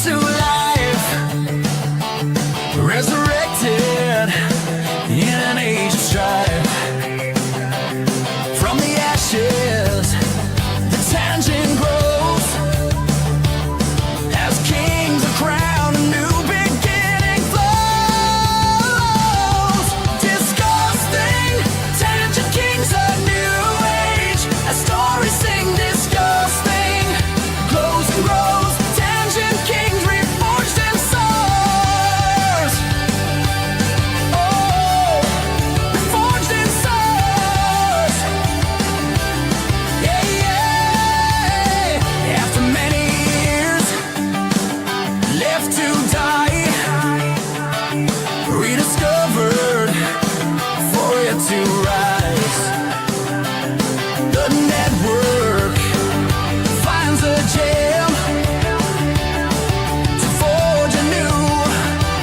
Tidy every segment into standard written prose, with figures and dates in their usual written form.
To life, resurrected in an age of strife. From the ashes, the tangent grows as kings are crowned, a new beginning flows. Disgusting, tangent kings, a new age, as stories sing disgusting, glows and grows. Tangent kings reforged in source. Oh, reforged in source. Yeah, yeah. After many years left to die, rediscovered for it to rise. The network finds a gem to forge anew,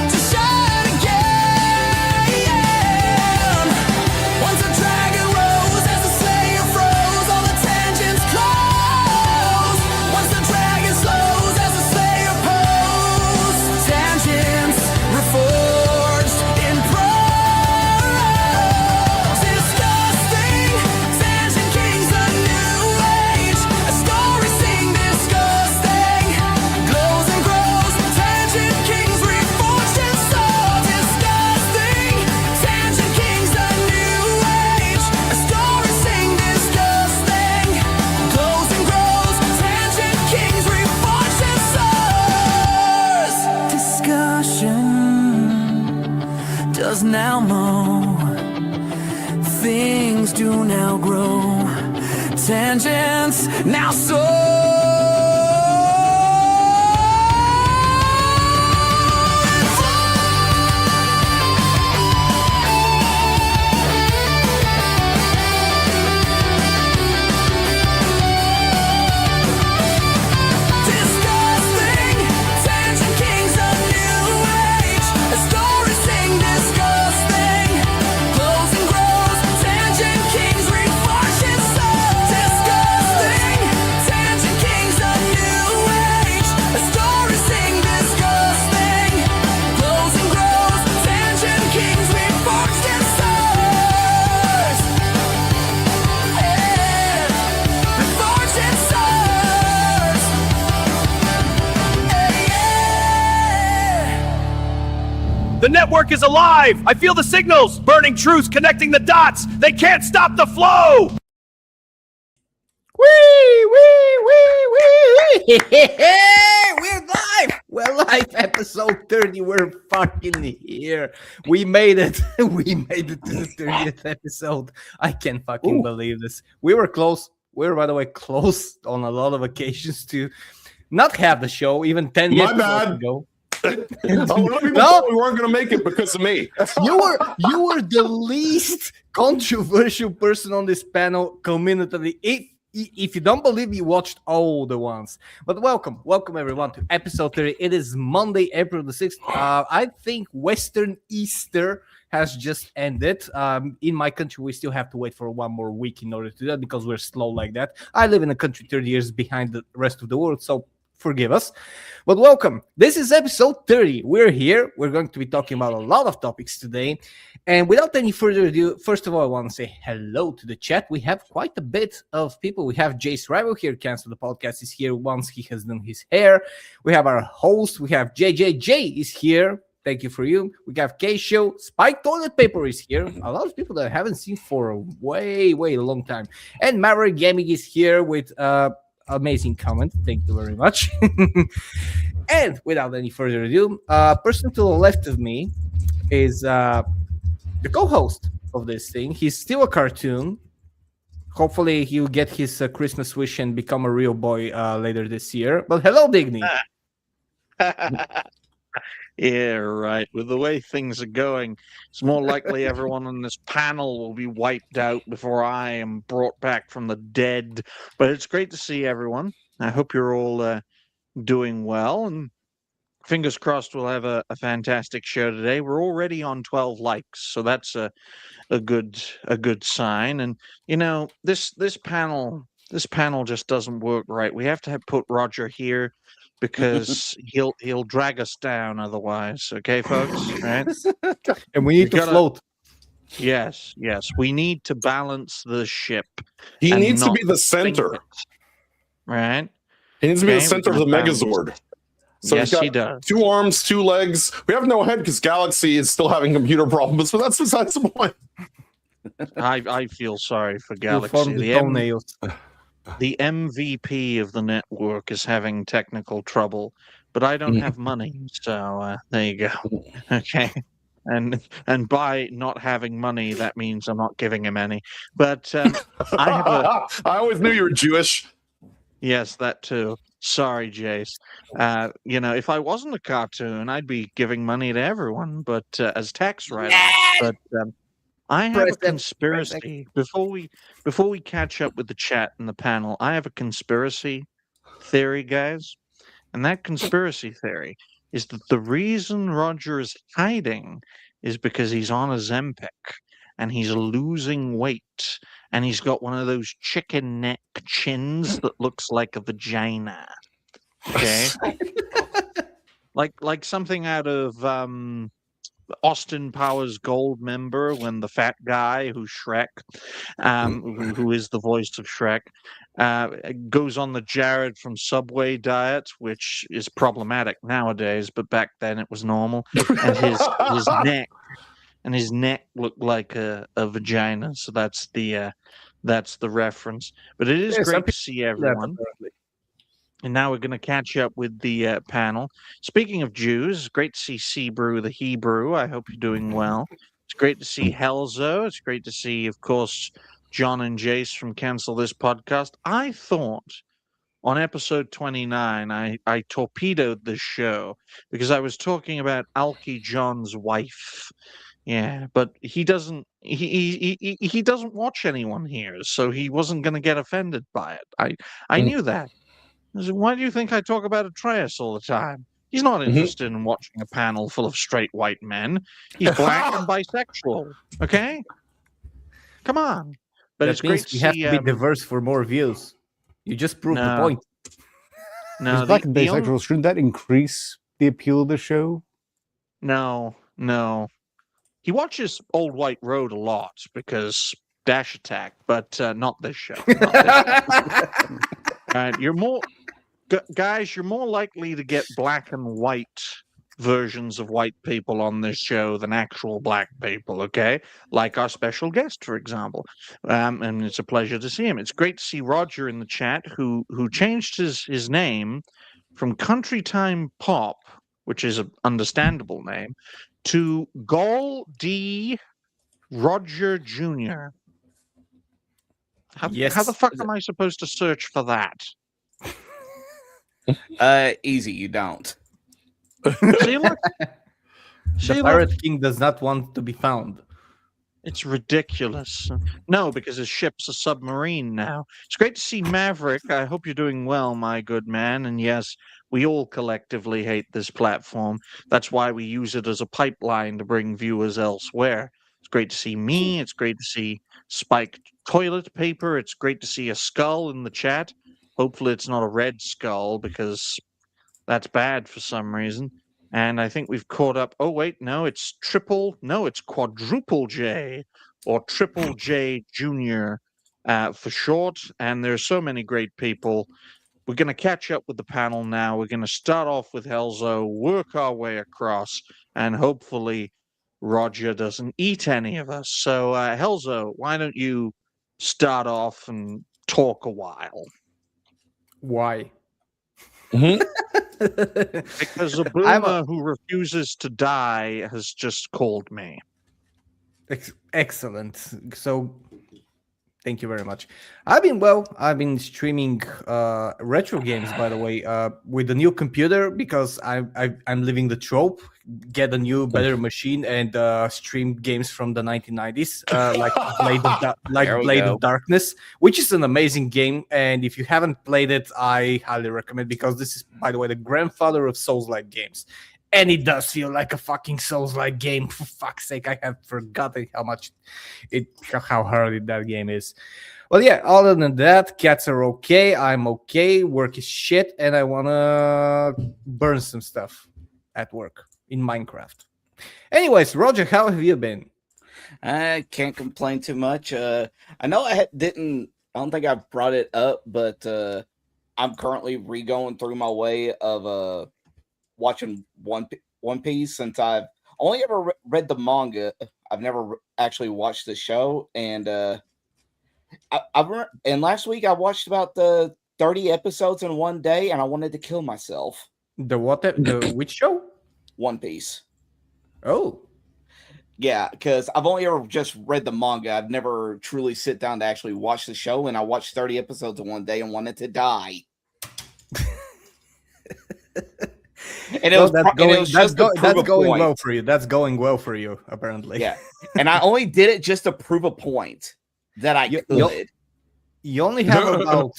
to shine again. Once a dragon rose, as the slayer froze, all the tangents close. Once the dragon slows, as the slayer pose, tangents reforged in prose. Disgusting, tangent kings, a new age, a story sing disgusting, glows and grows. Tangent kings reforged in soul. Disgusting, tangent kings, a new age, a story sing disgusting, glows and grows. Tangent kings reforged in souls. Discussion does now mow, things do now grow, tangents now soar. Disgusting, tangent kings, a new age, a story sing disgusting, glows and grows. Tangent kings reforged in soul. Disgusting, tangent kings, a new age, a story sing disgusting, glows and grows. Tangent kings reforged in souls. Yeah, reforged in souls. The network is alive! I feel the signals! Burning truths connecting the dots! They can't stop the flow! Wee, wee, wee, wee. We're live. We're live. Episode 30. We're fucking here. We made it. We made it to the 30th episode. I can't fucking believe this. We were close. We were, by the way, close on a lot of occasions to not have the show even 10 My episodes bad. ago. A lot of people No. thought we weren't going to make it because of me. You were the least controversial person on this panel community. If you don't believe me, watched all the ones. But welcome everyone to episode 30. It is Monday, April the 6th. I think Western Easter has just ended. In my country, we still have to wait for one more week in order to do that because we're slow like that. I live in a country 30 years behind the rest of the world, so forgive us. But welcome. This is episode 30. We're here. We're going to be talking about a lot of topics today. And without any further ado, first of all, I want to say hello to the chat. We have quite a bit of people. We have Jace Rival here. Cancel the podcast is here once he has done his hair. We have our host. We have JJJ is here. Thank you for you. We have K-Show. Spike Toilet Paper is here. A lot of people that I haven't seen for a way long time. And Maverick Gaming is here with amazing comment. Thank you very much. And without any further ado, person to the left of me is the co-host of this thing. He's still a cartoon. Hopefully he'll get his Christmas wish and become a real boy later this year. But hello, Digny. Yeah, right. With the way things are going, it's more likely everyone on this panel will be wiped out before I am brought back from the dead. But it's great to see everyone. I hope you're all doing well, and fingers crossed we'll have a fantastic show today. We're already on 12 likes, so that's a good sign. And this panel just doesn't work right. We have to put Roger here because he'll drag us down otherwise. Okay, folks, right? And we need to gotta- float. Yes, we need to balance the ship. He and needs to not be the sink center. it, right? He needs to be the Okay, center of the we're gonna balance. Megazord. So Yes, he's got he does. 2 arms, 2 legs. We have no head because Galaxy is still having computer problems, but that's besides the point. I feel sorry for You'll Galaxy. form the toenails. The MVP of the network is having technical trouble, but I don't have money, so there you go. Okay, and by not having money, that means I'm not giving him any. But I have a I always knew you were Jewish. yes, that too. Sorry, Jace. If I wasn't a cartoon, I'd be giving money to everyone, but as tax write-offs. But I have Press a F, conspiracy. Before we catch up with the chat and the panel, I have a conspiracy theory, guys. And that conspiracy theory is that the reason Roger is hiding is because he's on a Zempic and he's losing weight and he's got one of those chicken neck chins that looks like a vagina. Okay? like something out of Austin Powers Gold member when the fat guy who's Shrek, who is the voice of Shrek, goes on the Jared from Subway diet, which is problematic nowadays, but back then it was normal. And his neck looked like a vagina, so that's the reference. But it is great to see everyone. And now we're going to catch up with the panel. Speaking of Jews, great to see Sebrew the Hebrew. I hope you're doing well. It's great to see Helzo. It's great to see, of course, John and Jace from Cancel This Podcast. I thought on episode 29, I torpedoed this show because I was talking about Alki John's wife. Yeah, but he doesn't watch anyone here, so he wasn't going to get offended by it. I knew that. I said, why do you think I talk about Atreus all the time? He's not interested in watching a panel full of straight white men. He's black and bisexual. Okay? Come on. But it's great to we have see, to be diverse for more views. You just proved the point. No, Is black and bisexual, shouldn't that increase the appeal of the show? No. He watches Old White Road a lot because Dash Attack, but not this show. You're more guys. You're more likely to get black and white versions of white people on this show than actual black people. Okay, like our special guest, for example. And it's a pleasure to see him. It's great to see Roger in the chat, who changed his name from Country Time Pop, which is an understandable name, to Gol D. Roger Jr. How the fuck am I supposed to search for that? Easy, you don't. See, look. The Pirate King does not want to be found. It's ridiculous. No, because his ship's a submarine now. It's great to see Maverick. I hope you're doing well, my good man. And yes, we all collectively hate this platform. That's why we use it as a pipeline to bring viewers elsewhere. It's great to see me. It's great to see spiked toilet paper. It's great to see a skull in the chat. Hopefully it's not a red skull because that's bad for some reason. And I think we've caught up. Oh, wait, no, it's quadruple J or Triple J Jr. For short. And there's so many great people. We're going to catch up with the panel now. We're going to start off with Helzo, work our way across, and hopefully Roger doesn't eat any of us. So, Helzo, why don't you start off and talk a while? Why? Because a boomer who refuses to die has just called me. Excellent. So, thank you very much. I've been streaming retro games, by the way, with the new computer because I'm living the trope get a new, better machine and stream games from the 1990s, like There we Blade go. of Darkness, which is an amazing game. And if you haven't played it, I highly recommend, because this is, by the way, the grandfather of Souls-like games. And it does feel like a fucking Souls-like game. For fuck's sake, I have forgotten how hard that game is. Well, yeah, other than that, cats are okay. I'm okay. Work is shit. And I want to burn some stuff at work in Minecraft. Anyways, Roger, how have you been? I can't complain too much. I know I don't think I brought it up, but I'm currently re-going through my way of watching One Piece, since I've only ever read the manga. I've never actually watched the show, and and last week I watched about the 30 episodes in one day, and I wanted to kill myself. The which show? One Piece. Oh, Yeah, because I've only ever just read the manga. I've never truly sit down to actually watch the show, and I watched 30 episodes in one day and wanted to die. And that's going well for you. That's going well for you, apparently. Yeah, and I only did it just to prove a point that I could. You only have about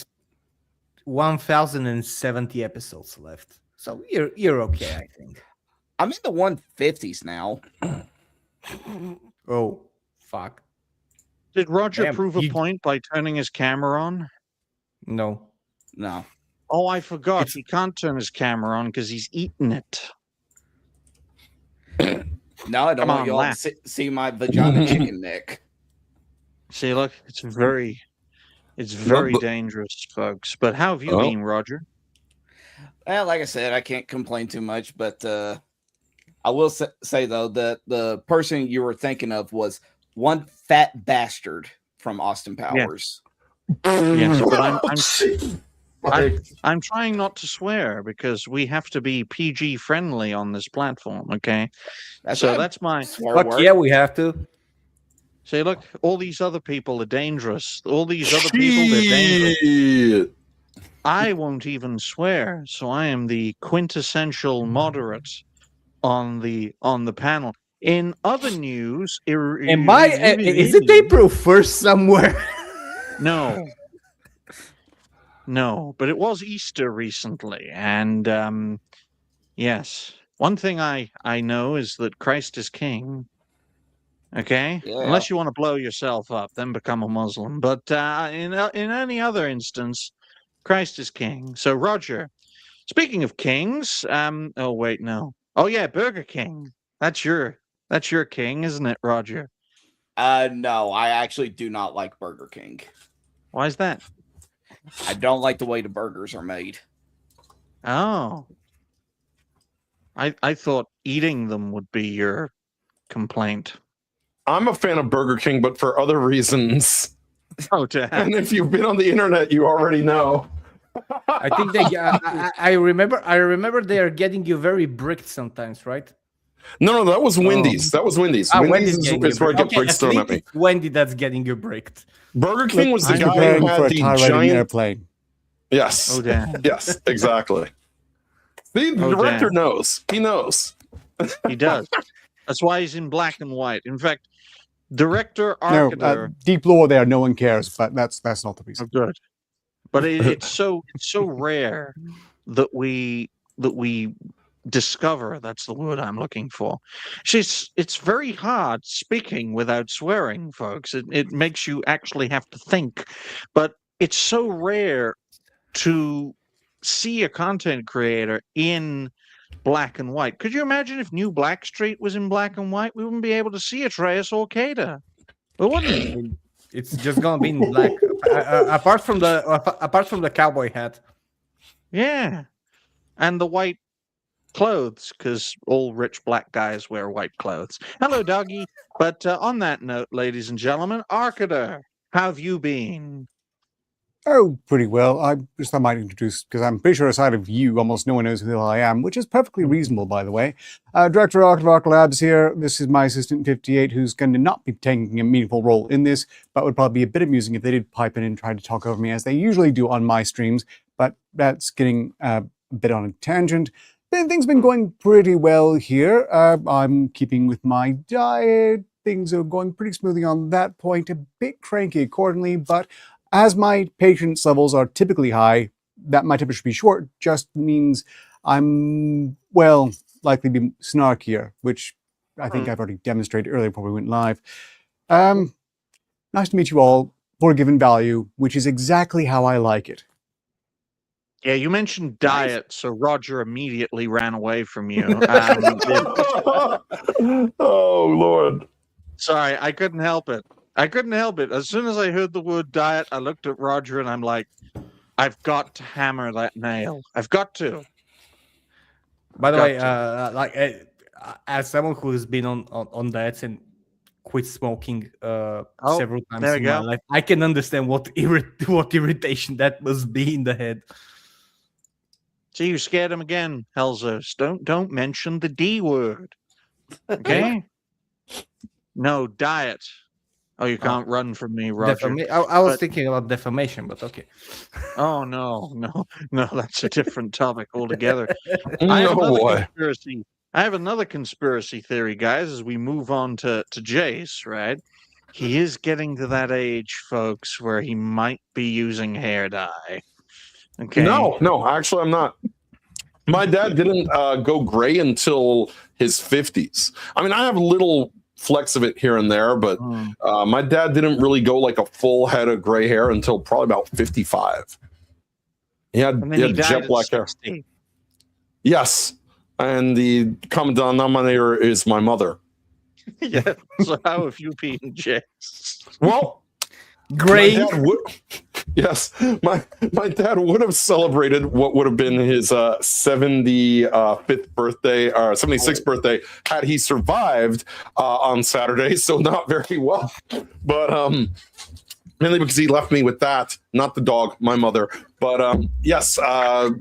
1,070 episodes left, so you're okay, I think. I'm in the 150s now. Oh, fuck. Did Roger Damn, prove a point by turning his camera on? No. No. Oh, I forgot. He can't turn his camera on because he's eating it. No, I don't Come want on, y'all laugh. to see my vagina chicken neck. See, look, it's very dangerous, folks. But how have you been, Roger? Well, like I said, I can't complain too much, but I will say, though, that the person you were thinking of was one fat bastard from Austin Powers. Yes, but I'm trying not to swear because we have to be PG friendly on this platform, okay? That's my swear Fuck word. yeah, we have to. say, look, all these other people are dangerous. All these other people, they're dangerous. Shit. I won't even swear, so I am the quintessential moderate on the panel. In other news, is it April 1st somewhere? No, but it was Easter recently, and yes, one thing I know is that Christ is King. Okay, Yeah. unless you want to blow yourself up, then become a Muslim. But in any other instance, Christ is King. So, Roger, speaking of kings, oh wait, no, oh yeah, Burger King. That's your king, isn't it, Roger? No, I actually do not like Burger King. Why is that? I don't like the way the burgers are made. Oh, I thought eating them would be your complaint. I'm a fan of Burger King, but for other reasons. Oh, damn. And if you've been on the internet, you already know. I think I remember they are getting you very bricked sometimes, right? No, that was Wendy's. That was Wendy's. Wendy's is where I get bricks thrown at me. It's Wendy that's getting you bricked. Burger King was the I'm guy preparing who for had a the typewriting giant. airplane. Yes. Oh, damn. Yes, exactly. The Oh, director damn. knows. He knows. He does. That's why he's in black and white. In fact, director No, Arketer. deep lore there, no one cares, but that's not the reason. Oh, good. But it's so rare that we discover. That's the word I'm looking for. It's very hard speaking without swearing, folks. It makes you actually have to think. But it's so rare to see a content creator in black and white. Could you imagine if New Blackstreet was in black and white? We wouldn't be able to see Atreus or Arketer. We wouldn't. It's just gonna be in black, apart from the cowboy hat. Yeah, and the white clothes, because all rich black guys wear white clothes. Hello, doggy. But on that note, ladies and gentlemen, Arketer, how have you been? Oh, pretty well. I might introduce, because I'm pretty sure aside of you, almost no one knows who the hell I am, which is perfectly reasonable, by the way. Director of Arc Labs here. This is my assistant 58, who's going to not be taking a meaningful role in this, but would probably be a bit amusing if they did pipe in and try to talk over me, as they usually do on my streams. But that's getting a bit on a tangent. things have been going pretty well here. I'm keeping with my diet. Things are going pretty smoothly on that point. A bit cranky accordingly, but as my patience levels are typically high, that my temperature should be short just means I'm, well, likely to be snarkier, which I think I've already demonstrated earlier before we went live. Nice to meet you all for a given value, which is exactly how I like it. Yeah, you mentioned diet, so Roger immediately ran away from you. Oh Lord. Sorry, I couldn't help it. As soon as I heard the word diet, I looked at Roger and I'm like, I've got to hammer that nail. I've got to. By the Got way, as someone who has been on diets and quit smoking several times there we in my go. life, I can understand what irritation that must be in the head. See, you scared him again, Helzos. Don't mention the D word. Okay? No, diet. Oh, you can't run from me, Roger. I was But- thinking about defamation, but okay. Oh no, that's a different topic altogether. Boy. I have another conspiracy theory, guys, as we move on to Jace, right? He is getting to that age, folks, where he might be using hair dye. Okay. No, actually, I'm not. My dad didn't go gray until his 50s. I mean, I have little flecks of it here and there, but my dad didn't really go like a full head of gray hair until probably about 55. He had died jet at black hair. 60. Yes, and the common denominator is my mother. Yeah. So how have you been, Jace? Well, Gray. my dad would, yes, my dad would have celebrated what would have been his 75th birthday or 76th birthday had he survived on Saturday. So not very well, but mainly because he left me with that, not the dog, my mother. But yes,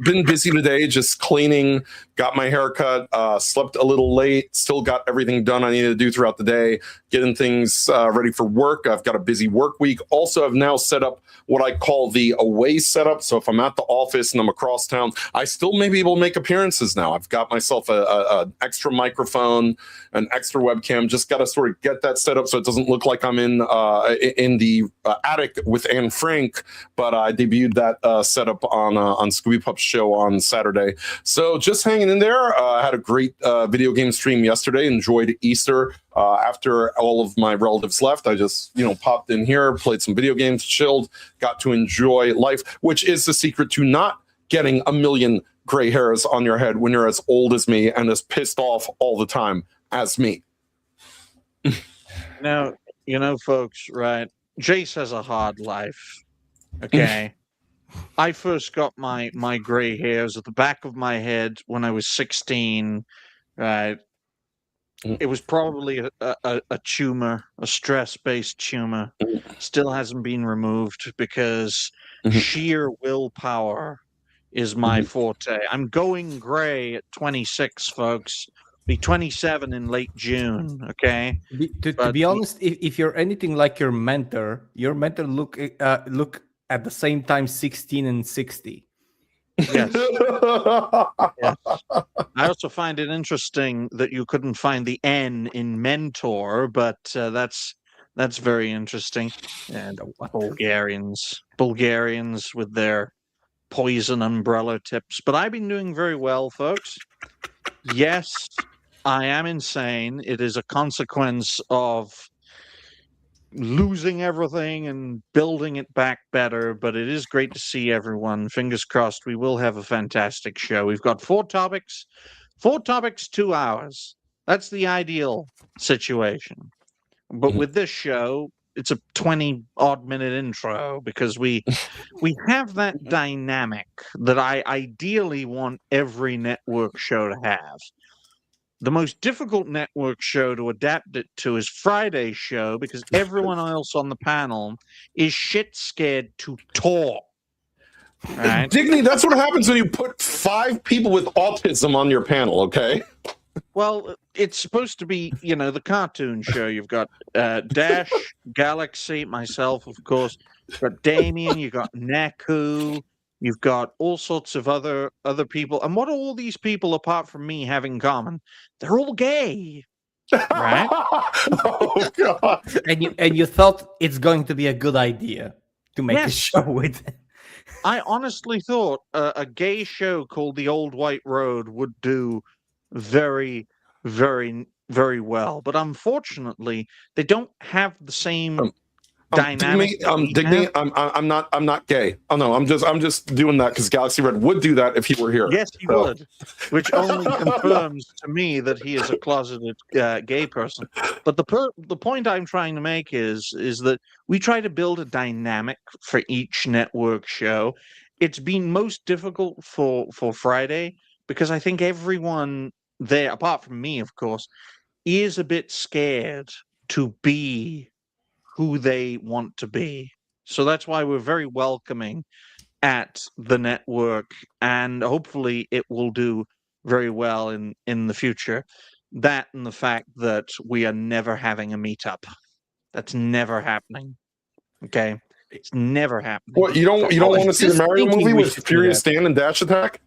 been busy today, just cleaning, got my haircut, slept a little late, still got everything done I needed to do throughout the day, getting things ready for work. I've got a busy work week. Also, I've now set up what I call the away setup. So if I'm at the office and I'm across town, I still may be able to make appearances now. I've got myself an extra microphone, an extra webcam, just got to sort of get that set up so it doesn't look like I'm in the attic with Anne Frank, but I debuted that setup on Scooby Pup's show on Saturday. So just hanging in there. I had a great video game stream yesterday. Enjoyed Easter. After all of my relatives left, I just popped in here, played some video games, chilled, got to enjoy life, which is the secret to not getting a million gray hairs on your head when you're as old as me and as pissed off all the time as me. Now, folks, right? Jace has a hard life. Okay. I first got my gray hairs at the back of my head when I was 16. Right. It was probably a tumor, a stress-based tumor. Still hasn't been removed because sheer willpower is my forte. I'm going gray at 26, folks. Be 27 in late June, okay? To be honest, if you're anything like your mentor look at the same time 16 and 60. Yes. Yes. I also find it interesting that you couldn't find the N in mentor, but that's very interesting. And Bulgarians with their poison umbrella tips. But I've been doing very well, folks. Yes, I am insane. It is a consequence of losing everything and building it back better, but it is great to see everyone. Fingers crossed we will have a fantastic show. We've got 4 topics, 2 hours. That's the ideal situation. But with this show, it's a 20-odd minute intro because we have that dynamic that I ideally want every network show to have. The most difficult network show to adapt it to is Friday's show because everyone else on the panel is shit scared to talk. Right? Dignity, that's what happens when you put 5 people with autism on your panel, okay? Well, it's supposed to be, the cartoon show. You've got Dash, Galaxy, myself, of course. You've got Damien, you've got Naku, You've got all sorts of other people. And what do all these people, apart from me, have in common? They're all gay. Right? Oh god. And you thought it's going to be a good idea to make a Yes. show with. I honestly thought a gay show called The Old White Road would do very, very, very well. But unfortunately, they don't have the same dynamic. Digny, I'm not gay. Oh no, I'm just doing that because Galaxy Red would do that if he were here. Yes, he would, which only confirms to me that he is a closeted gay person. But the point I'm trying to make is that we try to build a dynamic for each network show. It's been most difficult for Friday because I think everyone there, apart from me, of course, is a bit scared to be who they want to be. So that's why we're very welcoming at the network, and hopefully it will do very well in the future. That and the fact that we are never having a meetup. That's never happening. Okay? It's never happening. What, you don't want to see the Mario movie with Furious Dan and Dash Attack?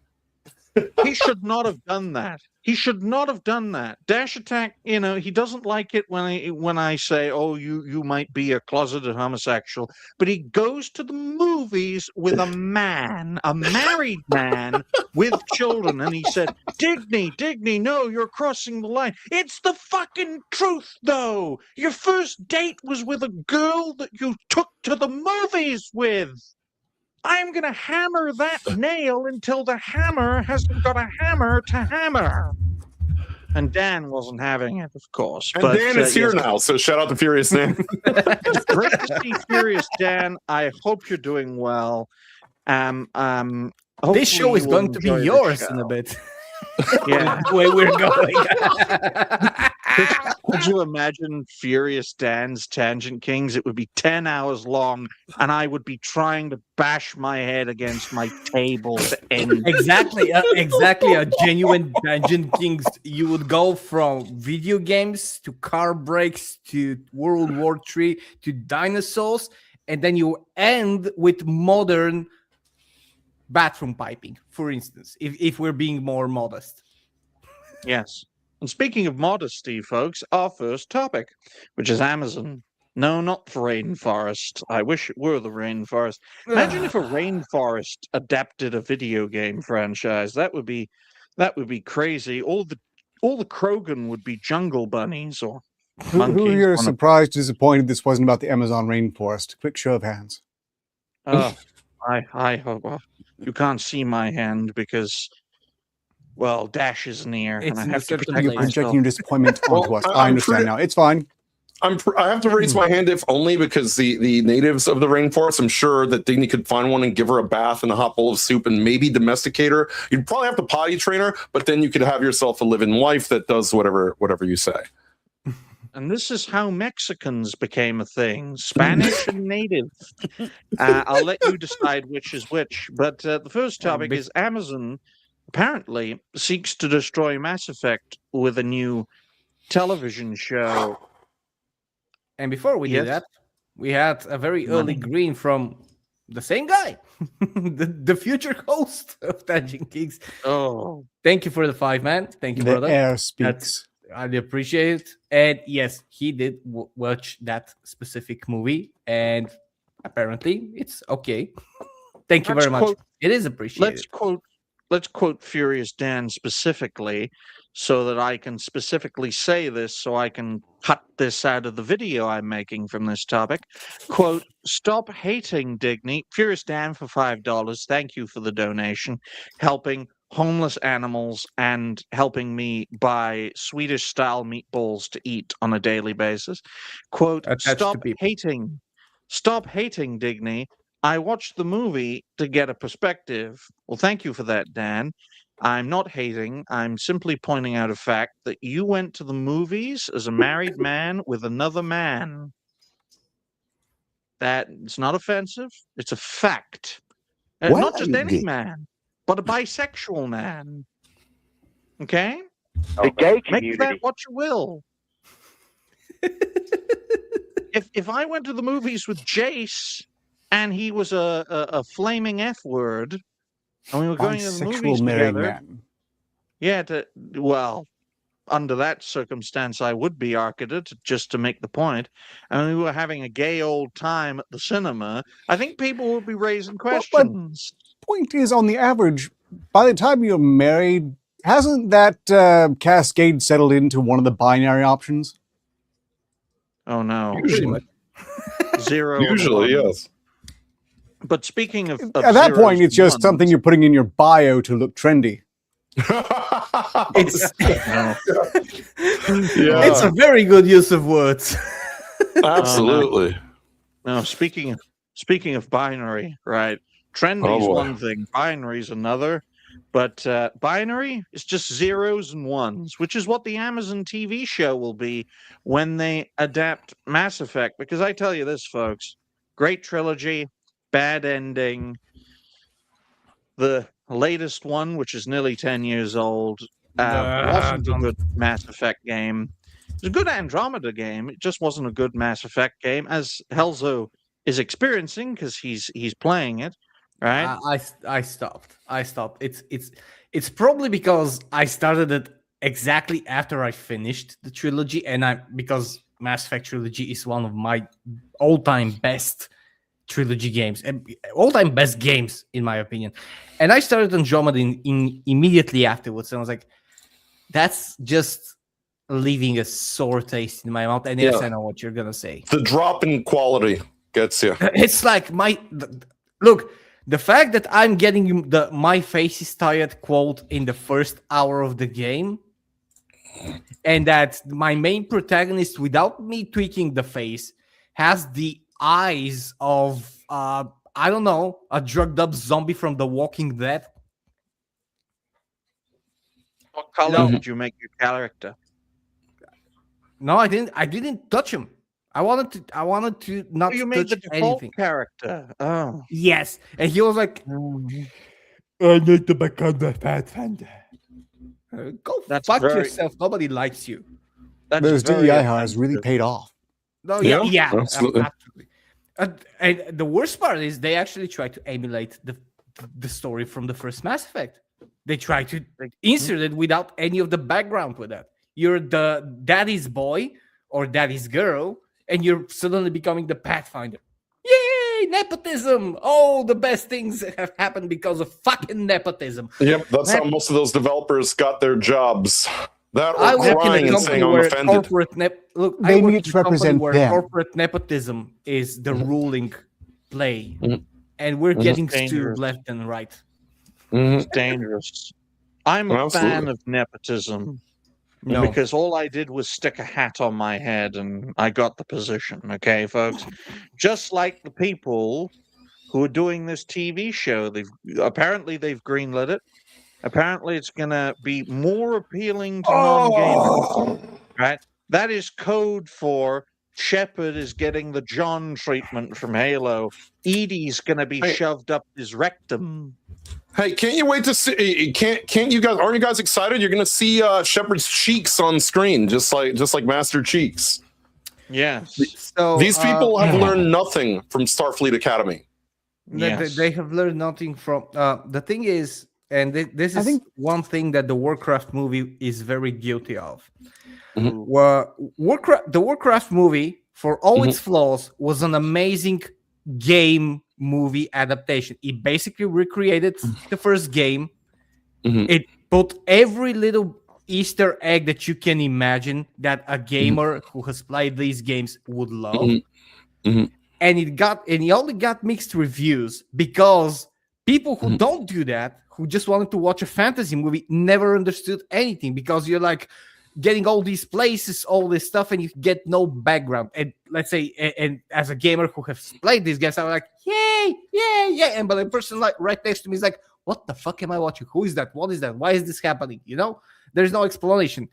He should not have done that. He should not have done that. Dash Attack, he doesn't like it when I say, "Oh, you might be a closeted homosexual," but he goes to the movies with a married man with children, and he said, "Digny, no, you're crossing the line." It's the fucking truth, though. Your first date was with a girl that you took to the movies with. I'm going to hammer that nail until the hammer hasn't got a hammer to hammer. And Dan wasn't having it, of course. And Dan is here now, so shout out to Furious Dan. It's great to see Furious Dan. I hope you're doing well. This show is going to be yours in a bit. Yeah. The way we're going. Could you imagine Furious Dan's Tangent Kings? It would be 10 hours long, and I would be trying to bash my head against my table to end. Exactly, a genuine Tangent Kings. You would go from video games to car brakes to World War III to dinosaurs, and then you end with modern bathroom piping, for instance, if we're being more modest. Yes. And speaking of modesty, folks, our first topic, which is Amazon. No, not the rainforest. I wish it were the rainforest. Imagine if a rainforest adapted a video game franchise. That would be crazy. All the Krogan would be jungle bunnies or monkeys. Who here is surprised, disappointed this wasn't about the Amazon rainforest? Quick show of hands. I hope you can't see my hand because, well, Dash is near, and I have to protect You're myself. projecting your disappointment onto us. I understand now. It's fine. I have to raise my hand if only because the natives of the rainforest, I'm sure that Digny could find one and give her a bath and a hot bowl of soup and maybe domesticate her. You'd probably have to potty train her, but then you could have yourself a live-in wife that does whatever you say. And this is how Mexicans became a thing. Spanish and native. I'll let you decide which is which. But the first topic is Amazon apparently seeks to destroy Mass Effect with a new television show. And before we did that, we had a very early green from the same guy, the future host of Tangent Kings. Oh, thank you for the 5, man. Thank you, The brother. air speaks. I appreciate it. And yes, he did watch that specific movie, and apparently it's okay. Thank you very much. It is appreciated. Let's quote Furious Dan specifically, so that I can specifically say this, so I can cut this out of the video I'm making from this topic. Quote, "Stop hating Digny." Furious Dan for $5. Thank you for the donation, helping homeless animals and helping me buy Swedish-style meatballs to eat on a daily basis. Quote, "Stop hating Digny. I watched the movie to get a perspective." Well, thank you for that, Dan. I'm not hating. I'm simply pointing out a fact that you went to the movies as a married man with another man. That it's not offensive. It's a fact. Not just any man, but a bisexual man. Okay? The gay community. Make that what you will. If I went to the movies with Jace, and he was a flaming F word, and we were going to the Bisexual movies married together. man. Yeah, well, under that circumstance, I would be Arketer, just to make the point. And we were having a gay old time at the cinema. I think people would be raising But questions. point is, on the average, by the time you're married, hasn't that cascade settled into one of the binary options? Oh no, Usually, 0 and usually, 1. yes. But speaking of At that zeros point, it's and just ones, something you're putting in your bio to look trendy. It's no. Yeah. it's a very good use of words. Absolutely. No, speaking of binary, right? Trendy Oh, is boy. one thing, binary is another. But binary is just zeros and ones, which is what the Amazon TV show will be when they adapt Mass Effect. Because I tell you this, folks, great trilogy, bad ending. The latest one, which is nearly 10 years old, wasn't a good Mass Effect game. It was a good Andromeda game. It just wasn't a good Mass Effect game, as Helzo is experiencing because he's playing it, right? I stopped. It's probably because I started it exactly after I finished the trilogy, and because Mass Effect trilogy is one of my all-time best trilogy games, and all-time best games in my opinion. And I started Andromeda in immediately afterwards, and I was like, that's just leaving a sore taste in my mouth. And yes, Yeah. I know what you're gonna say. The drop in quality gets you. It's like look. The fact that I'm getting the "my face is tired" quote in the first hour of the game, and that my main protagonist, without me tweaking the face, has the eyes of I don't know, a drugged up zombie from The Walking Dead. What color No. did you make your character? No, I didn't touch him. I wanted to not Oh, you made the touch default anything. character. Oh. Yes, and he was like, "I need to become the Pathfinder." Go That's fuck very- yourself. Nobody likes you. That's Those very DEI hires really offensive. paid off. No, Yeah, yeah, absolutely. absolutely. And the worst part is they actually try to emulate the story from the first Mass Effect. They try to insert it without any of the background with that. You're the daddy's boy or daddy's girl, and you're suddenly becoming the Pathfinder. Yay, nepotism! Oh, the best things have happened because of fucking nepotism. Yep, that's how most of those developers got their jobs. That I or work in crying a and saying company I'm where offended. corporate look. I They work need in to a company represent where them. corporate nepotism is the ruling play, Mhm. and we're getting Dangerous. sued left and right. Mhm. It's dangerous. I'm a fan Absolutely. of nepotism No, because all I did was stick a hat on my head and I got the position. Okay, folks. Just like the people who are doing this TV show, they've greenlit it. Apparently, it's gonna be more appealing to non-gamers. Right? That is code for Shepard is getting the John treatment from Halo. Edie's gonna be Hey. shoved up his rectum. Hey, can't you wait to see? Can't you guys? Aren't you guys excited? You're gonna see Shepard's cheeks on screen, just like Master Cheeks. Yes. so These people have learned nothing from Starfleet Academy. Yes. they have learned nothing from. The thing is, and this I is think- one thing that the Warcraft movie is very guilty of. Mhm. Well, the Warcraft movie, for all its flaws, was an amazing game movie adaptation. It basically recreated the first game. Mhm. It put every little Easter egg that you can imagine that a gamer who has played these games would love. Mhm. Mhm. And it only got mixed reviews because people who don't do that, who just wanted to watch a fantasy movie, never understood anything, because you're like getting all these places, all this stuff, and you get no background. And let's say, and as a gamer who has played these games, I'm like, yay, yay, yeah. And but the person like right next to me is like, what the fuck am I watching? Who is that? What is that? Why is this happening? You know, there's no explanation.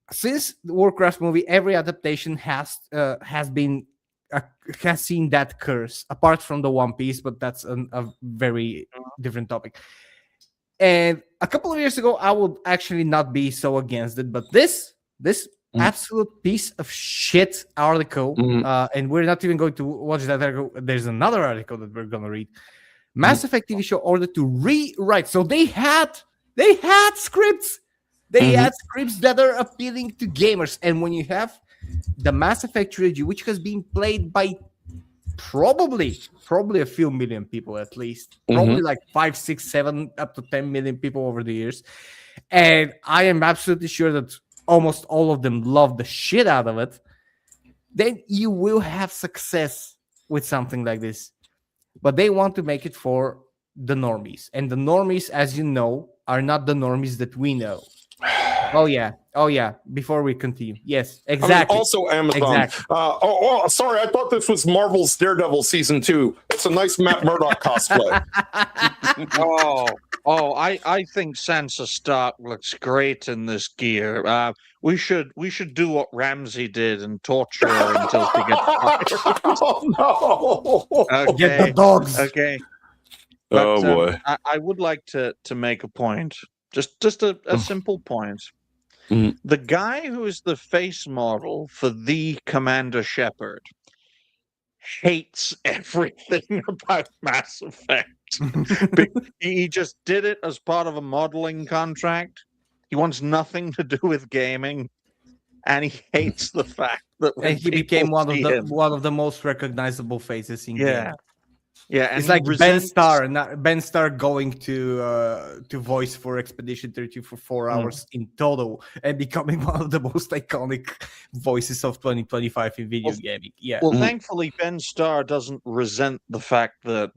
Since the Warcraft movie, every adaptation has seen that curse, apart from the One Piece, but that's a very different topic. And a couple of years ago, I would actually not be so against it, but this absolute piece of shit article, and we're not even going to watch that article. There's another article that we're gonna read. Mass Effect TV show ordered to rewrite. So they had scripts. They had scripts that are appealing to gamers. And when you have the Mass Effect trilogy, which has been played by probably a few million people at least, probably like 5, 6, 7, up to 10 million people over the years, and I am absolutely sure that almost all of them love the shit out of it, then you will have success with something like this. But they want to make it for the normies, and the normies, as you know, are not the normies that we know. Oh yeah. Before we continue, yes, exactly. I mean, also Amazon. Exactly. Sorry, I thought this was Marvel's Daredevil season 2. It's a nice Matt Murdock cosplay. I think Sansa Stark looks great in this gear. We should do what Ramsay did and torture her until she gets fucked. Oh no! Okay. Get the dogs. Okay. Oh boy! I would like to make a point. Just a simple point. The guy who is the face model for the Commander Shepard hates everything about Mass Effect. He just did it as part of a modeling contract. He wants nothing to do with gaming, and he hates the fact that And he became one of the most recognizable faces in game. Yeah, and It's like Ben Starr going to voice for Expedition 32 for 4 hours in total and becoming one of the most iconic voices of 2025 in video gaming. Yeah. Well, thankfully, Ben Starr doesn't resent the fact that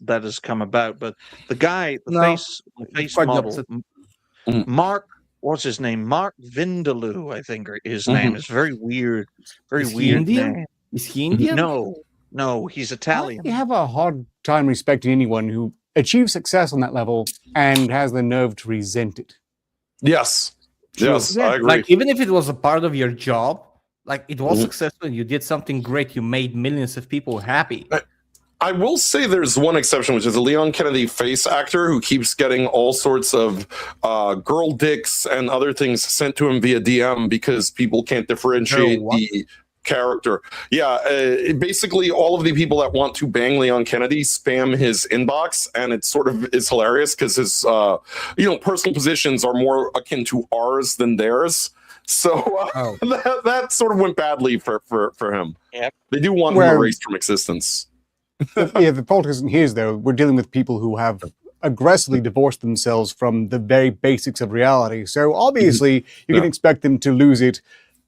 has come about. But the guy, the face model, Mark, what's his name? Mark Vindaloo, I think his name is very weird. Very weird Indian? name. Is he Indian? No, he's Italian. I have a hard time respecting anyone who achieves success on that level and has the nerve to resent it. Yes, I agree. Like, even if it was a part of your job, like it was successful, you did something great, you made millions of people happy. I will say there's one exception, which is a Leon Kennedy face actor who keeps getting all sorts of girl dicks and other things sent to him via DM because people can't differentiate the character. Basically all of the people that want to bang Leon Kennedy spam his inbox, and it sort of is hilarious because his personal positions are more akin to ours than theirs. So that sort of went badly for him. Yep. They do want him erased from existence. The fault isn't his, though. We're dealing with people who have aggressively divorced themselves from the very basics of reality. So obviously you can expect them to lose it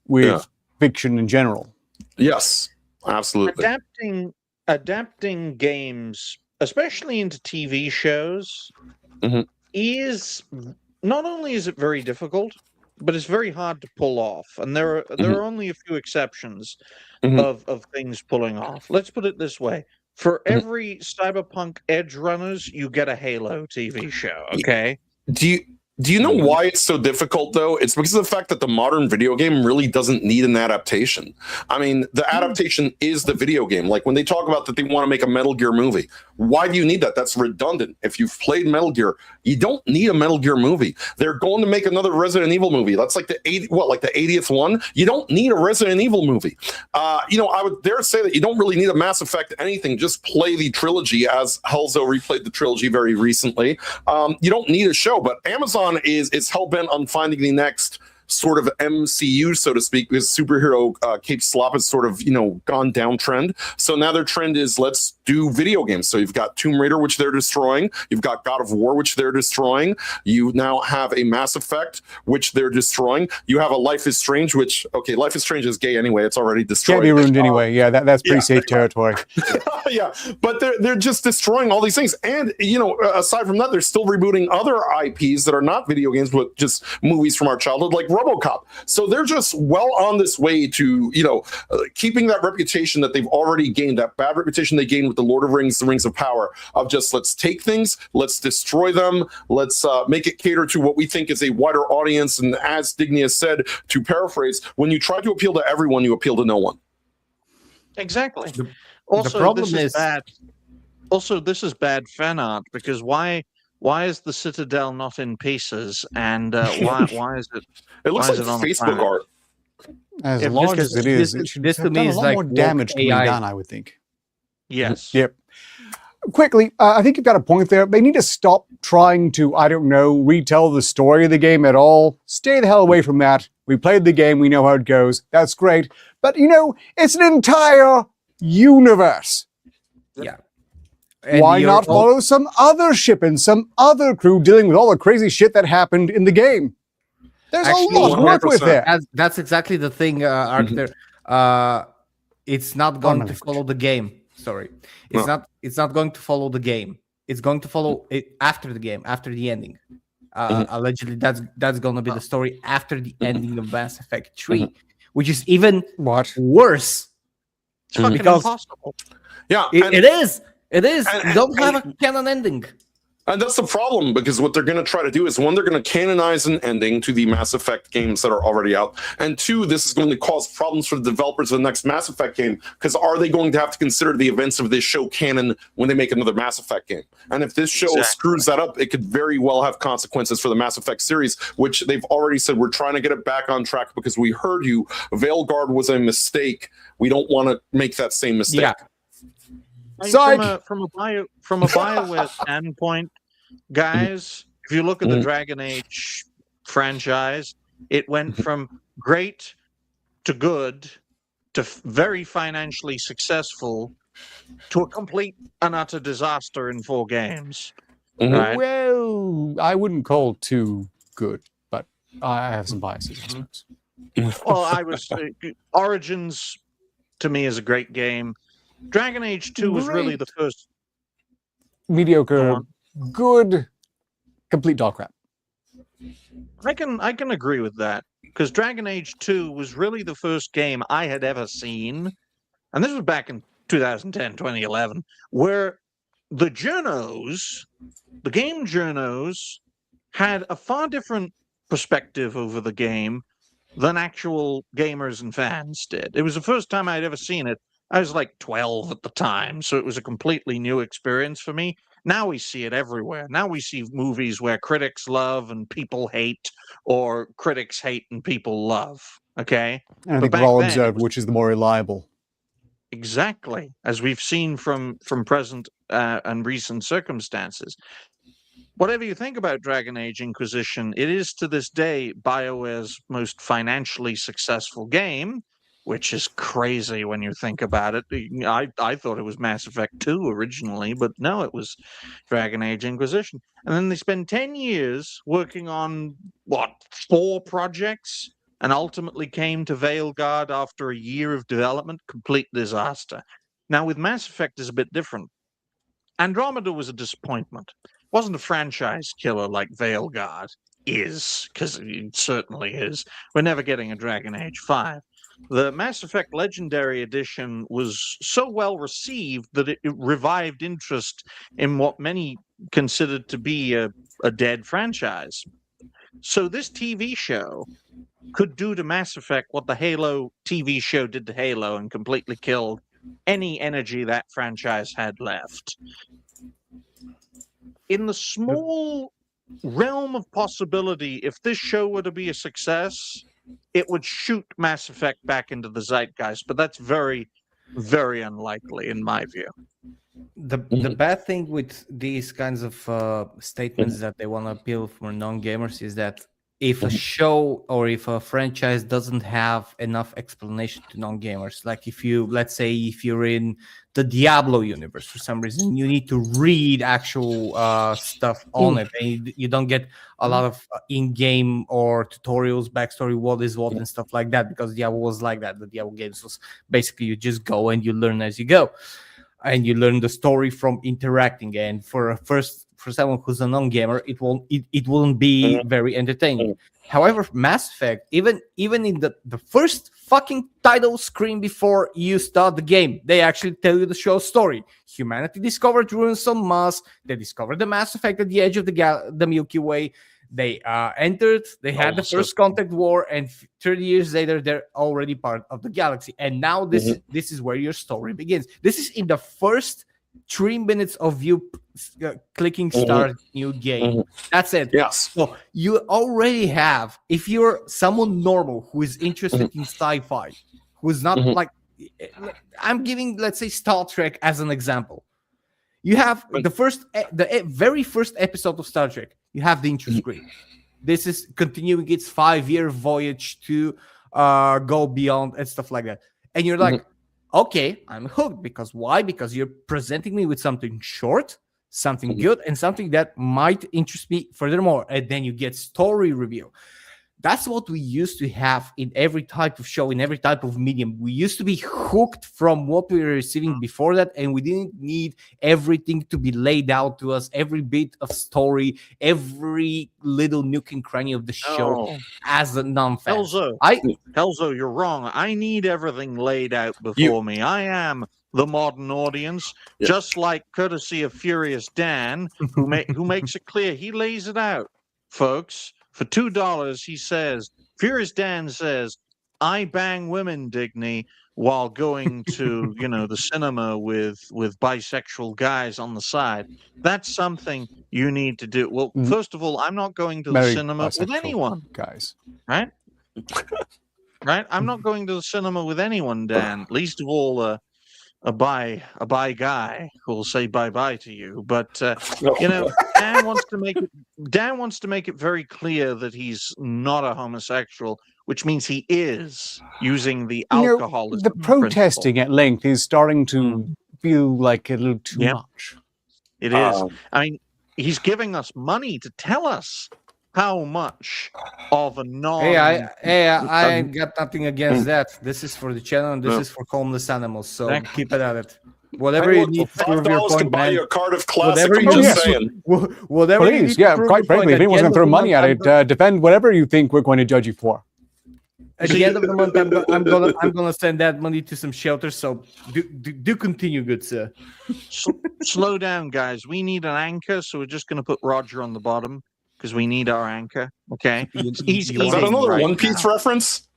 with fiction in general. Yes, absolutely. Adapting games, especially into TV shows, is not only is it very difficult, but it's very hard to pull off. And there are only a few exceptions of things pulling off. Let's put it this way. For every Cyberpunk Edge Runners, you get a Halo TV show, okay? Do you know why it's so difficult, though? It's because of the fact that the modern video game really doesn't need an adaptation. I mean, the adaptation is the video game. Like when they talk about that they want to make a Metal Gear movie, why do you need that? That's redundant. If you've played Metal Gear, you don't need a Metal Gear movie. They're going to make another Resident Evil movie. That's like the 80th one. You don't need a Resident Evil movie. I would dare say that you don't really need a Mass Effect anything. Just play the trilogy, as Helzo replayed the trilogy very recently. You don't need a show, but Amazon is hell-bent on finding the next sort of MCU, so to speak, because superhero cape slop has sort of, gone downtrend. So now their trend is let's do video games. So you've got Tomb Raider, which they're destroying. You've got God of War, which they're destroying. You now have a Mass Effect, which they're destroying. You have a Life is Strange, which, Life is Strange is gay anyway. It's already destroyed. Can't be ruined anyway. Yeah, that's pretty safe territory. Yeah, but they're just destroying all these things. And, aside from that, they're still rebooting other IPs that are not video games, but just movies from our childhood, like RoboCop. So they're just well on this way to, keeping that reputation that they've already gained, that bad reputation they gained with the Lord of Rings, the Rings of Power, of just let's take things, let's destroy them, let's make it cater to what we think is a wider audience. And as Dignia said, to paraphrase, when you try to appeal to everyone, you appeal to no one. Exactly. The problem is bad. Also, this is bad fan art because why is the Citadel not in pieces? And why is it? It looks like on Facebook art. As If large this- as it is, this- it should this to have me done a is lot like more woke damage coming AI. down, I would think. Yes. Yep. Quickly, I think you've got a point there. They need to stop trying to, I don't know, retell the story of the game at all. Stay the hell away from that. We played the game, we know how it goes. That's great. But, it's an entire universe. Yeah. And Why you're not all- follow some other ship and some other crew dealing with all the crazy shit that happened in the game? There's Actually, a lot to work with 100%. there. That's exactly the thing, Arketer. It's not going to Malik. follow the game. Sorry, it's No. not. It's not going to follow the game. It's going to follow it after the game, after the ending. Allegedly, that's going to be the story after the ending of Mass Effect 3, which is even What? worse. It's fucking Because- impossible. Yeah, It is. It is. and- You don't and- have a canon ending. and that's the problem, because what they're going to try to do is, one, they're going to canonize an ending to the Mass Effect games that are already out, and two, this is going to cause problems for the developers of the next Mass Effect game, because are they going to have to consider the events of this show canon when they make another Mass Effect game? And if this show Exactly. screws that up, it could very well have consequences for the Mass Effect series, which they've already said, we're trying to get it back on track because we heard you. Veilguard was a mistake. We don't want to make that same mistake. Yeah. I mean, Psych! from a BioWare standpoint, guys, if you look at the Dragon Age franchise, it went from great to good to very financially successful to a complete and utter disaster in 4 games. Mhm. Right? Well, I wouldn't call too good, but I have some biases, I suppose. Well, Origins to me is a great game. Dragon Age 2 was really the first. Go Mediocre, on. good, complete dog crap. I can agree with that, because Dragon Age 2 was really the first game I had ever seen, and this was back in 2010, 2011, where the journos, the game journos, had a far different perspective over the game than actual gamers and fans did. It was the first time I'd ever seen it. I was like 12 at the time, so it was a completely new experience for me. Now we see it everywhere. Now we see movies where critics love and people hate, or critics hate and people love. Okay? And I But think back we've all then, it observed was- which is the more reliable. Exactly, as we've seen from present and recent circumstances. Whatever you think about Dragon Age Inquisition, it is to this day BioWare's most financially successful game, which is crazy when you think about it. I thought it was Mass Effect 2 originally, but no, it was Dragon Age Inquisition. And then they spend 10 years working on, 4 projects? And ultimately came to Veilguard after a year of development. Complete disaster. Now, with Mass Effect, is a bit different. Andromeda was a disappointment. It wasn't a franchise killer like Veilguard is, because it certainly is. We're never getting a Dragon Age 5. The Mass Effect Legendary Edition was so well received that it revived interest in what many considered to be a dead franchise. So this TV show could do to Mass Effect what the Halo TV show did to Halo, and completely killed any energy that franchise had left. In the small realm of possibility, if this show were to be a success, it would shoot Mass Effect back into the zeitgeist, but that's very, very unlikely in my view. The bad thing with these kinds of statements that they want to appeal for non-gamers is that if a show or if a franchise doesn't have enough explanation to non-gamers, like if you're in the Diablo universe for some reason, you need to read actual stuff on it, and you don't get a lot of in-game or tutorials, backstory, what is what, and stuff like that, because Diablo was like that. The Diablo games was basically you just go and you learn as you go, and you learn the story from interacting. And for someone who's a non-gamer, it wouldn't be very entertaining. However, Mass Effect, even in the first fucking title screen before you start the game, they actually tell you the show story. Humanity discovered ruins on Mars. They discovered the Mass Effect at the edge of the Milky Way. They entered. They had the first contact war, and 30 years later, they're already part of the galaxy. And now this is where your story begins. This is in the first 3 minutes of you clicking start new game. That's it. Yes. So you already have, if you're someone normal who is interested in sci-fi, who is not like, I'm giving, let's say, Star Trek as an example. You have the very first episode of Star Trek. You have the intro screen. This is continuing its 5-year voyage to go beyond and stuff like that. And you're like, okay, I'm hooked. Because why? Because you're presenting me with something short, something good, and something that might interest me furthermore. And then you get story review. That's what we used to have in every type of show, in every type of medium. We used to be hooked from what we were receiving before that, and we didn't need everything to be laid out to us, every bit of story, every little nook and cranny of the show as a non-fan. Helzo, you're wrong. I need everything laid out before me. I am the modern audience, just like courtesy of Furious Dan, who makes it clear. He lays it out, folks. For $2, he says, Furious Dan says, I bang women, Digny, while going to, the cinema with bisexual guys on the side. That's something you need to do. Well, first of all, I'm not going to the cinema with anyone. Guys. Right? Right? I'm not going to the cinema with anyone, Dan. Least of all, a bi guy who will say bye-bye to you. But Dan wants to make it very clear that he's not a homosexual, which means he is using the alcoholism. The protesting at length is starting to feel like a little too much. It is. I mean, he's giving us money to tell us how much of a non... I ain't got nothing against that. This is for the channel, and this is for homeless animals, so keep it at it. Whatever you need to prove your point, buy man. you a card of classic, Whatever I'm you just need saying. Whatever you need Please, to prove quite your frankly, point, if at the anyone's end going to throw of the money month, at it, defend whatever you think we're going to judge you for. At the end of the month, I'm gonna send that money to some shelters. So do continue, good sir. Slow down, guys. We need an anchor, so we're just going to put Roger on the bottom because we need our anchor. Okay, Is that another One Piece reference?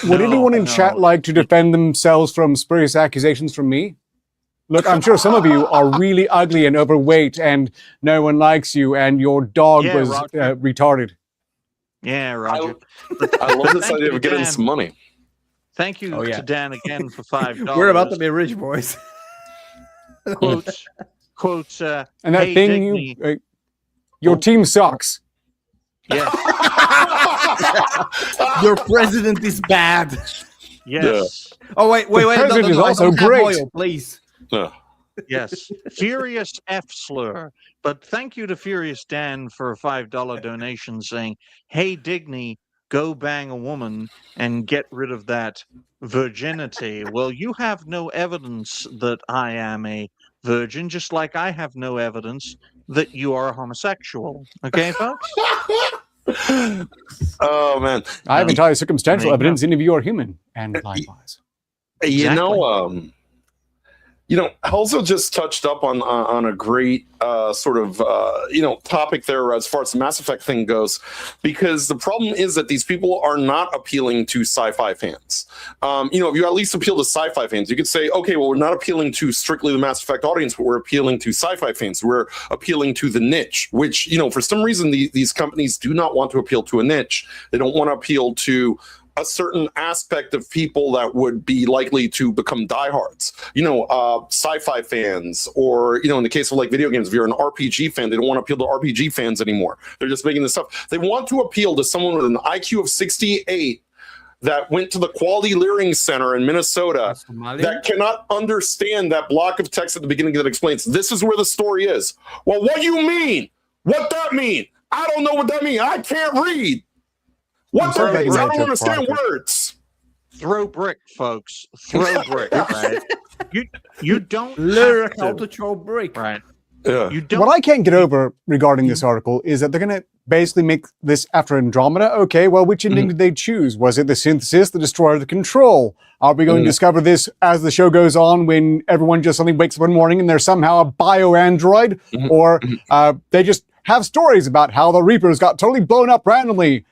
Would anyone in chat like to defend themselves from spurious accusations from me? Look, I'm sure some of you are really ugly and overweight, and no one likes you, and your dog was retarded. Yeah, Roger. I love this idea of getting some money. Thank you to Dan again for $5. We're about to be rich, boys. Quote. And that hey, thing Digny. your team sucks. Yes. Your president is bad. Yes. Oh wait. president is also great. Oil, please. Yes. Furious F slur. But thank you to Furious Dan for a $5 donation saying, hey, Digny, go bang a woman and get rid of that virginity. Well, you have no evidence that I am a virgin, just like I have no evidence that you are a homosexual. Okay, folks? Oh, man. I have entirely circumstantial evidence any of you are human, and likewise. Helzo just touched up on a great topic there as far as the Mass Effect thing goes, because the problem is that these people are not appealing to sci-fi fans. If you at least appeal to sci-fi fans, you could say, okay, well, we're not appealing to strictly the Mass Effect audience, but we're appealing to sci-fi fans. We're appealing to the niche, which, for some reason, these companies do not want to appeal to a niche. They don't want to appeal to a certain aspect of people that would be likely to become diehards, sci-fi fans, or, in the case of like video games, if you're an RPG fan, they don't want to appeal to RPG fans anymore. They're just making this stuff. They want to appeal to someone with an IQ of 68 that went to the Quality Learning Center in Minnesota that cannot understand that block of text at the beginning that explains this is where the story is. Well, what do you mean? What that mean? I don't know what that means. I can't read. What that means? I don't understand words. Throw brick, folks. Throw brick, right? You don't learn how to throw brick. Right. Yeah. You don't. What I can't get over regarding this article is that they're going to basically make this after Andromeda. Okay, well, which ending did they choose? Was it the synthesis, the destroyer, the control? Are we going to discover this as the show goes on, when everyone just suddenly wakes up one morning and there's somehow a bio-android? Or they just have stories about how the Reapers got totally blown up randomly?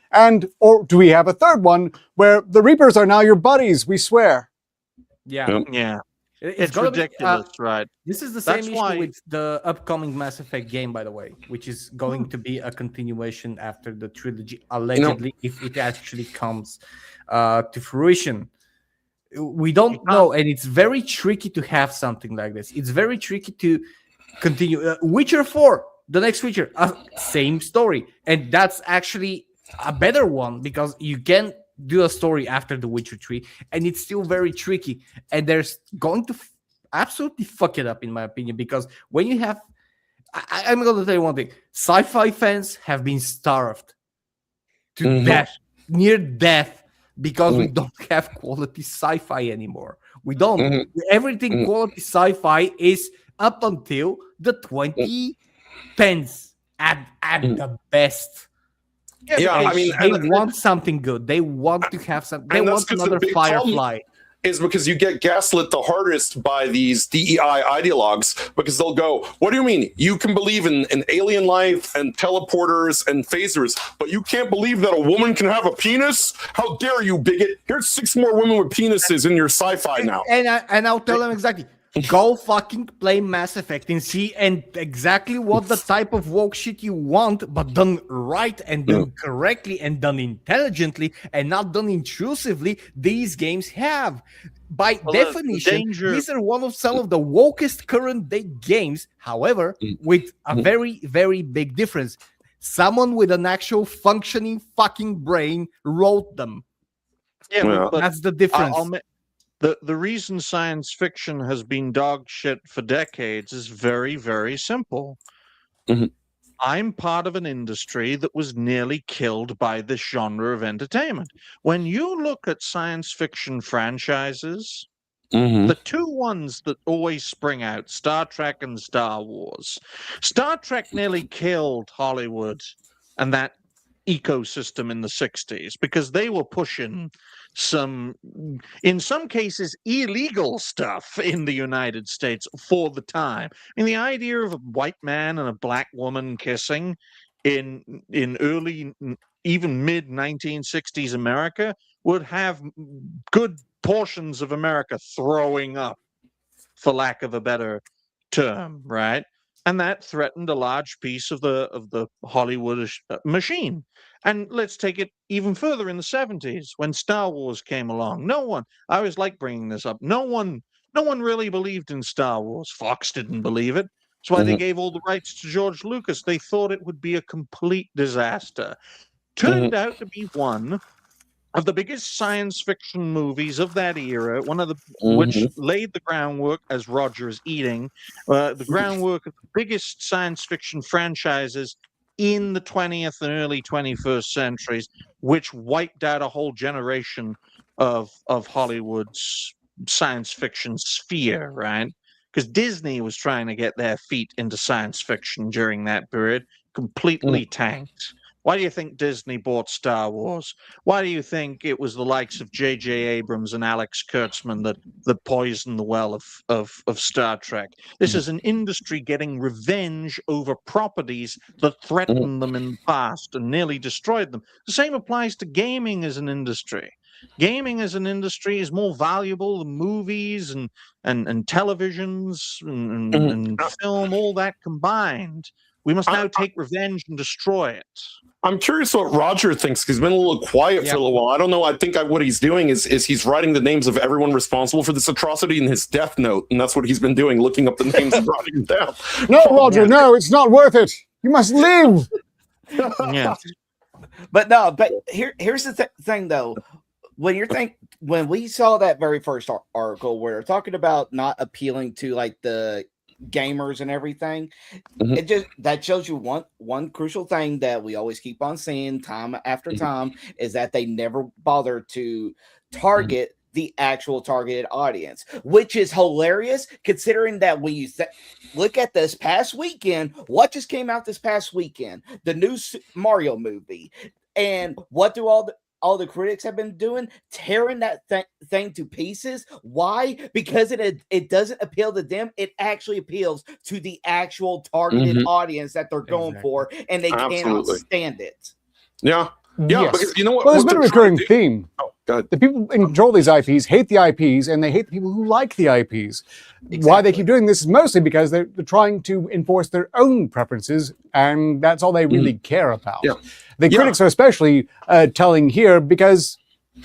Or do we have a third one where the Reapers are now your buddies, we swear? Yeah. Yeah. It's gonna be, ridiculous, right? this is the That's same why- issue with the upcoming Mass Effect game, by the way, which is going to be a continuation after the trilogy, allegedly, if it actually comes to fruition. We don't know, and it's very tricky to have something like this. It's very tricky to continue. Witcher 4, the next Witcher, same story, and that's actually a better one because you can do a story after the Witcher 3, and it's still very tricky, and there's going to absolutely fuck it up, in my opinion, because when you have, I'm going to tell you one thing: sci-fi fans have been starved to death, near death, because we don't have quality sci-fi anymore. We don't. Everything quality sci-fi is up until the 2010s at the best. Yeah, I mean, they want something good. They want to have something. They want another Firefly. Is because you get gaslit the hardest by these DEI ideologues, because they'll go, what do you mean? You can believe in alien life and teleporters and phasers, but you can't believe that a woman can have a penis? How dare you, bigot? Here's 6 more women with penises in your sci-fi now. And I'll tell them exactly. Go fucking play Mass Effect and see and exactly what the type of woke shit you want, but done right and done correctly and done intelligently and not done intrusively. These games have, by definition, these are one of some of the wokest current day games. However, with a very, very big difference. Someone with an actual functioning fucking brain wrote them. Yeah, but that's the difference. The reason science fiction has been dog shit for decades is very, very simple. I'm part of an industry that was nearly killed by this genre of entertainment. When you look at science fiction franchises, the 2 ones that always spring out, Star Trek and Star Wars. Star Trek nearly killed Hollywood and that ecosystem in the 60s because they were pushing some, in some cases, illegal stuff in the United States for the time. I mean, the idea of a white man and a black woman kissing in early, even mid 1960s America would have good portions of America throwing up, for lack of a better term, right? And that threatened a large piece of the Hollywood machine. And let's take it even further in the 70s when Star Wars came along. I always like bringing this up. No one really believed in Star Wars. Fox didn't believe it. That's why they gave all the rights to George Lucas. They thought it would be a complete disaster. Turned out to be one of the biggest science fiction movies of that era, one of the which laid the groundwork, as Roger is eating, the groundwork of the biggest science fiction franchises in the 20th and early 21st centuries, which wiped out a whole generation of Hollywood's science fiction sphere, right? Because Disney was trying to get their feet into science fiction during that period, completely tanked. Why do you think Disney bought Star Wars? Why do you think it was the likes of J.J. Abrams and Alex Kurtzman that poisoned the well of Star Trek? This is an industry getting revenge over properties that threatened them in the past and nearly destroyed them. The same applies to gaming as an industry. Gaming as an industry is more valuable than movies and televisions and film, all that combined. We must now take revenge and destroy it. I'm curious what Roger thinks, because he's been a little quiet for a little while. I don't know. I think what he's doing is he's writing the names of everyone responsible for this atrocity in his death note, and that's what he's been doing, looking up the names and writing them down. No, Roger, no, it's not worth it. You must live. Yeah. But here's the thing though. When we saw that very first article where they're talking about not appealing to like the gamers and everything, that shows you one crucial thing that we always keep on seeing time after time is that they never bother to target the actual targeted audience, which is hilarious considering that when you look at this past weekend, what just came out this past weekend, the new Mario movie, and what do all the critics have been doing, tearing that thing to pieces. Why? Because it doesn't appeal to them. It actually appeals to the actual targeted audience that they're going for, and they cannot stand it. Yeah. Yes. Because you know what? Well, there's been a recurring theme. God. The people in control of these IPs hate the IPs, and they hate the people who like the IPs. Why they keep doing this is mostly because they're trying to enforce their own preferences, and that's all they really care about. Yeah. The critics are especially telling here because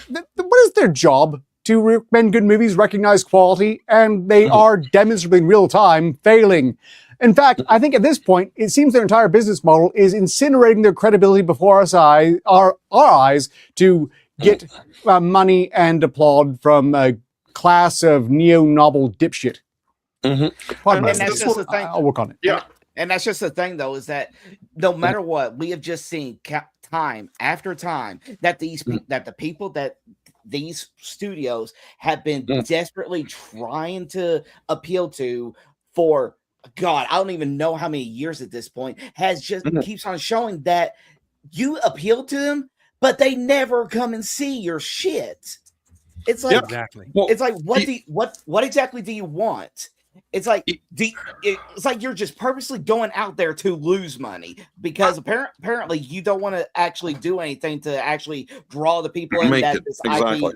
what is their job? To recommend good movies, recognize quality, and they are demonstrably in real time failing. In fact, I think at this point, it seems their entire business model is incinerating their credibility before our eyes to get money and applaud from a class of neo-novel dipshit. Pardon me. And that's just the thing. I'll work on it. Yeah. And that's just the thing, though, is that no matter what, we have just seen time after time that the people that these studios have been desperately trying to appeal to for God, I don't even know how many years at this point, has just keeps on showing that you appeal to them, but they never come and see your shit. It's like Exactly. Well, it's like what exactly do you want? It's like it's like you're just purposely going out there to lose money because apparently you don't want to actually do anything to actually draw the people in Make that it. this Exactly. IP.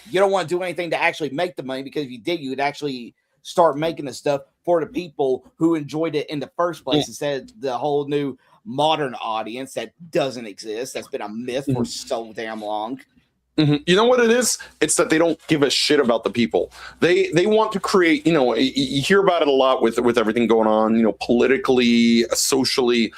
You don't want to do anything to actually make the money because if you did, you would actually start making the stuff for the people who enjoyed it in the first place instead of the whole new modern audience that doesn't exist. That's been a myth for so damn long. You know what it is? It's that they don't give a shit about the people. They want to create, you hear about it a lot with everything going on, politically, socially.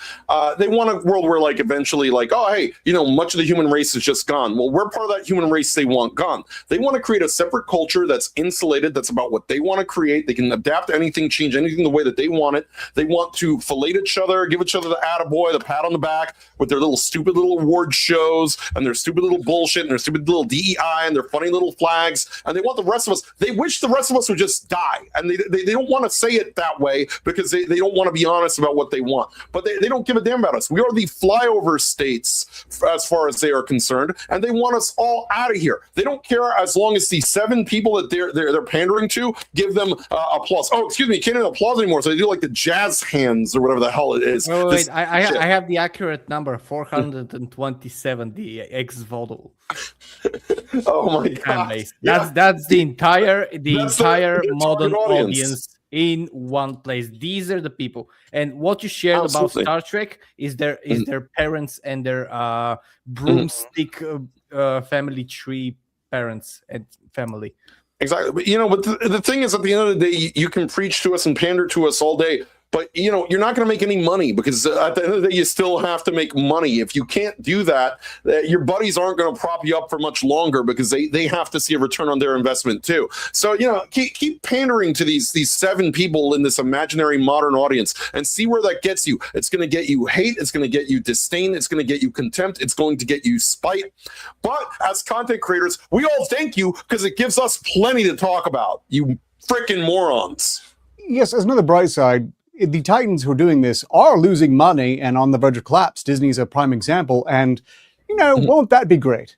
They want a world where like eventually like, oh, hey, much of the human race is just gone. Well, we're part of that human race they want gone. They want to create a separate culture that's insulated, that's about what they want to create. They can adapt anything, change anything the way that they want it. They want to fillet each other, give each other the attaboy, the pat on the back with their little stupid little award shows and their stupid little bullshit and their stupid little DEI and their funny little flags, and they want the rest of us. They wish the rest of us would just die, and they don't want to say it that way because they don't want to be honest about what they want. But they don't give a damn about us. We are the flyover states as far as they are concerned, and they want us all out of here. They don't care as long as the 7 people that they're pandering to give them applause. Oh, excuse me, can't even applause anymore. So they do like the jazz hands or whatever the hell it is. Wait, I have the accurate number: 427. The ex-voodoo. Oh my god! That's the entire That's modern target audience in one place. These are the people, and what you shared Absolutely. about Star Trek is their parents and their broomstick family tree parents and family. Exactly. But the thing is, at the end of the day, you can preach to us and pander to us all day, but you're not going to make any money because at the end of the day, you still have to make money. If you can't do that, your buddies aren't going to prop you up for much longer because they have to see a return on their investment too. So keep pandering to these 7 people in this imaginary modern audience and see where that gets you. It's going to get you hate. It's going to get you disdain. It's going to get you contempt. It's going to get you spite. But as content creators, we all thank you because it gives us plenty to talk about. You freaking morons. Yes, as another bright side, the Titans who are doing this are losing money and on the verge of collapse. Disney's a prime example, and won't that be great?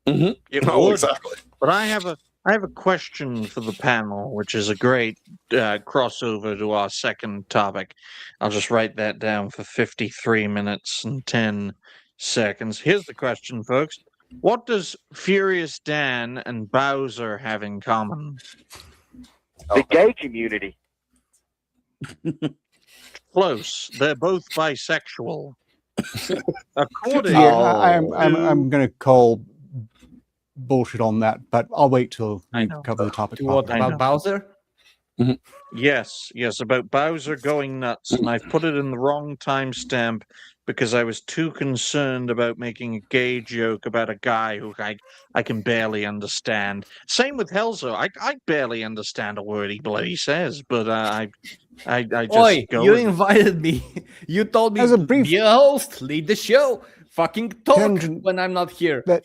It Oh, would. exactly. But I have a question for the panel, which is a great crossover to our second topic. I'll just write that down for 53 minutes and 10 seconds. Here's the question, folks. What does Furious Dan and Bowser have in common? The gay community. Close. They're both bisexual. According, I'm going to call bullshit on that, but I'll wait till I we know. cover the topic. What properly. about Bowser? yes, about Bowser going nuts, and I've put it in the wrong timestamp because I was too concerned about making a gay joke about a guy who I can barely understand. Same with Helzo. I barely understand a word he bloody says, but I just Oi, go. you with- invited me. You told me As a brief- be a host, lead the show, fucking talk Tangent- when I'm not here. That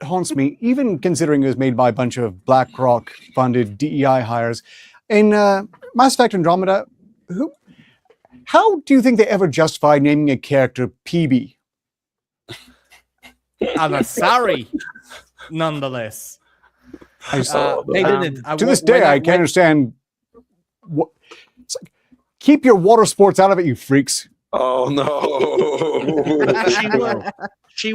haunts me, even considering it was made by a bunch of BlackRock-funded DEI hires. In Mass Effect Andromeda, how do you think they ever justify naming a character PB? I'm sorry, nonetheless. I just, They didn't. to this day, I can't understand. It's like, keep your water sports out of it, you freaks. Oh no. She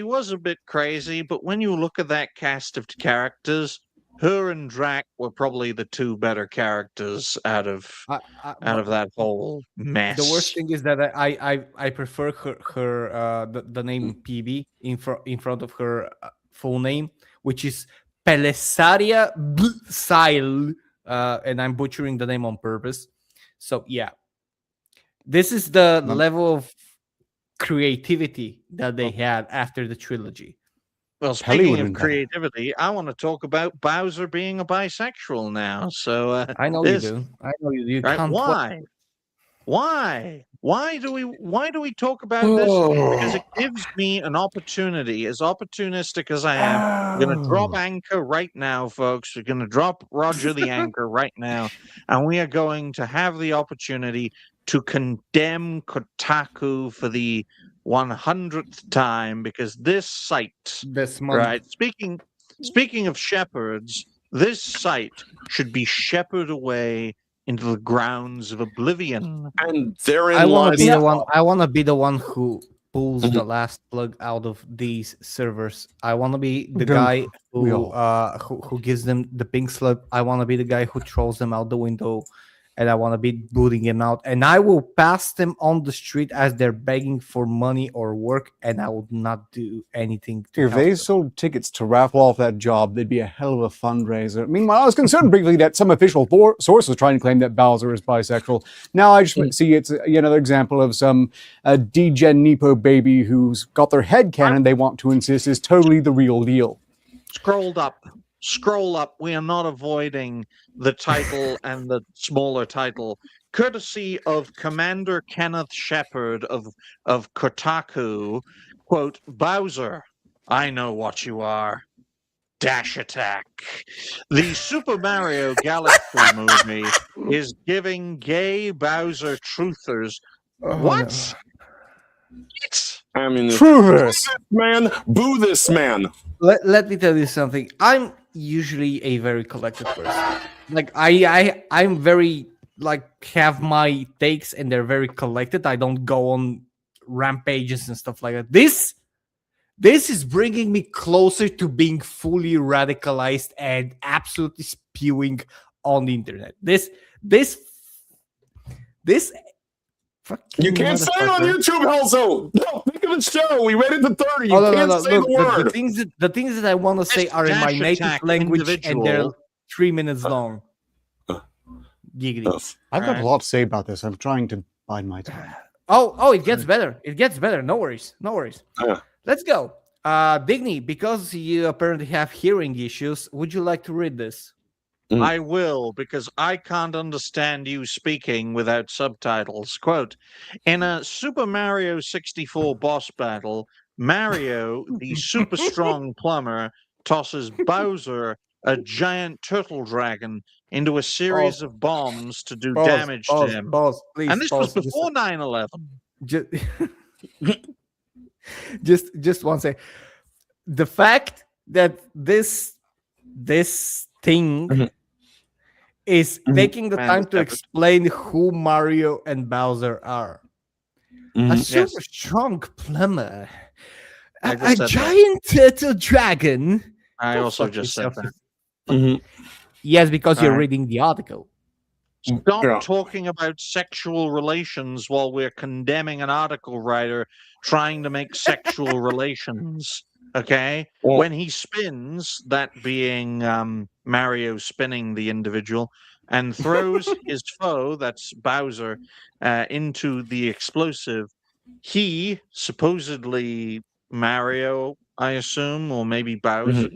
was a bit crazy, but when you look at that cast of characters, her and Drac were probably the two better characters out of that whole mess. The worst thing is that I prefer her the name PB in front of her full name, which is Pelesaria Bsail, and I'm butchering the name on purpose. So yeah, this is the level of creativity that they had after the trilogy. Well, speaking of creativity, I want to talk about Bowser being a bisexual now. So I know you do. I know you do. You right? can't Why do we talk about this? Because it gives me an opportunity, as opportunistic as I am. We're going to drop anchor right now, folks. We're going to drop Roger the anchor right now, and we are going to have the opportunity to condemn Kotaku for the 100th time, because this site, right? Speaking of shepherds, this site should be shepherded away into the grounds of oblivion. And therein I want to lies be the one. I want to be the one who pulls the last plug out of these servers. I want to be the guy who gives them the pink slip. I want to be the guy who throws them out the window, and I want to be booting them out. And I will pass them on the street as they're begging for money or work, and I will not do anything to If they sold tickets to raffle off that job, they'd be a hell of a fundraiser. Meanwhile, I was concerned briefly that some official source was trying to claim that Bowser is bisexual. Now I just see it's another example of some degen Nepo baby who's got their head canon they want to insist is totally the real deal. Scroll up. We are not avoiding the title and the smaller title, courtesy of Commander Kenneth Shepard of Kotaku. Quote, Bowser, I know what you are. Dash attack. The Super Mario Galaxy movie is giving gay Bowser truthers. What? I mean, Truthers. man, boo this man. Let me tell you something. I'm usually a very collected person. Like I'm very have my takes and they're very collected. I don't go on rampages and stuff like that. This is bringing me closer to being fully radicalized and absolutely spewing on the internet. This You can't say it on YouTube, Helzo. No, think of the show. We read it to 30. You can't say Look, the word. The things that I want to say are in my native language and they're 3 minutes long. Giggity. I've got a lot to say about this. I'm trying to bide my time. Oh, it gets better. It gets better. No worries. Let's go. Digny, because you apparently have hearing issues, would you like to read this? I will, because I can't understand you speaking without subtitles. Quote, in a Super Mario 64 boss battle, Mario, the super strong plumber, tosses Bowser, a giant turtle dragon, into a series of bombs to do damage to him. Please, and this was before 9/11. Just one second. The fact that this thing is taking the time to explain who Mario and Bowser are. A super strong plumber. A giant turtle dragon. I also just said that. Yes, because you're reading the article. Stop talking about sexual relations while we're condemning an article writer trying to make sexual relations. Okay? When he spins, that being Mario spinning the individual, and throws his foe, that's Bowser, into the explosive, he, supposedly Mario, I assume, or maybe Bowser,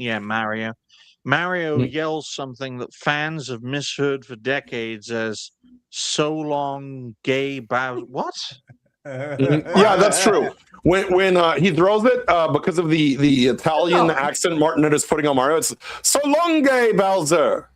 Mario yells something that fans have misheard for decades as "so long, gay Bowser." What? Yeah, that's true. When he throws it, because of the Italian accent Martinet is putting on Mario, it's "so long, gay Bowser."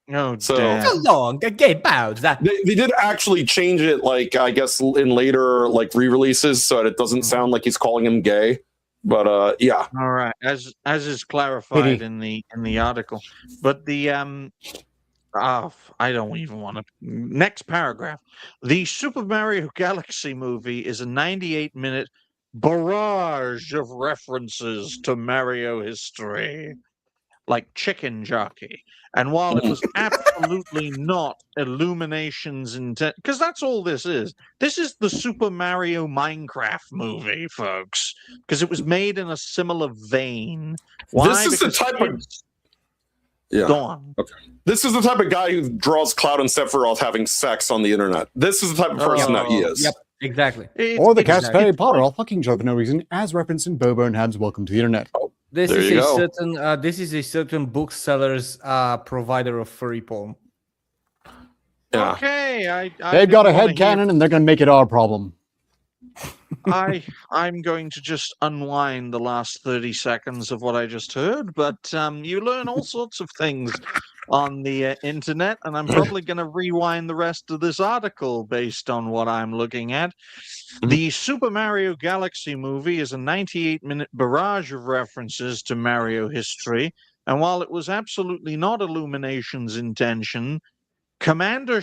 No, so long, gay Bowser. They did actually change it, like I guess in later re-releases, so that it doesn't sound like he's calling him gay. But yeah. All right, as is clarified in the article, but the I don't even want to. Next paragraph. The Super Mario Galaxy movie is a 98-minute barrage of references to Mario history, like chicken jockey. And while it was absolutely not Illumination's intent, because that's all this is the Super Mario Minecraft movie, folks, because it was made in a similar vein. Why? This is the Because type of Go on. Okay. This is the type of guy who draws Cloud and Sephiroth having sex on the internet. This is the type of person that he is. Yep, exactly. Or the cats of Harry Potter all fucking each other for no reason, as referenced in Bobo and Hab's Welcome to the Internet. This There is you a go. certain this is a certain bookseller's provider of furry porn. Yeah. Okay, They've got a didn't wanna headcanon and they're going to make it our problem. I'm going to just unwind the last 30 seconds of what I just heard, but you learn all sorts of things on the internet, and I'm probably going to rewind the rest of this article based on what I'm looking at. The Super Mario Galaxy movie is a 98-minute barrage of references to Mario history, and while it was absolutely not Illumination's intention, Commander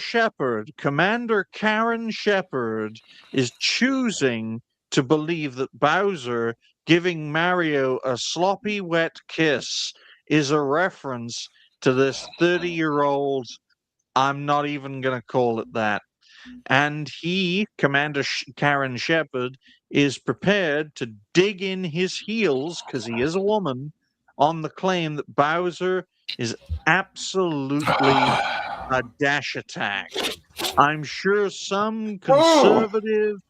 Karen Shepard, is choosing to believe that Bowser giving Mario a sloppy wet kiss is a reference to this 30-year-old, I'm not even going to call it that. And Commander Karen Shepard, is prepared to dig in his heels, because he is a woman, on the claim that Bowser is absolutely a dash attack. I'm sure some conservative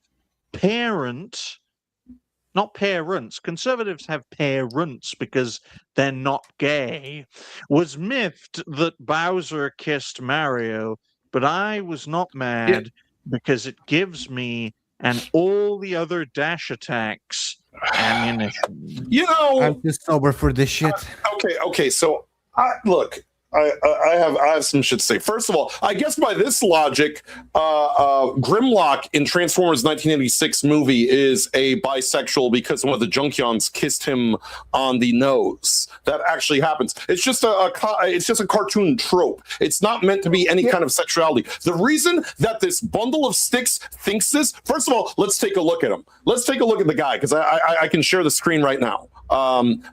conservatives have parents because they're not gay, was miffed that Bowser kissed Mario, but I was not mad because it gives me and all the other dash attacks ammunition. You know, I'm too sober for this shit. okay. So, look, I have some shit to say. First of all, I guess by this logic, Grimlock in Transformers 1986 movie is a bisexual because one of the Junkions kissed him on the nose. That actually happens. It's just a cartoon trope. It's not meant to be any kind of sexuality. The reason that this bundle of sticks thinks this, first of all, let's take a look at him. Let's take a look at the guy, because I can share the screen right now.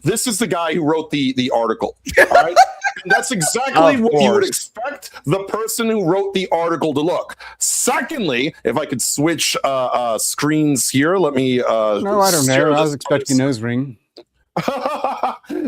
This is the guy who wrote the article. All right? And that's exactly what you would expect the person who wrote the article to look. Secondly, if I could switch screens here, let me. No, I don't know. I was expecting a nose ring.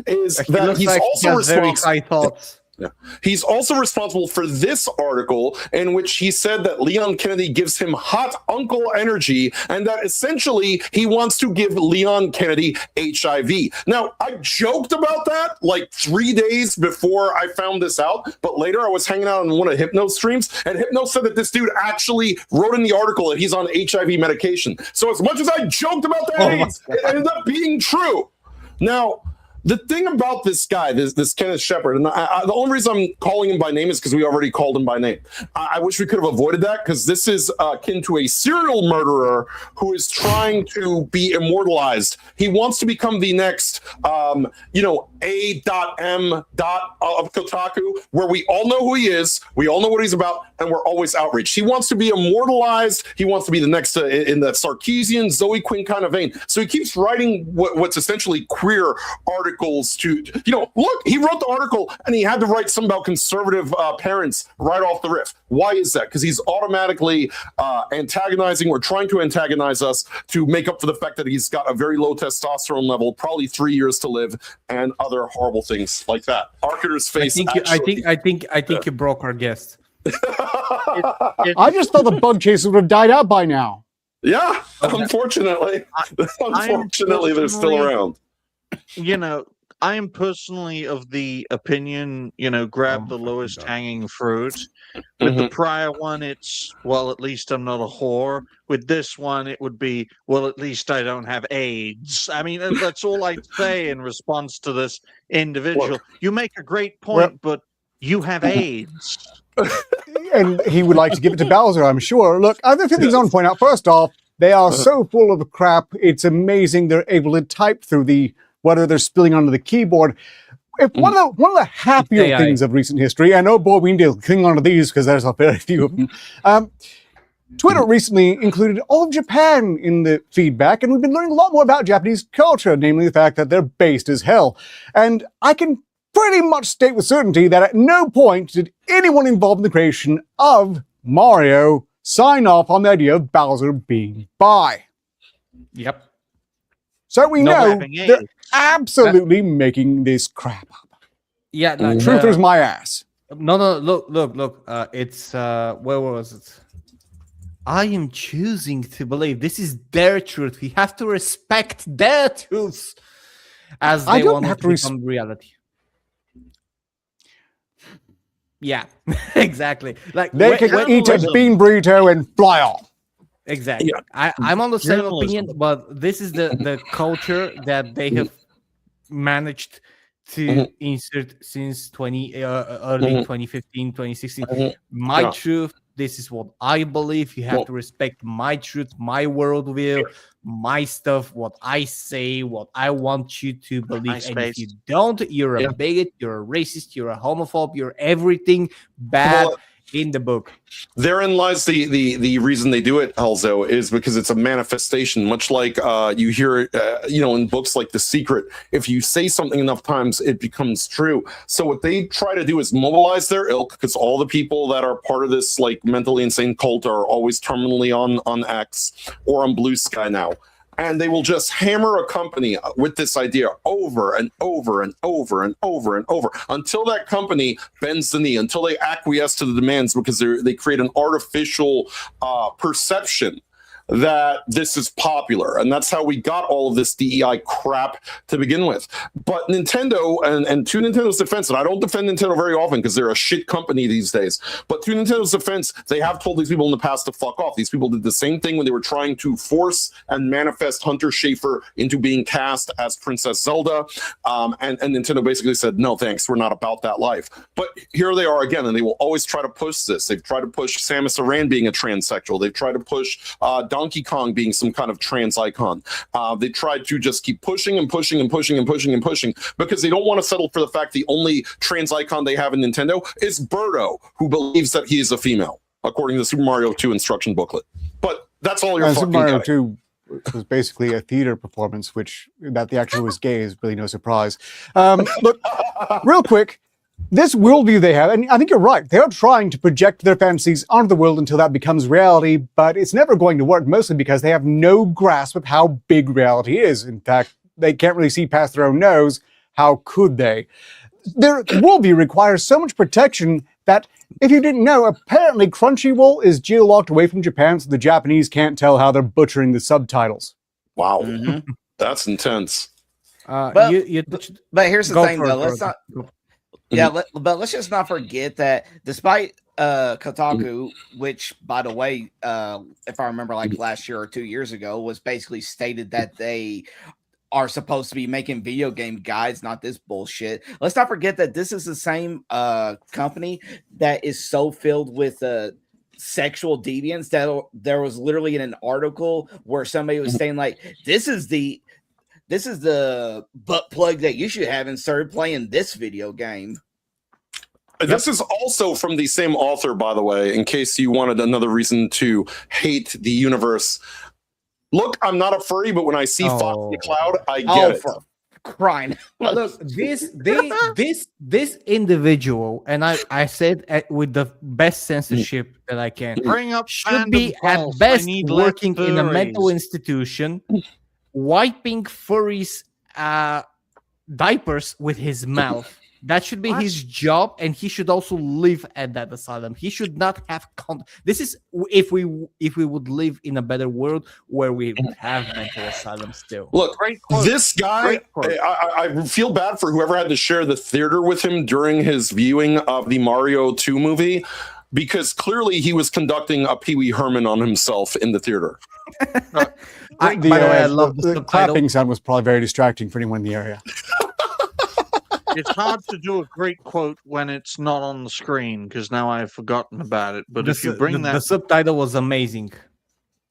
Is that he's like also he has very responsible. high thoughts. Yeah. He's also responsible for this article in which he said that Leon Kennedy gives him hot uncle energy and that essentially he wants to give Leon Kennedy HIV. Now, I joked about that like 3 days before I found this out, but later I was hanging out on one of Hypno's streams, and Hypno said that this dude actually wrote in the article that he's on HIV medication. So as much as I joked about that AIDS, it ended up being true. Now, the thing about this guy, this Kenneth Shepard, and the only reason I'm calling him by name is because we already called him by name. I wish we could have avoided that, because this is akin to a serial murderer who is trying to be immortalized. He wants to become the next, A.M. of Kotaku, where we all know who he is, we all know what he's about, and we're always outraged. He wants to be immortalized. He wants to be the next in that Sarkeesian, Zoe Quinn kind of vein. So he keeps writing what's essentially queer articles to, look, he wrote the article and he had to write something about conservative parents right off the riff. Why is that? Because he's automatically antagonizing or trying to antagonize us to make up for the fact that he's got a very low testosterone level, probably 3 years to live, and other horrible things like that. Arketer's face. I think you broke our guest. I just thought the bug chasers would have died out by now. Yeah, unfortunately. Unfortunately, they're still around. I am personally of the opinion, grab the lowest hanging fruit. With the prior one, it's, well, at least I'm not a whore. With this one, it would be, well, at least I don't have AIDS. I mean, that's all I'd say in response to this individual. Well, you make a great point, but you have AIDS. And he would like to give it to Bowser, I'm sure. Look, I have a few things I want to point out. First off, they are so full of crap. It's amazing they're able to type through whether they're spilling onto the keyboard. if one of the happier AI. things of recent history, and oh boy, we need to cling on to these because there's a very few of them. Twitter recently included all of Japan in the feedback, and we've been learning a lot more about Japanese culture, namely the fact that they're based as hell. And I can pretty much state with certainty that at no point did anyone involved in the creation of Mario sign off on the idea of Bowser being bi. Yep. So we No know rapping they're absolutely making this crap up. Yeah. No, Truthers my ass. No. Look. It's where was it? I am choosing to believe this is their truth. We have to respect their truths as they I don't want have it to to become reality. Yeah, exactly. Like They when- can when- eat a bean burrito and fly off. Exactly. Yeah. I'm on the same Journalism. opinion, but this is the culture that they have managed to insert since early 2015, 2016. My Yeah. truth, this is what I believe. You have Well- to respect my truth, my worldview, my stuff, what I say, what I want you to believe. And if MySpace. you don't, you're a Yeah. bigot, you're a racist, you're a homophobe, you're everything bad Well, in the book. Therein lies the reason they do it, Elzo, is because it's a manifestation, much like you hear it, in books like The Secret. If you say something enough times, it becomes true. So what they try to do is mobilize their ilk, because all the people that are part of this like mentally insane cult are always terminally on X or on Blue Sky now. And they will just hammer a company with this idea over and over and over and over and over until that company bends the knee, until they acquiesce to the demands, because they create an artificial perception that this is popular. And that's how we got all of this DEI crap to begin with. But Nintendo, and to Nintendo's defense, and I don't defend Nintendo very often because they're a shit company these days, but to Nintendo's defense, they have told these people in the past to fuck off. These people did the same thing when they were trying to force and manifest Hunter Schafer into being cast as Princess Zelda. And Nintendo basically said, no, thanks, we're not about that life. But here they are again, and they will always try to push this. They've tried to push Samus Aran being a transsexual. They've tried to push Donkey Kong being some kind of trans icon. They tried to just keep pushing and pushing and pushing and pushing and pushing because they don't want to settle for the fact the only trans icon they have in Nintendo is Birdo, who believes that he is a female, according to the Super Mario 2 instruction booklet. But that's all you're Super fucking Mario getting. 2 was basically a theater performance, which that the actor was gay is really no surprise. Look, real quick, this worldview they have, and I think you're right, they're trying to project their fantasies onto the world until that becomes reality, but it's never going to work, mostly because they have no grasp of how big reality is. In fact, they can't really see past their own nose. How could they? Their worldview requires so much protection that, if you didn't know, apparently Crunchyroll is geo-locked away from Japan so the Japanese can't tell how they're butchering the subtitles. Wow. Mhm. That's intense. But- You But here's the go thing, for it, though. Let's Gordon. not. Yeah, but let's just not forget that despite Kotaku, which, by the way, if I remember, like last year or 2 years ago, was basically stated that they are supposed to be making video game guides, not this bullshit. Let's not forget that this is the same company that is so filled with sexual deviance that there was literally in an article where somebody was saying like, this is the butt plug that you should have inserted playing this video game. This is also from the same author, by the way, in case you wanted another reason to hate the universe. Look, I'm not a furry, but when I see Fox the Cloud, I get it. For crying. Look, this individual, and I said with the best censorship that I can, Bring up should be fandom at pulse. I best need working less in a mental furries. institution, wiping furries' diapers with his mouth. That should be his job, and he should also live at that asylum. He should not have this is if we would live in a better world where we would have mental asylums still. Look, Great quote. this guy, Great quote. I feel bad for whoever had to share the theater with him during his viewing of the Mario 2 movie, because clearly he was conducting a Pee Wee Herman on himself in the theater. By the way, I love the subtitle. clapping sound was probably very distracting for anyone in the area. It's hard to do a great quote when it's not on the screen because now I've forgotten about it. But if you bring the subtitle was amazing.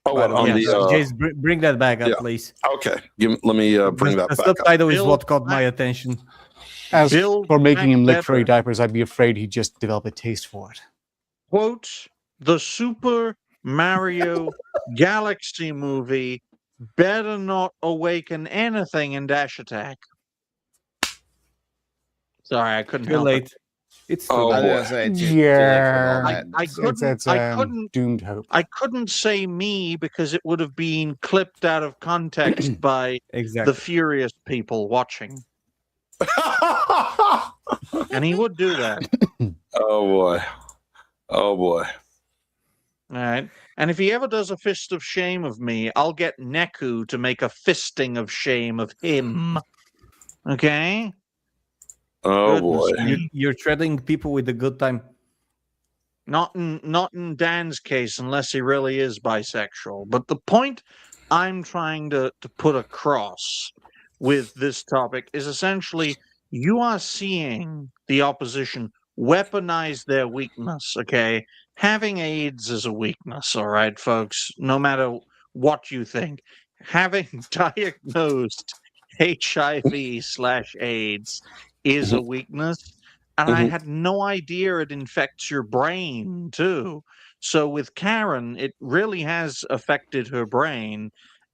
Oh, what, on Yes. the, Jace, bring that back up, yeah. please. Okay, let me bring that The back up. subtitle is Bill what caught my attention. As Build for making back him lick better. furry diapers, I'd be afraid he'd just develop a taste for it. Quote, the Super Mario Galaxy movie better not awaken anything in Dash Attack. Sorry, I couldn't Too help it. late. It's too Oh, late. I was boy. gonna say too late for all Yeah. that. I So- couldn't. It's I couldn't. doomed hope. I couldn't say me because it would have been clipped out of context by Exactly. the furious people watching, and he would do that. Oh boy. Oh boy. All right. And if he ever does a fist of shame of me, I'll get Neku to make a fisting of shame of him. Okay? Oh Goodness boy. me. You're treating people with a good time. Not in Dan's case, unless he really is bisexual. But the point I'm trying to put across with this topic is essentially you are seeing the opposition weaponize their weakness, okay? Having AIDS is a weakness, all right, folks, no matter what you think. Having diagnosed HIV/AIDS is a weakness. And I had no idea it infects your brain, too. So with Karen, it really has affected her brain,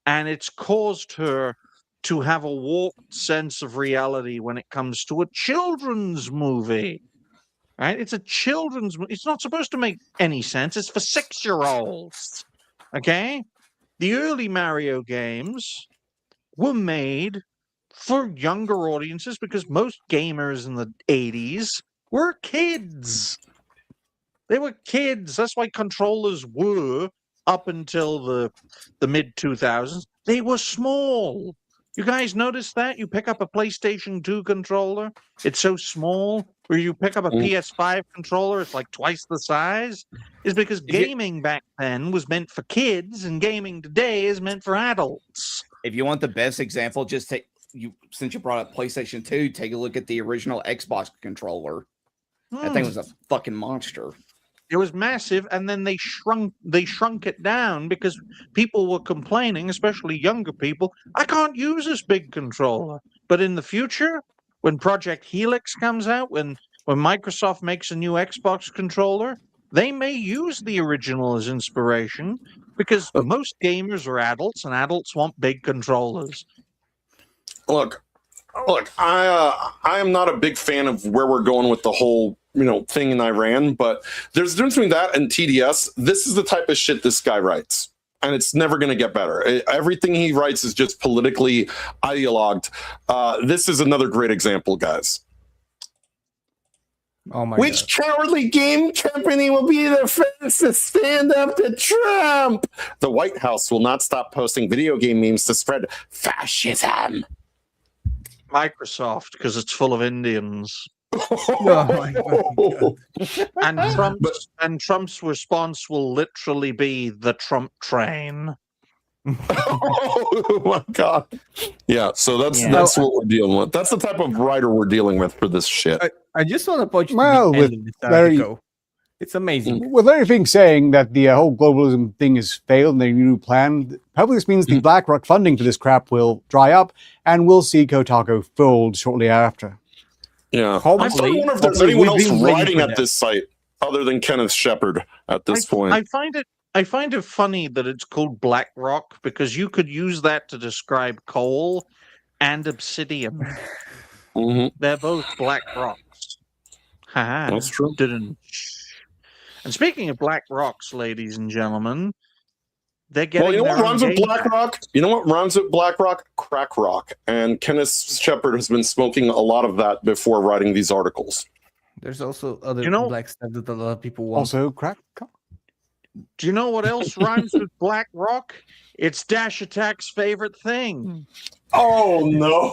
and it's caused her to have a warped sense of reality when it comes to a children's movie. Right? It's a children's movie. It's not supposed to make any sense. It's for 6-year-olds. Okay? The early Mario games were made for younger audiences because most gamers in the 80s were kids. They were kids. That's why controllers were, up until the mid 2000s, they were small. You guys notice that? You pick up a PlayStation 2 controller, it's so small. Or you pick up a PS5 controller, it's like twice the size. Is because gaming back then was meant for kids, and gaming today is meant for adults. If you want the best example, just take since you brought up PlayStation 2, take a look at the original Xbox controller. That thing was a fucking monster. It was massive, and then they shrunk it down because people were complaining, especially younger people, I can't use this big controller. But in the future, when Project Helix comes out, when Microsoft makes a new Xbox controller, they may use the original as inspiration because most gamers are adults, and adults want big controllers. Look, I am not a big fan of where we're going with the whole, thing in Iran, but there's a difference between that and TDS. This is the type of shit this guy writes, and it's never going to get better. Everything he writes is just politically ideologued. This is another great example, guys. Oh my Which cowardly game company will be the first to stand up to Trump? The White House will not stop posting video game memes to spread fascism. Microsoft, because it's full of Indians. Oh my God. And Trump's response will literally be the Trump train. Oh my God. Yeah, so that's what we're dealing with. That's the type of writer we're dealing with for this shit. I just want to point you to Well, the with end of this very- article. It's amazing. With everything saying that the whole globalism thing has failed and their new plan, probably this means the BlackRock funding for this crap will dry up, and we'll see Kotaku fold shortly after. Yeah. Hopefully- I still wonder if there's hopefully anyone we've else been waiting writing for at that. this site other than Kenneth Shepard at this point. I find it funny that it's called BlackRock because you could use that to describe coal and obsidian. They're both black rocks. Ha-ha. That's true. And speaking of black rocks, ladies and gentlemen, they're getting. Well, you know what their rhymes own with game BlackRock? You know what rhymes with BlackRock? Crack rock. And Kenneth Shepard has been smoking a lot of that before writing these articles. There's also other You know- black stuff that a lot of people want. Also, crack. Do you know what else rhymes with black rock? It's Dash Attack's favorite thing. Oh, no.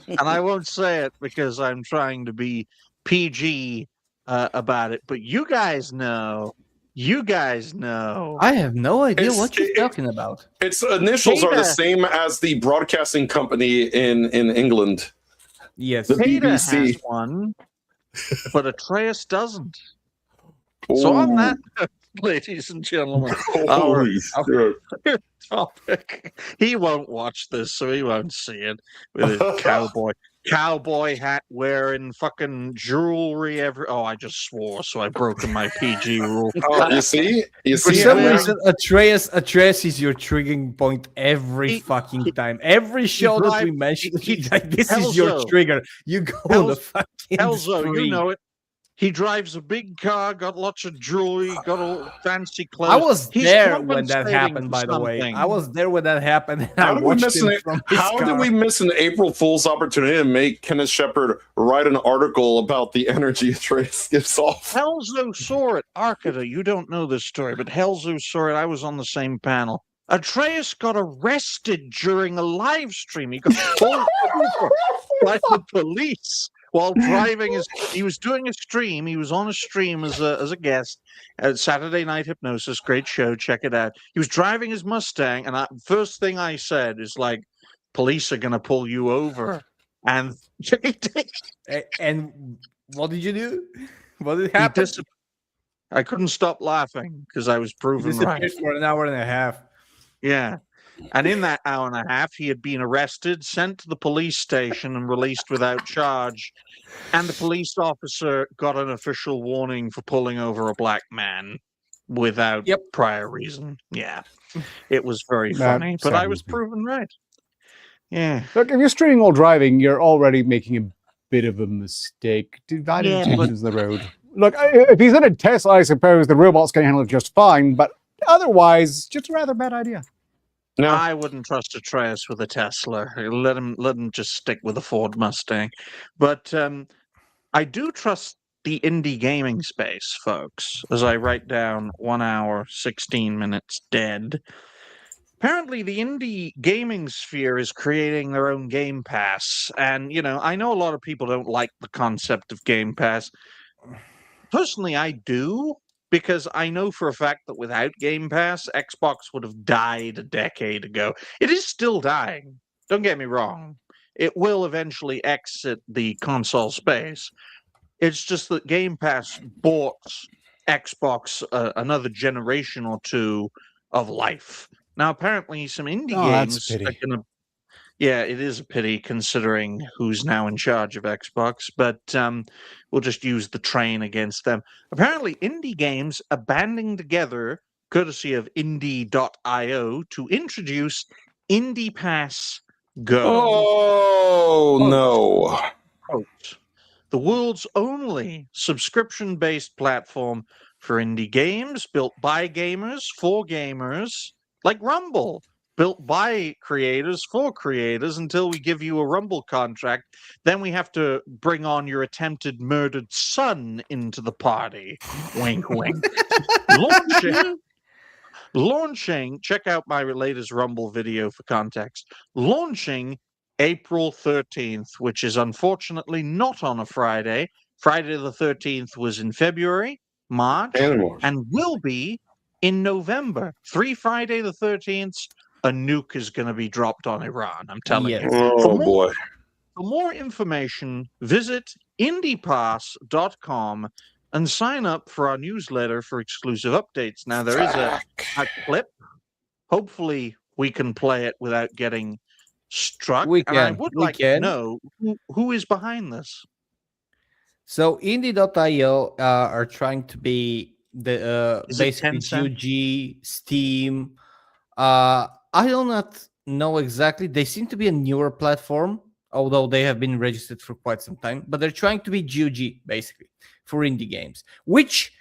And I won't say it because I'm trying to be PG about it. But you guys know. You guys know. I have no idea It's- what you're talking about. Its initials are the Data. same as the broadcasting company in England. Yes. The Peter has BBC. one, but Atreus doesn't. So on that, ladies and gentlemen. Our Holy shit. topic. He won't watch this, so he won't see it. With his cowboy hat wearing, fucking jewelry every. Oh, I just swore, so I broken my PG rule. Oh, you see? For Yeah, some man. reason, Atreus is your triggering point every fucking time. Every show that we mention, like, this is your Helzo. trigger. You go on the fucking Helzo, you spree. know it. He drives a big car, got lots of jewelry, got all fancy clothes. I was He's there when that compensating happened, for by the way. something. I was there when that happened. And I How did we watched miss him an from his How car. did we miss an April Fool's opportunity to make Kenneth Shepard write an article about the energy Atreus gives off? Helzo saw it. Arketer, you don't know this story, but Helzo saw it. I was on the same panel. Atreus got arrested during a live stream. He got pulled over by the police while driving he was doing a stream. He was on a stream as a guest at Saturday Night Hypnosis. Great show. Check it out. He was driving his Mustang, and first thing I said is like, police are going to pull you over. And And what did you do? What did happen? I couldn't stop laughing because I was He proven disappeared right. for an hour and a half. Yeah. And in that hour and a half, he had been arrested, sent to the police station, and released without charge. And the police officer got an official warning for pulling over a black man without prior reason. Yeah. It was very That funny, but I was saddens me. proven right. Yeah. Look, if you're streaming while driving, you're already making a bit of a mistake. Divided Yeah, intentions of the road. Look, if he's in a Tesla, I suppose the robots can handle it just fine, but otherwise, just a rather bad idea. No. I wouldn't trust Atreus with a Tesla. Let him just stick with a Ford Mustang. But I do trust the indie gaming space, folks, as I write down 1 hour, 16 minutes dead. Apparently, the indie gaming sphere is creating their own Game Pass. And, I know a lot of people don't like the concept of Game Pass. Personally, I do, because I know for a fact that without Game Pass, Xbox would have died a decade ago. It is still dying. Don't get me wrong. It will eventually exit the console space. It's just that Game Pass bought Xbox another generation or two of life. Now, apparently, some indie That's games a pity. are going to. Yeah, it is a pity considering who's now in charge of Xbox, but we'll just use the train against them. Apparently, indie games are banding together, courtesy of indie.io, to introduce Indie Pass Go. Oh, no. Quote, the world's only subscription-based platform for indie games, built by gamers for gamers, like Rumble. Built by creators for creators until we give you a Rumble contract. Then we have to bring on your attempted murdered son into the party. Wink, wink. Launching, check out my latest Rumble video for context. Launching April 13th, which is unfortunately not on a Friday. Friday the 13th was in February, March, and will be in November. 3 Friday the 13th. A nuke is going to be dropped on Iran. I'm telling you. Oh, boy. For more information, visit indiepass.com and sign up for our newsletter for exclusive updates. Now, there is a clip. Hopefully, we can play it without getting struck. And I would like to know who is behind this. So, indie.io are trying to be the basically GOG, Steam. I do not know exactly. They seem to be a newer platform, although they have been registered for quite some time. But they're trying to be GOG, basically, for indie games. Which,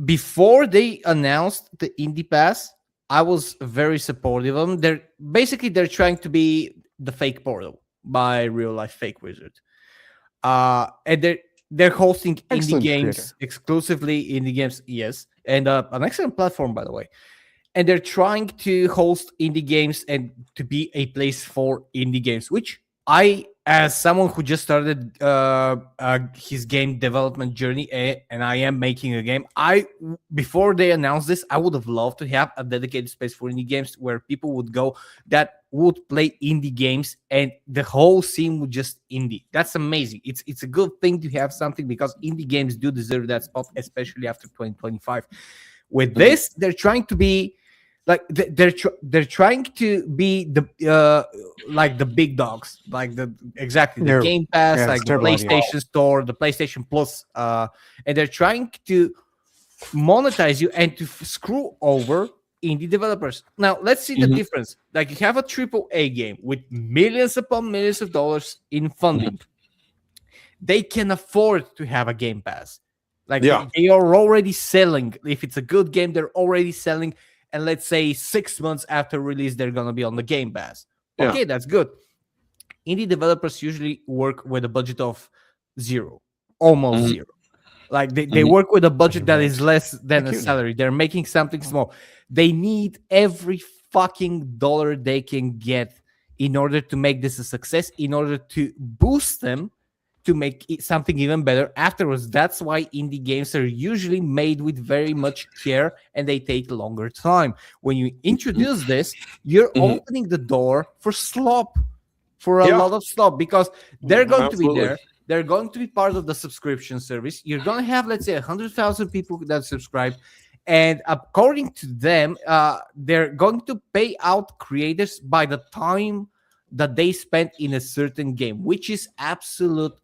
before they announced the Indie Pass, I was very supportive of them. They're trying to be the fake portal by Real Life Fake Wizard. And they're hosting Excellent indie games creator. exclusively. Indie games, yes, and an excellent platform, by the way. And they're trying to host indie games and to be a place for indie games, which I as someone who just started his game development journey, and I am making a game, before they announced this, I would have loved to have a dedicated space for indie games where people would go that would play indie games, and the whole scene would just indie. That's amazing. It's a good thing to have something, because indie games do deserve that spot, especially after 2025. With this, they're trying to be like they're trying to be the like the big dogs, like the Game Pass, like the PlayStation Store, the PlayStation Plus, and they're trying to monetize you and to screw over indie developers. Now let's see the difference. Like, you have a AAA game with millions upon millions of dollars in funding. They can afford to have a Game Pass. Like, they are already selling. If it's a good game, they're already selling. And let's say 6 months after release, they're going to be on the Game Pass. Okay, that's good. Indie developers usually work with a budget of zero, almost zero. Like, they work with a budget that is less than a salary. They're making something small. They need every fucking dollar they can get in order to make this a success, in order to boost them to make it something even better afterwards. That's why indie games are usually made with very much care, and they take a longer time. When you introduce this, you're opening the door for slop, for a lot of slop, because they're going to be there. They're going to be part of the subscription service. You're going to have, let's say, 100,000 people that subscribe. And according to them, they're going to pay out creators by the time that they spent in a certain game, which is absolute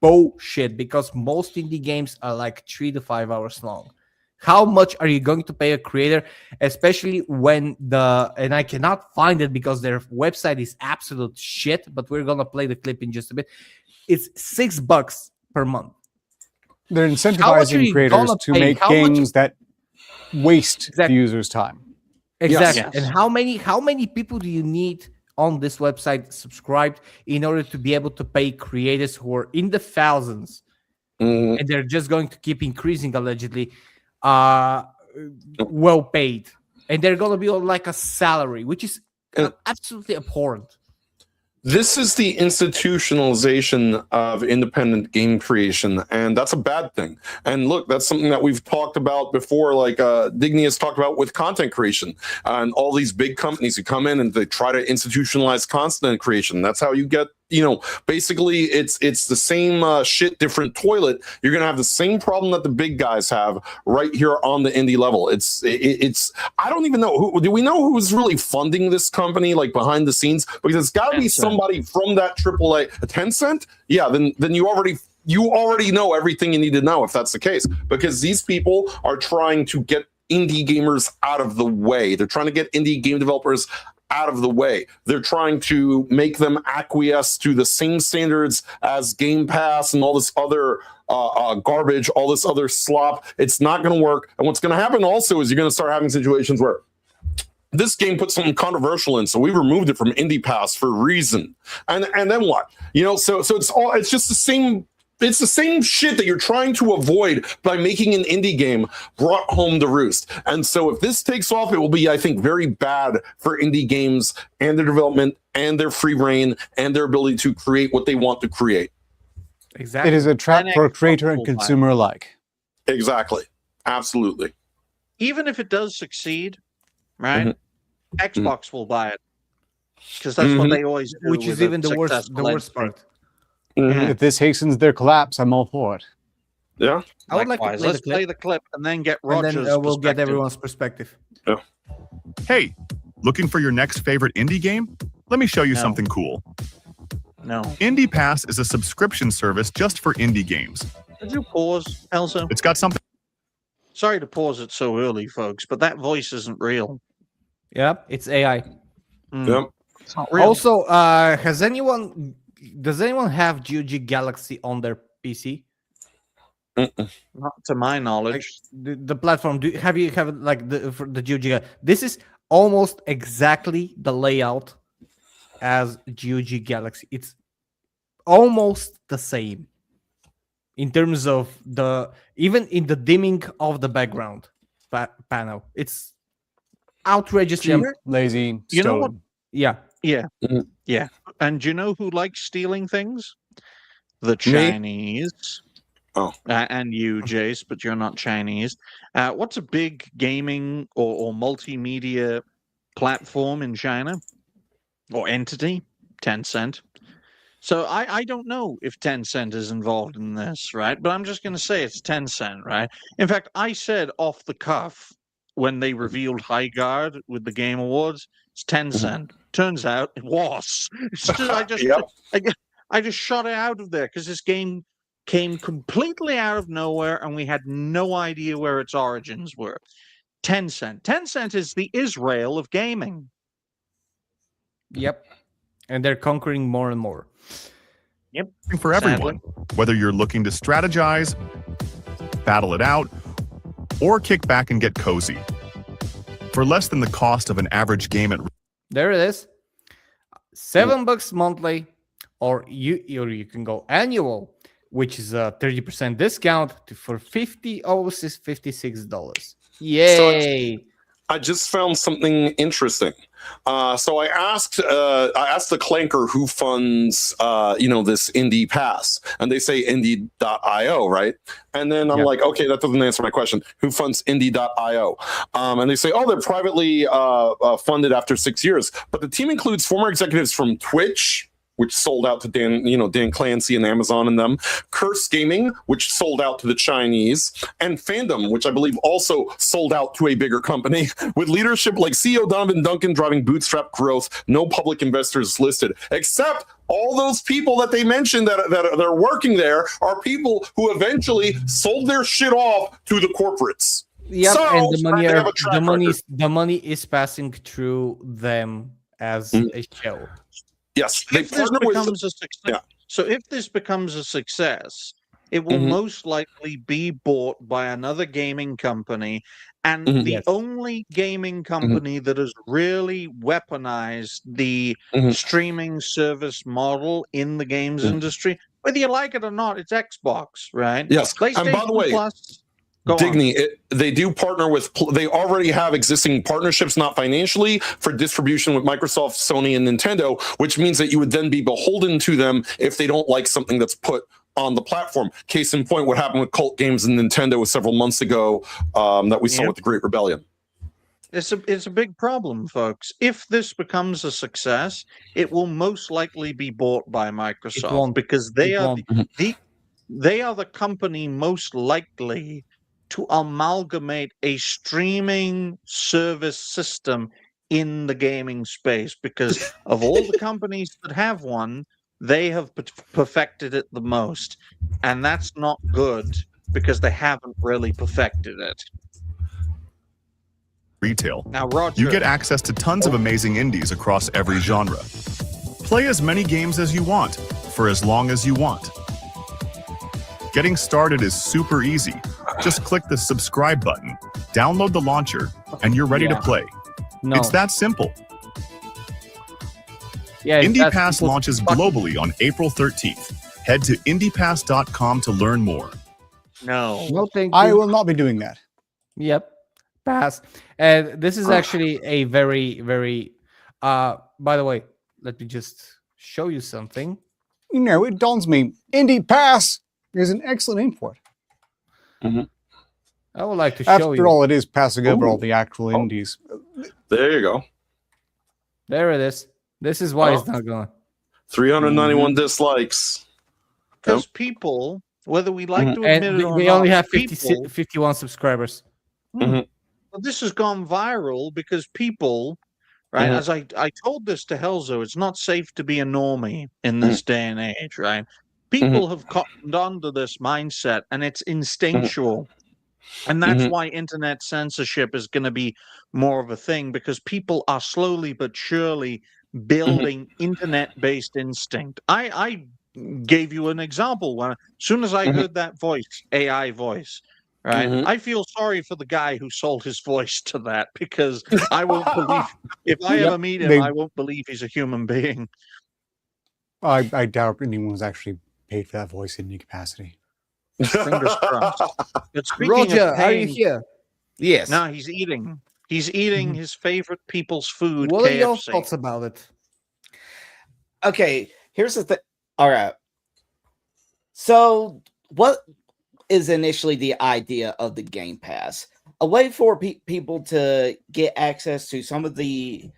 bullshit, because most indie games are like 3 to 5 hours long. How much are you going to pay a creator, especially when and I cannot find it because their website is absolute shit, but we're going to play the clip in just a bit. It's $6 per month. They're incentivizing creators to make games that waste the user's time. Exactly. Yes. And how many people do you need on this website subscribed in order to be able to pay creators who are in the thousands, and they're just going to keep increasing, allegedly, well paid, and they're going to be on like a salary, which is absolutely abhorrent. This is the institutionalization of independent game creation, and that's a bad thing. And look, that's something that we've talked about before, like Digny has talked about with content creation, and all these big companies who come in and they try to institutionalize content creation. That's how you get, basically it's the same shit, different toilet. You're gonna have the same problem that the big guys have right here on the indie level. It's I don't even know do we know who's really funding this company, like behind the scenes? Because it's got to be somebody from that AAA. Tencent? Yeah, then you already know everything you need to know if that's the case, because these people are trying to get indie gamers out of the way. They're trying to get indie game developers out of the way. They're trying to make them acquiesce to the same standards as Game Pass and all this other garbage, all this other slop. It's not going to work. And what's going to happen also is you're going to start having situations where this game put something controversial in, so we removed it from Indie Pass for a reason. And then what? So it's just the same. It's the same shit that you're trying to avoid by making an indie game brought home to roost. And so if this takes off, it will be, I think, very bad for indie games and their development and their free reign and their ability to create what they want to create. Exactly. It is a trap for creator and consumer alike. Exactly. Absolutely. Even if it does succeed, right? Xbox will buy it, because that's what they always do. Which is even the worst part. If this hastens their collapse, I'm all for it. Yeah. I would like to Let's play the clip and then get Roger's and then we'll get everyone's perspective. Yeah. Hey, looking for your next favorite indie game? Let me show you something cool. No. Indie Pass is a subscription service just for indie games. Did you pause, Elsa? It's got something. Sorry to pause it so early, folks, but that voice isn't real. Yep, it's AI. Yep. It's not real. Also, does anyone have GOG Galaxy on their PC? Not to my knowledge. Like, the platform. Have you like the GOG? This is almost exactly the layout as GOG Galaxy. It's almost the same in terms of even in the dimming of the background panel. It's outrageously lazy. You know what? Yeah. Yeah. Yeah. do you know who likes stealing things? The Chinese. Oh. And you, Jace, but you're not Chinese. What's a big gaming or multimedia platform in China? Or entity? Tencent. So I don't know if Tencent is involved in this, right? But I'm just going to say it's Tencent, right? In fact, I said off the cuff when they revealed High Guard with the Game Awards, it's Tencent. Turns out it was. It's just, I just shot it out of there because this game came completely out of nowhere and we had no idea where its origins were. Tencent. Tencent is the Israel of gaming. Yep. And they're conquering more and more. Yep. For everyone, whether you're looking to strategize, battle it out, or kick back and get cozy. For less than the cost of an average game at There it is. $7 monthly, or you can go annual, which is a 30% discount for $56. Yay! I just found something interesting. So I asked the Clanker who funds this Indie Pass, and they say indie.io, right? And then I'm like, okay, that doesn't answer my question. Who funds indie.io? And they say, oh, they're privately funded after 6 years, but the team includes former executives from Twitch, which sold out to Dan Clancy and Amazon and them, Curse Gaming, which sold out to the Chinese, and Fandom, which I believe also sold out to a bigger company, with leadership like CEO Donovan Duncan driving bootstrap growth, no public investors listed, except all those people that they mentioned that are working there are people who eventually sold their shit off to the corporates. Yep, So, and the money is passing through them as a show. Yes, if this becomes a success, so if this becomes a success, it will most likely be bought by another gaming company, and the only gaming company that has really weaponized the streaming service model in the games industry, whether you like it or not, it's Xbox, right? Yes, PlayStation and by the way, Plus. Digny, they do partner with, they already have existing partnerships, not financially, for distribution with Microsoft, Sony, and Nintendo, which means that you would then be beholden to them if they don't like something that's put on the platform. Case in point, what happened with Cult Games and Nintendo several months ago that we saw with the Great Rebellion. It's a big problem, folks. If this becomes a success, it will most likely be bought by Microsoft because they are the company most likely to amalgamate a streaming service system in the gaming space, because of all the companies that have one, they have perfected it the most, and that's not good because they haven't really perfected it. retail. Now, Roger, You get access to tons of amazing indies across every genre. Play as many games as you want, for as long as you want. Getting started is super easy. Just click the subscribe button, download the launcher, and you're ready to play. It's that simple. Indie Pass launches globally on April 13th. Head to indiepass.com to learn more. No, thank you. I will not be doing that. Yep, pass. And this is actually a very, very. By the way, let me just show you something. It dawns me. Indie Pass is an excellent import. I would like to show you. After all, it is passing over all the actual indies. There you go. There it is. This is why it's not going. 391 dislikes. because people, whether we like to admit And it or we not, only have people, 51 subscribers. well, this has gone viral because people, right? As I told this to Helzo, it's not safe to be a normie in this day and age, right? People have cottoned onto this mindset, and it's instinctual. And that's why internet censorship is going to be more of a thing, because people are slowly but surely building internet-based instinct. I gave you an example. When as soon as I heard that voice, AI voice, right? I feel sorry for the guy who sold his voice to that, because I won't believe, if I ever meet him, I won't believe he's a human being. I doubt anyone's actually paid for that voice in any capacity. Fingers crossed. But speaking Roger, of are you paying, here? Yes. no, he's eating. He's eating his favorite people's food. What are KFC. your thoughts about it? Okay, here's the thing. All right. So, what is initially the idea of the Game Pass? A way for people to get access to some of the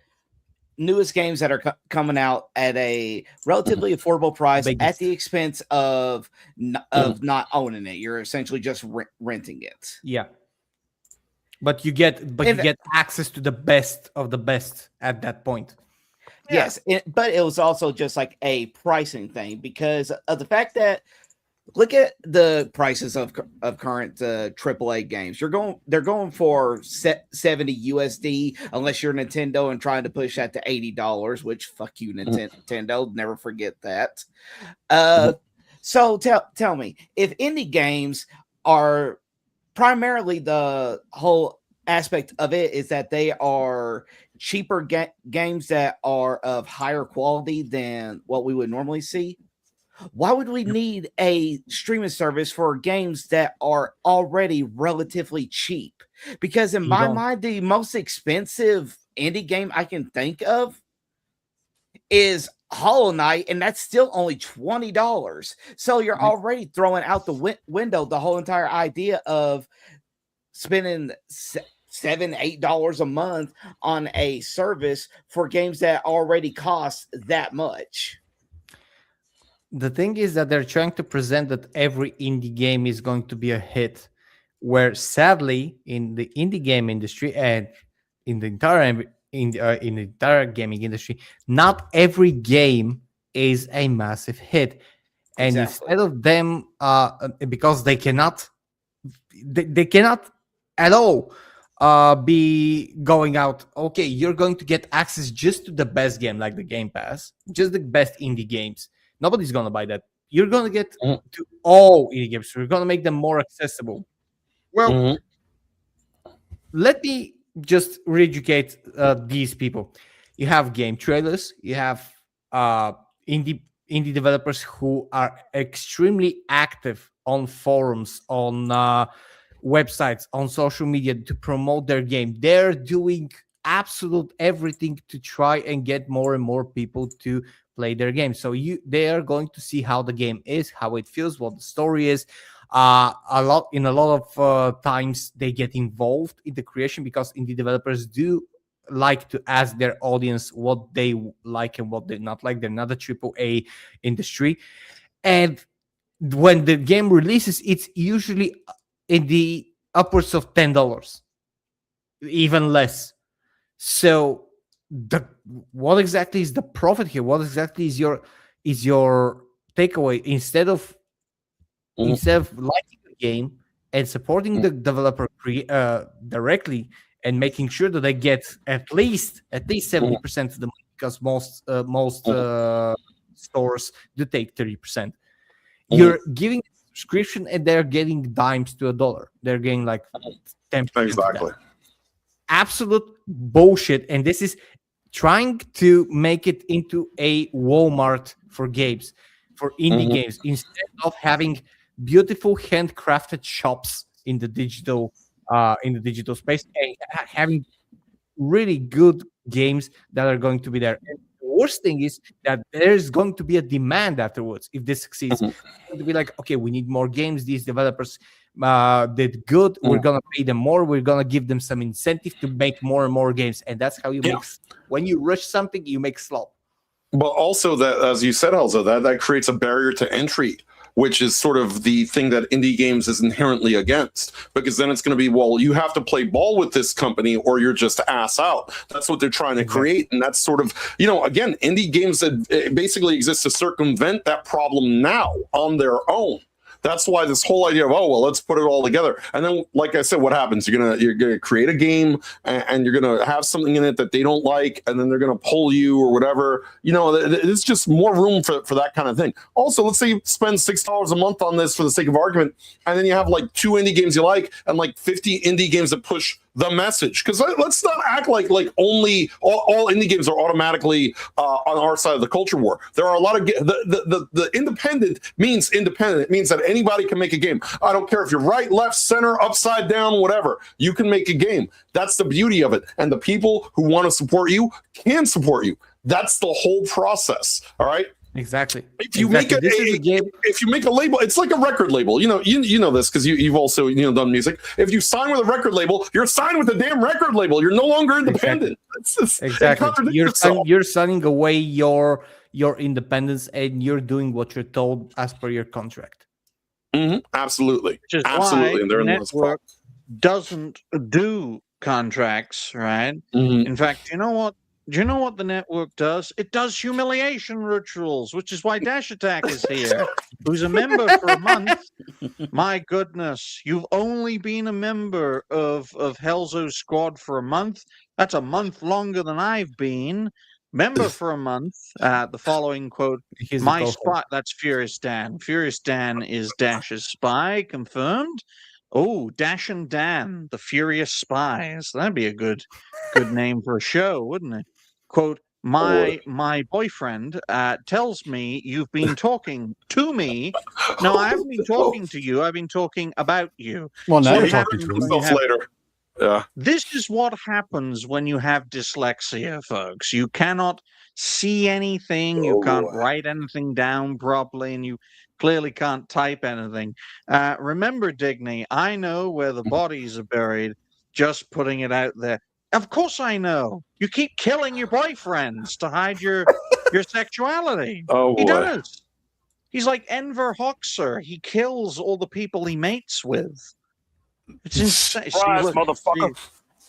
newest games that are coming out at a relatively affordable price at the expense of not owning it. You're essentially just renting it. Yeah. But you get access to the best of the best at that point. Yes, but it was also just like a pricing thing because of the fact that look at the prices of current AAA games. They're going for 70 USD unless you're Nintendo and trying to push that to $80, which fuck you, Nintendo. Never forget that. So tell me, if indie games are primarily the whole aspect of it is that they are cheaper games that are of higher quality than what we would normally see, why would we need a streaming service for games that are already relatively cheap? Because in my mind, the most expensive indie game I can think of is Hollow Knight, and that's still only $20. So you're already throwing out the window the whole entire idea of spending $7-8 a month on a service for games that already cost that much. The thing is that they're trying to present that every indie game is going to be a hit, where sadly in the indie game industry and in the entire gaming industry, not every game is a massive hit. And instead of them, because they cannot at all be going out, okay, you're going to get access just to the best game like the Game Pass, just the best indie games. Nobody's going to buy that. You're going to get to all indie games. We're going to make them more accessible. Well, let me just re-educate these people. You have game trailers. You have indie developers who are extremely active on forums, on websites, on social media to promote their game. They're doing absolute everything to try and get more and more people to play their game. So they are going to see how the game is, how it feels, what the story is. A lot of times they get involved in the creation because indie developers do like to ask their audience what they like and what they not like. They're not a AAA industry, and when the game releases, it's usually in the upwards of $10, even less. So what exactly is the profit here? What exactly is your takeaway? Instead of liking the game and supporting the developer directly and making sure that they get at least 70% of the money, because most stores do take 30%. You're giving a subscription and they're getting dimes to $1. They're getting like 10%. Exactly. Absolute bullshit. And this is trying to make it into a Walmart for games, for indie games, instead of having beautiful handcrafted shops in the digital space and having really good games that are going to be there. And the worst thing is that there's going to be a demand afterwards if this succeeds. It's going to be like, okay, we need more games. These developers did good. We're gonna pay them more. We're gonna give them some incentive to make more and more games. And that's how you make. When you rush something, you make slop. But also, that, as you said, Elza, that creates a barrier to entry, which is sort of the thing that indie games is inherently against, because then it's going to be, well, you have to play ball with this company or you're just ass out. That's what they're trying to create. And that's sort of, again, indie games that basically exist to circumvent that problem now on their own. That's why this whole idea of, let's put it all together. And then, like I said, what happens? You're gonna create a game and you're gonna have something in it that they don't like, and then they're gonna pull you or whatever. It's just more room for that kind of thing. Also, let's say you spend $6 a month on this for the sake of argument, and then you have like 2 indie games you like and like 50 indie games that push the message. Because let's not act like only all indie games are automatically on our side of the culture war. There are a lot of the independent means independent. It means that anybody can make a game. I don't care if you're right, left, center, upside down, whatever. You can make a game. That's the beauty of it. And the people who want to support you can support you. That's the whole process. All right. Exactly. If you Exactly. make This is a game. if you make a label, it's like a record label. You know this because you've also done music. If you sign with a record label, you're signed with a damn record label. You're no longer independent. Exactly. You're signing away your independence, and you're doing what you're told as per your contract. Absolutely. Which is Absolutely. why And the they're in network doesn't do contracts, right? In fact, you know what? Do you know what the network does? It does humiliation rituals, which is why Dash Attack is here, who's a member for a month. My goodness, you've only been a member of Hellzo's squad for a month. That's a month longer than I've been. Member for a month. The following quote: "My spy." That's Furious Dan. Furious Dan is Dash's spy. Confirmed. Oh, Dash and Dan, the Furious Spies. That'd be a good name for a show, wouldn't it? Quote, my boyfriend tells me you've been talking to me. No, I haven't been talking to you. I've been talking about you. Well, now So you're what talking to happens him. when you have- later. Yeah. This is what happens when you have dyslexia, folks. You cannot see anything. You can't write anything down properly, and you clearly can't type anything. Remember, Digny, I know where the bodies are buried. Just putting it out there. Of course I know. You keep killing your boyfriends to hide your sexuality. Oh, He boy. does. He's like Enver Hoxer. He kills all the people he mates with. It's insane. Surprise, motherfucker.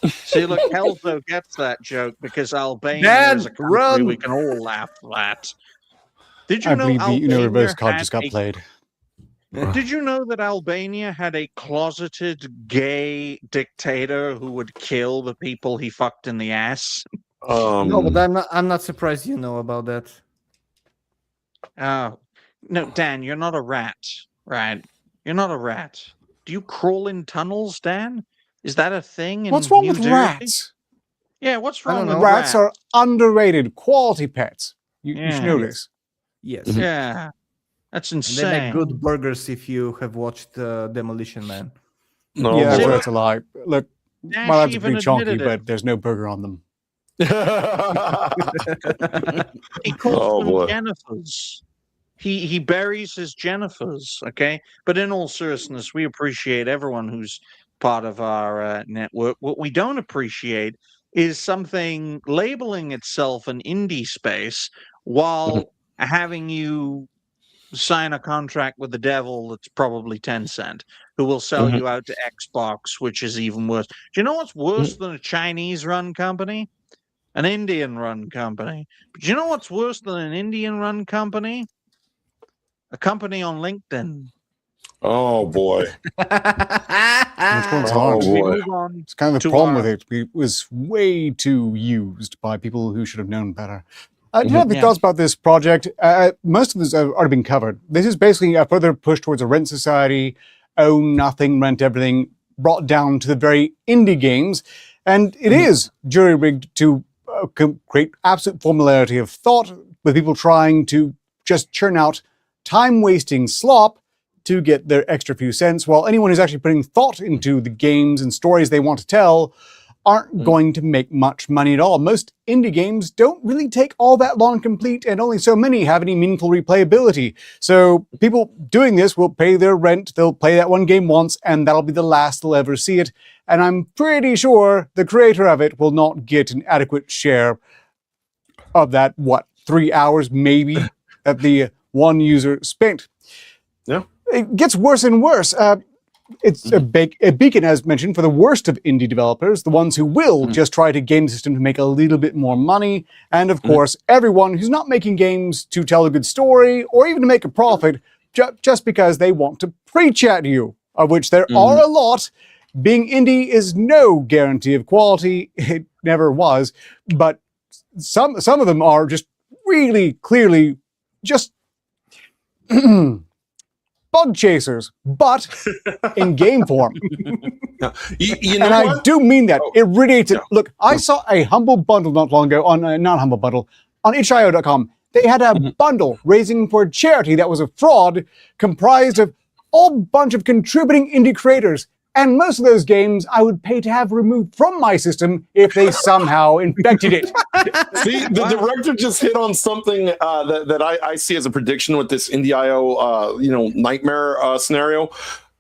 See, look, Helzo gets that joke because Albania is a country we can all laugh at. Did you I know believe the Albania reverse card had just got a- played. Did you know that Albania had a closeted gay dictator who would kill the people he fucked in the ass? No, but I'm not surprised you know about that. No, Dan, you're not a rat, right? You're not a rat. Do you crawl in tunnels, Dan? Is that a thing in What's wrong New with Jersey? rats? Yeah, what's wrong with Rats are underrated quality pets. You should know Yes. this. Yes. Yeah, that's And insane. they make good burgers if you have watched Demolition Man. No, yeah, boy. that's a lie. Look, Dash my labs are even pretty chunky, admitted it. but there's no burger on them. He calls Oh, them boy. Jennifers. He buries his Jennifers, okay? But in all seriousness, we appreciate everyone who's part of our network. What we don't appreciate is something labeling itself an indie space while having you sign a contract with the devil that's probably Tencent, who will sell you out to Xbox, which is even worse. Do you know what's worse than a Chinese-run company? An Indian-run company. But do you know what's worse than an Indian-run company? A company on LinkedIn. Oh, boy. Which one's Oh, hard? We boy. move on It's kind of the to problem our- with it. It was way too used by people who should have known better. Do you have any Yeah. thoughts about this project? Most of this have already been covered. This is basically a further push towards a rent society, own nothing, rent everything, brought down to the very indie games. And it is jury-rigged to create absolute formularity of thought, with people trying to just churn out time-wasting slop to get their extra few cents, while anyone who's actually putting thought into the games and stories they want to tell aren't going to make much money at all. Most indie games don't really take all that long to complete, and only so many have any meaningful replayability. So people doing this will pay their rent, they'll play that one game once, and that'll be the last they'll ever see it. And I'm pretty sure the creator of it will not get an adequate share of that, 3 hours maybe, that the one user spent. Yeah. It gets worse and worse. It's a beacon, as mentioned, for the worst of indie developers, the ones who will just try to game the system to make a little bit more money. And of course, everyone who's not making games to tell a good story or even to make a profit just because they want to preach at you, of which there are a lot. Being indie is no guarantee of quality. It never was. But some of them are just really clearly just bug chasers, but in game form. You know And I what? do mean that. It radiates it. Look, I saw a Humble Bundle not long ago on, not Humble Bundle, on itch.io.com. They had a bundle raising for charity that was a fraud comprised of a whole bunch of contributing indie creators. And most of those games I would pay to have removed from my system if they somehow infected it. See, the director just hit on something that I see as a prediction with this Indie.io, nightmare scenario.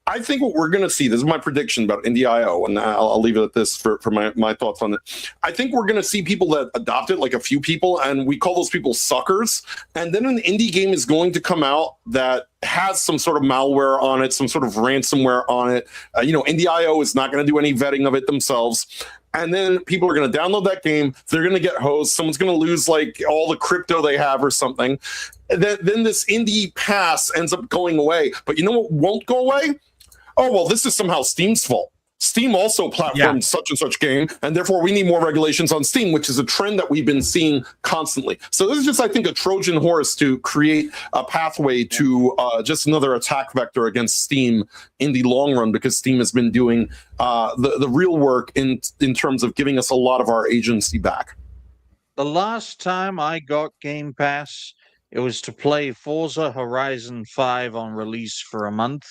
I think what we're going to see, this is my prediction about Indie.io, and I'll leave it at this for my thoughts on it. I think we're going to see people that adopt it, like a few people, and we call those people suckers. And then an indie game is going to come out that has some sort of malware on it, some sort of ransomware on it. Indie.io is not going to do any vetting of it themselves. And then people are going to download that game. They're going to get hosed. Someone's going to lose like all the crypto they have or something. Then this indie pass ends up going away. But you know what won't go away? Oh, well, this is somehow Steam's fault. Steam also platformed such and such game, and therefore we need more regulations on Steam, which is a trend that we've been seeing constantly. So this is just, I think, a Trojan horse to create a pathway to just another attack vector against Steam in the long run, because Steam has been doing the real work in terms of giving us a lot of our agency back. The last time I got Game Pass, it was to play Forza Horizon 5 on release for a month.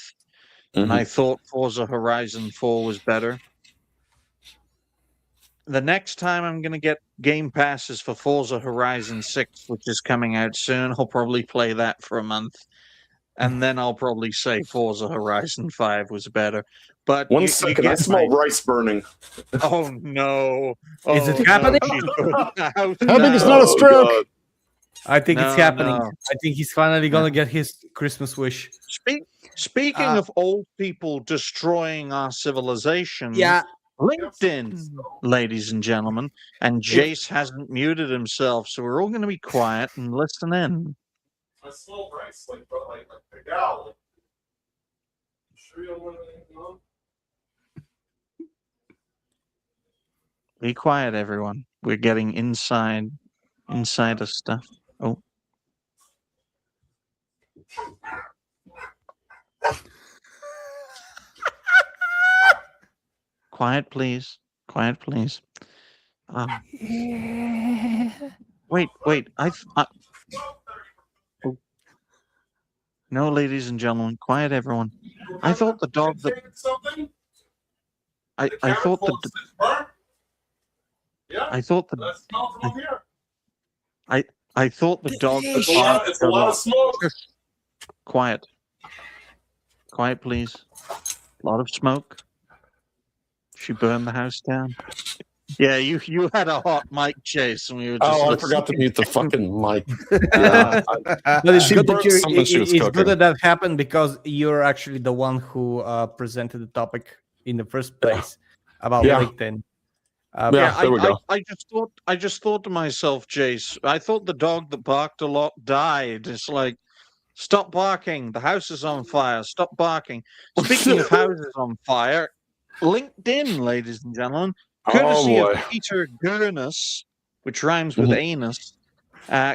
And I thought Forza Horizon 4 was better. The next time I'm going to get Game Passes for Forza Horizon 6, which is coming out soon. I'll probably play that for a month. And then I'll probably say Forza Horizon 5 was better. But One second, I smell rice burning. Oh, no. Is it happening? I think it's not a stroke. God. I think it's happening. No. I think he's finally gonna get his Christmas wish. Speaking of old people destroying our civilization, LinkedIn, ladies and gentlemen, and Jace hasn't muted himself, so we're all going to be quiet and listen in. I smell rice, like a gal. Sure you don't want anything on? Be quiet, everyone. We're getting inside of stuff. Oh. Quiet, please. Quiet, please. Wait. Oh. No, ladies and gentlemen. Quiet, everyone. I thought the dog that... I thought the... I thought the... I thought the dog... It's a lot of smoke. Quiet. Quiet, please. A lot of smoke. She burned the house down. Yeah, you had a hot mic, Chase, and we were just... I forgot to mute the fucking mic. But it's good that it's good that happened, because you're actually the one who presented the topic in the first place about LinkedIn. There we go. I just thought to myself, Jace, I thought the dog that barked a lot died. It's like, stop barking. The house is on fire. Stop barking. Speaking of houses on fire, LinkedIn, ladies and gentlemen, courtesy of Peter Gurnus, which rhymes with anus,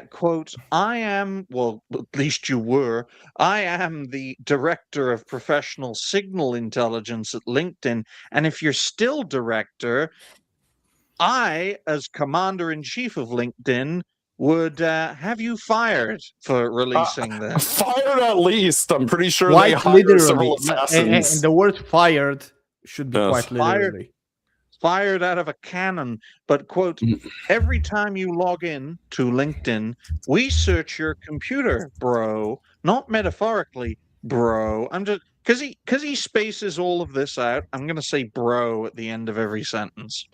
quote, I am, well, at least you were, I am the director of professional signal intelligence at LinkedIn, and if you're still director, I, as commander-in-chief of LinkedIn, would have you fired for releasing this. Fired at least. I'm pretty sure Quite they hired literally. several assassins. And the word fired should be quite Fired. literally. Fired out of a cannon. But, quote, every time you log in to LinkedIn, we search your computer, bro. Not metaphorically, bro. I'm just... Because he spaces all of this out, I'm going to say bro at the end of every sentence.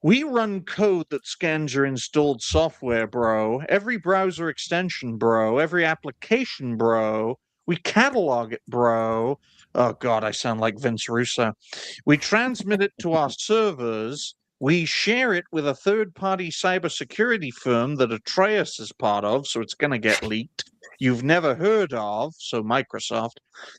We run code that scans your installed software, bro. Every browser extension, bro. Every application, bro. We catalog it, bro. Oh, God, I sound like Vince Russo. We transmit it to our servers. We share it with a third-party cybersecurity firm that Atreus is part of, so it's going to get leaked. You've never heard of, so Microsoft.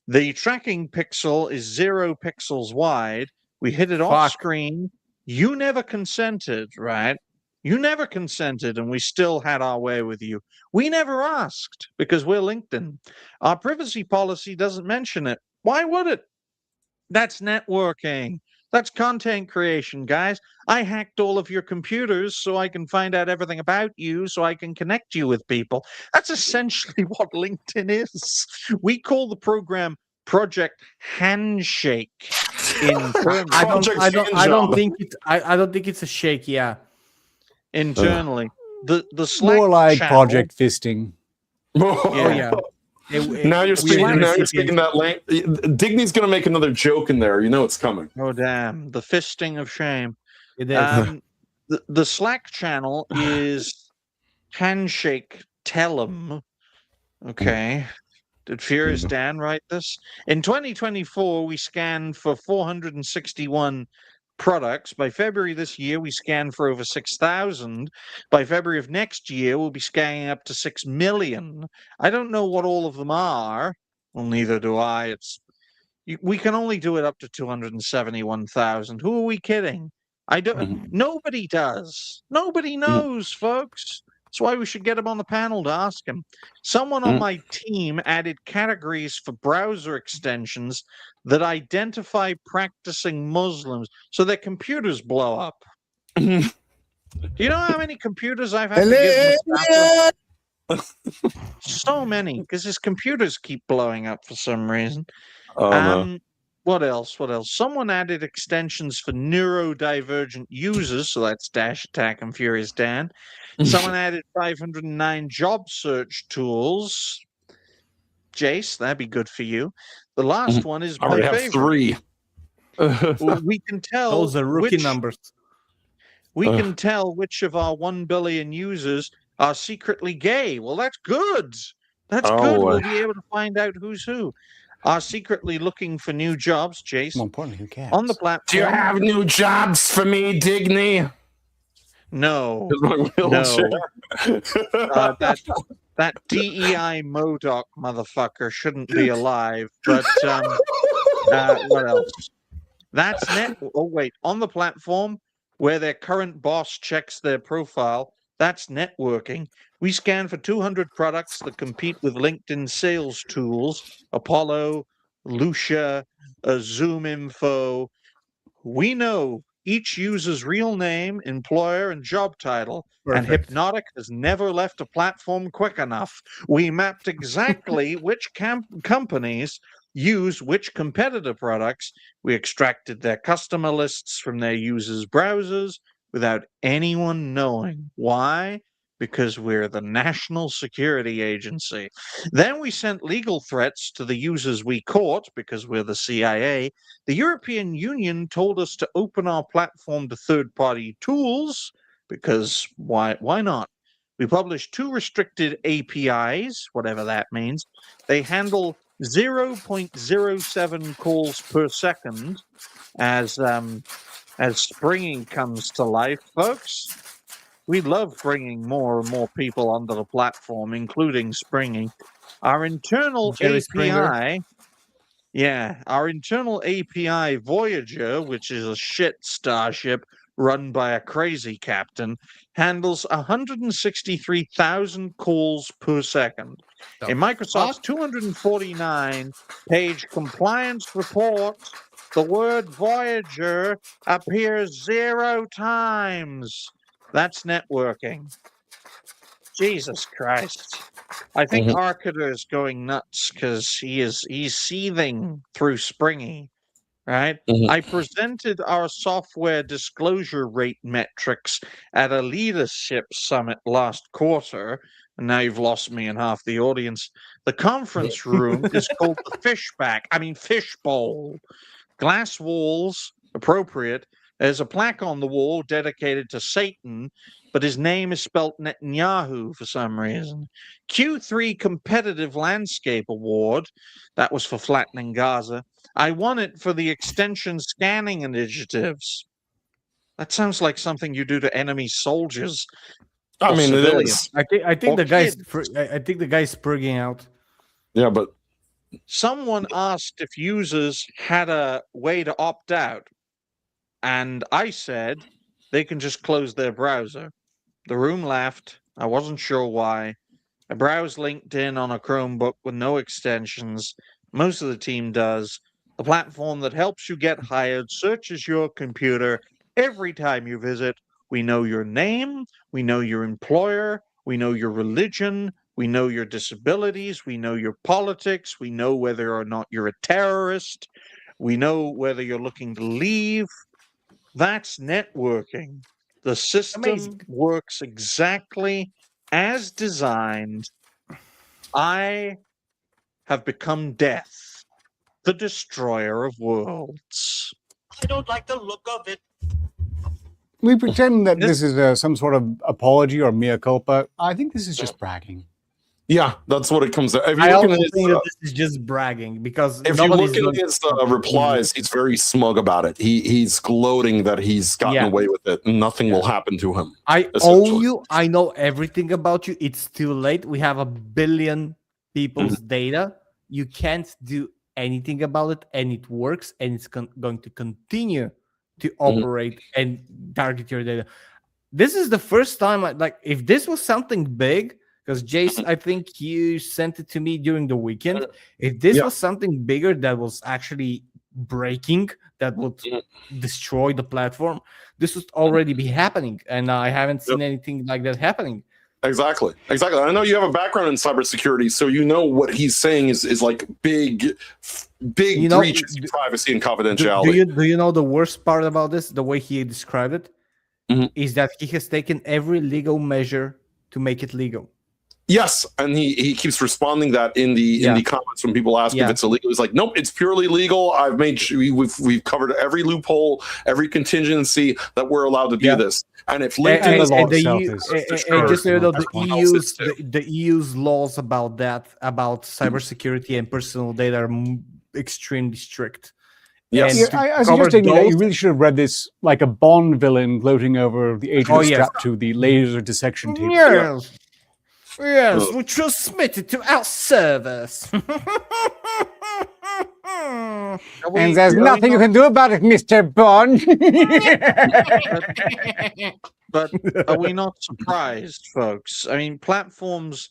The tracking pixel is 0 pixels wide. We hit it off screen. You never consented, right? You never consented, and we still had our way with you. We never asked, because we're LinkedIn. Our privacy policy doesn't mention it. Why would it? That's networking. That's content creation, guys. I hacked all of your computers so I can find out everything about you, so I can connect you with people. That's essentially what LinkedIn is. We call the program Project Handshake. Internally. I Project don't Handjob. think it. I don't think it's a shake. Yeah. Internally. The Slack More like channel, project fisting. Oh yeah. Now you're We speaking. are Now you're recipients. speaking that lane. Digny's gonna make another joke in there. You know it's coming. Oh damn! The fisting of shame. It is. The Slack channel is Handshake Tell'em. Okay. Did Furious Dan write this? In 2024, we scanned for 461 products. By February this year, we scanned for over 6,000. By February of next year, we'll be scanning up to 6 million. I don't know what all of them are. Well, neither do I. We can only do it up to 271,000. Who are we kidding? Nobody does. Nobody knows, folks. That's why we should get him on the panel to ask him. Someone on my team added categories for browser extensions that identify practicing Muslims so their computers blow up. Do you know how many computers I've had to give Mustafa? So many, because his computers keep blowing up for some reason. Oh no. What else? Someone added extensions for neurodivergent users, so that's Dash Attack and Furious Dan. Someone added 509 job search tools. Jace, that'd be good for you. The last one is I my already have favorite. 3. We can tell Those are rookie numbers. We can tell which of our 1 billion users are secretly gay. Well, that's good. That's good. We'll be able to find out who's who. Are secretly looking for new jobs, Jace. More importantly, who cares? On the platform. Do you have new jobs for me, Digny? No. My wheelchair. That DEI Modoc motherfucker shouldn't be alive. But what else? That's net. Oh wait, on the platform where their current boss checks their profile. That's networking. We scan for 200 products that compete with LinkedIn sales tools, Apollo, Lucia, Zoom Info. We know each user's real name, employer, and job title, and Hypnotic has never left a platform quick enough. We mapped exactly which companies use which competitor products. We extracted their customer lists from their users' browsers without anyone knowing. Why? Because we're the National Security Agency. Then we sent legal threats to the users we caught because we're the CIA. The European Union told us to open our platform to third-party tools because why not? We published 2 restricted APIs, whatever that means. They handle 0.07 calls per second as springing comes to life, folks. We love bringing more and more people onto the platform, including springing. Our internal API, our internal API Voyager, which is a shit starship run by a crazy captain, handles 163,000 calls per second. In Microsoft's 249-page compliance report, the word Voyager appears 0 times. That's networking. Jesus Christ. I think Arketer is going nuts because he's seething through Springy, right? I presented our software disclosure rate metrics at a leadership summit last quarter, and now you've lost me in half the audience. The conference room is called the fishbowl. Glass walls, appropriate. There's a plaque on the wall dedicated to Satan, but his name is spelt Netanyahu for some reason. Q3 Competitive Landscape Award, that was for flattening Gaza. I won it for the extension scanning initiatives. That sounds like something you do to enemy soldiers. I mean, civilians. it is. I think the guy's sprigging out. Yeah, but Someone asked if users had a way to opt out. And I said they can just close their browser. The room laughed. I wasn't sure why. I browsed LinkedIn on a Chromebook with no extensions. Most of the team does. The platform that helps you get hired searches your computer every time you visit. We know your name. We know your employer. We know your religion. We know your disabilities. We know your politics. We know whether or not you're a terrorist. We know whether you're looking to leave. That's networking. The system Amazing. works exactly as designed. I have become death, the destroyer of worlds. I don't like the look of it. We pretend that this is some sort of apology or mea culpa. I think this is just bragging. Yeah, that's what it comes to. If you I look also at his, think that this is just bragging because if you nobody's look going at his replies, he's very smug about it. He's gloating that he's gotten Yeah. away with it, and nothing will happen to him. I essentially. own you. I know everything about you. It's too late. We have 1 billion people's data. You can't do anything about it, and it works, and it's going to continue to operate and target your data. This is the first time, if this was something big, because Jace, I think you sent it to me during the weekend. If this was something bigger that was actually breaking, that would destroy the platform, this would already be happening, and I haven't seen anything like that happening. Exactly. I know you have a background in cybersecurity, so you know what he's saying is like big breaches of privacy and confidentiality. Do you know the worst part about this? The way he described it is that he has taken every legal measure to make it legal. Yes, and he keeps responding that in the comments when people ask if it's illegal. He's like, nope, it's purely legal. I've made sure we've covered every loophole, every contingency that we're allowed to do this. And if LinkedIn just so you know, the EU's laws about that, about cybersecurity and personal data, are extremely strict. Yes, I suggest that you really should have read this like a Bond villain gloating over the agent strapped to the laser dissection table. Yes, we transmit it to our servers. And there's nothing you can do about it, Mr. Bond. But are we not surprised, folks? I mean, platforms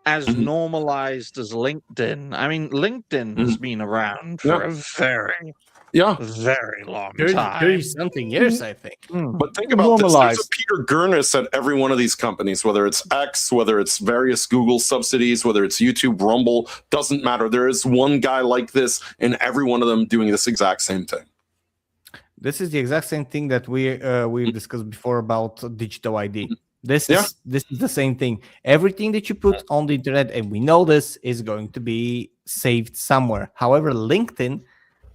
as normalized as LinkedIn. I mean, LinkedIn has been around for a very long time. 30-something years, I think. But think about this. There's a Peter Gurnis at every one of these companies, whether it's X, whether it's various Google subsidies, whether it's YouTube, Rumble, doesn't matter. There is one guy like this in every one of them doing this exact same thing. This is the exact same thing that we've discussed before about digital ID. This is the same thing. Everything that you put on the internet, and we know this, is going to be saved somewhere. However, LinkedIn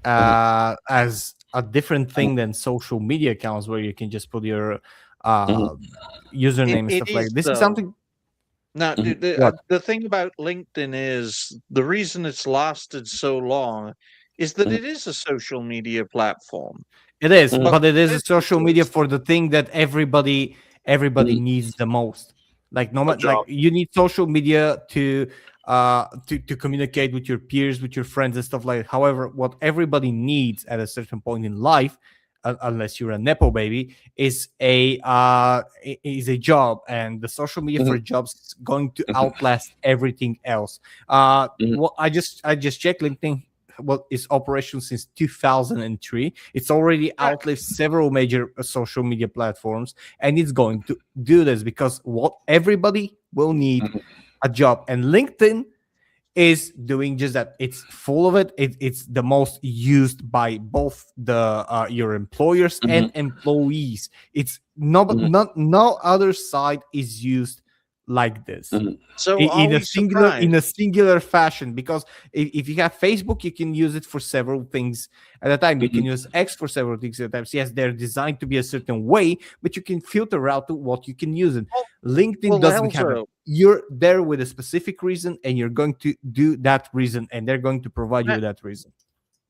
as a different thing than social media accounts where you can just put your username and stuff like that. This is something. Now, the thing about LinkedIn is the reason it's lasted so long is that it is a social media platform. It is, but it is a social media for the thing that everybody needs the most. Like you need social media to communicate with your peers, with your friends and stuff like that. However, what everybody needs at a certain point in life, unless you're a nepo baby, is a job, and the social media for jobs is going to outlast everything else. Well, I just checked LinkedIn. Well, it's operational since 2003. It's already outlived several major social media platforms, and it's going to do this because what everybody will need a job, and LinkedIn is doing just that. It's full of it. It's the most used by both the your employers and employees. It's no other site is used like this. So in a singular fashion, because if you have Facebook, you can use it for several things at a time. You can use X for several things at a time. Yes, they're designed to be a certain way, but you can filter out to what you can use it. LinkedIn doesn't have it. You're there with a specific reason, and you're going to do that reason, and they're going to provide you with that reason.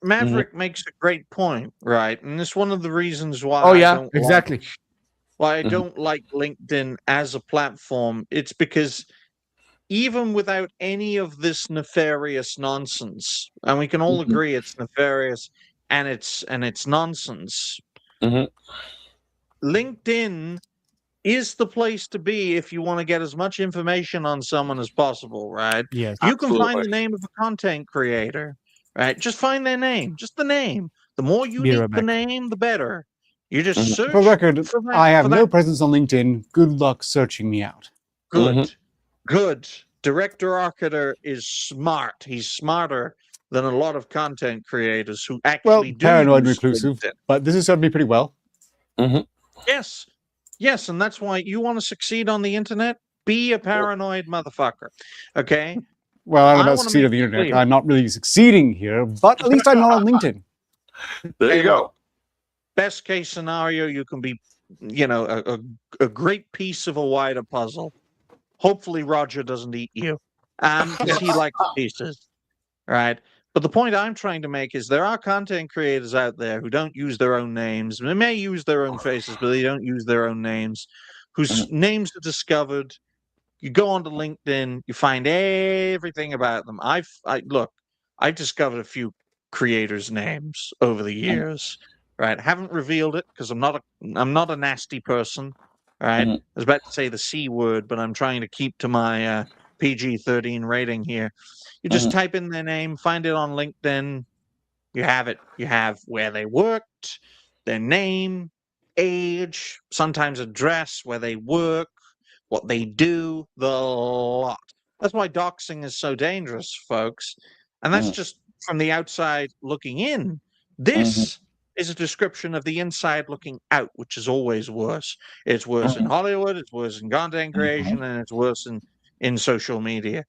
Maverick makes a great point, right? And it's one of the reasons why why I don't like LinkedIn as a platform. It's because even without any of this nefarious nonsense, and we can all agree it's nefarious and it's nonsense, LinkedIn is the place to be if you want to get as much information on someone as possible, right? Yes, you can find the name of a content creator, right? Just find their name, just the name. The more unique the name, the better. You just search. For the record, I have no presence on LinkedIn. Good luck searching me out. Good. Good. Director Arketer is smart. He's smarter than a lot of content creators who actually do paranoid use reclusive, LinkedIn. but this has served me pretty well. Yes. Yes, and that's why you want to succeed on the internet? Be a paranoid motherfucker. Okay? Well, I don't know I about wanna succeed make on the it internet. clear. I'm not really succeeding here, but at least I'm not on LinkedIn. There Hey, you go. look, best case scenario, you can be, a great piece of a wider puzzle. Hopefully Roger doesn't eat you. Because he likes pieces. Right? But the point I'm trying to make is there are content creators out there who don't use their own names. They may use their own faces, but they don't use their own names, whose names are discovered. You go onto LinkedIn, you find everything about them. I've discovered a few creators' names over the years. Right? Haven't revealed it because I'm not a nasty person. Right? I was about to say the C word, but I'm trying to keep to my PG-13 rating here. You just type in their name, find it on LinkedIn. You have it. You have where they worked, their name, age, sometimes address, where they work, what they do, the lot. That's why doxing is so dangerous, folks. And that's just from the outside looking in. This is a description of the inside looking out, which is always worse. It's worse in Hollywood, it's worse in content creation, and it's worse in social media.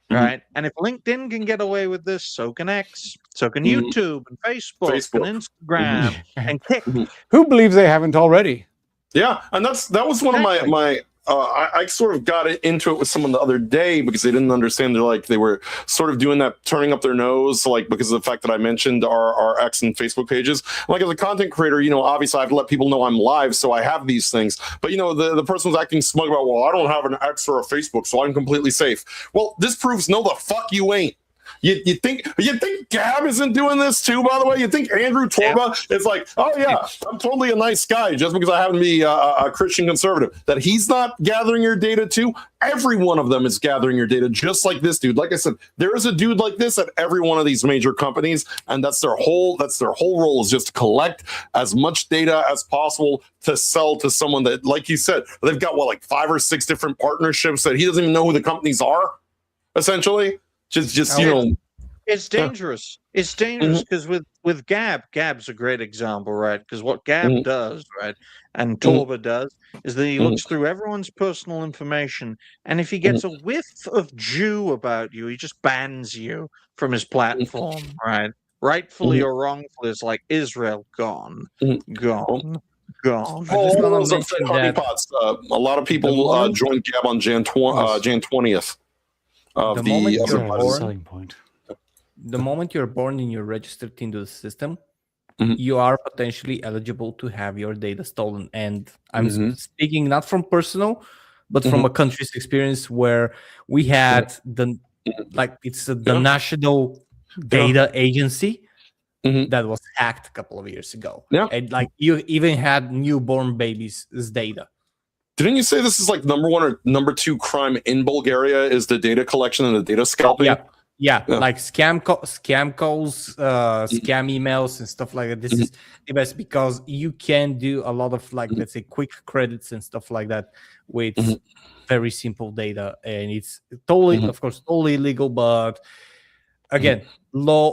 Right? And if LinkedIn can get away with this, so can X, so can YouTube and Facebook and Instagram and Kick. Who believes they haven't already? Yeah, and that was one of my I sort of got into it with someone the other day because they didn't understand. They were sort of doing that, turning up their nose, because of the fact that I mentioned our X and Facebook pages. Like, as a content creator, obviously I have to let people know I'm live, so I have these things. But the person was acting smug about, well, I don't have an X or a Facebook, so I'm completely safe. Well, this proves no, the fuck you ain't. You think Gab isn't doing this too, by the way? You think Andrew Torba is like, oh yeah, I'm totally a nice guy just because I happen to be a Christian conservative? That he's not gathering your data too? Every one of them is gathering your data, just like this dude. Like I said, there is a dude like this at every one of these major companies, and that's their whole role, is just to collect as much data as possible to sell to someone that, like you said, they've got 5 or 6 different partnerships that he doesn't even know who the companies are, essentially. It's dangerous. It's dangerous because with Gab's a great example, right? Because what Gab does, right, and Torba does, is that he looks through everyone's personal information, and if he gets a whiff of Jew about you, he just bans you from his platform, right? Rightfully or wrongfully, it's like Israel gone. I just Oh, wanna those mention honey that pots. A lot of people joined Gab on Jan 20th. the moment you're Selling born, point. the moment you're born and you're registered into the system, you are potentially eligible to have your data stolen. And I'm speaking not from personal, but from a country's experience where we had the National Data Agency that was hacked a couple of years ago. Yeah. And you even had newborn babies as data. Didn't you say this is number 1 or number 2 crime in Bulgaria is the data collection and the data scalping? Yeah. Like scam calls, scam emails and stuff like that. This is the best because you can do a lot of let's say quick credits and stuff like that with very simple data, and it's totally, of course, totally legal, but again, low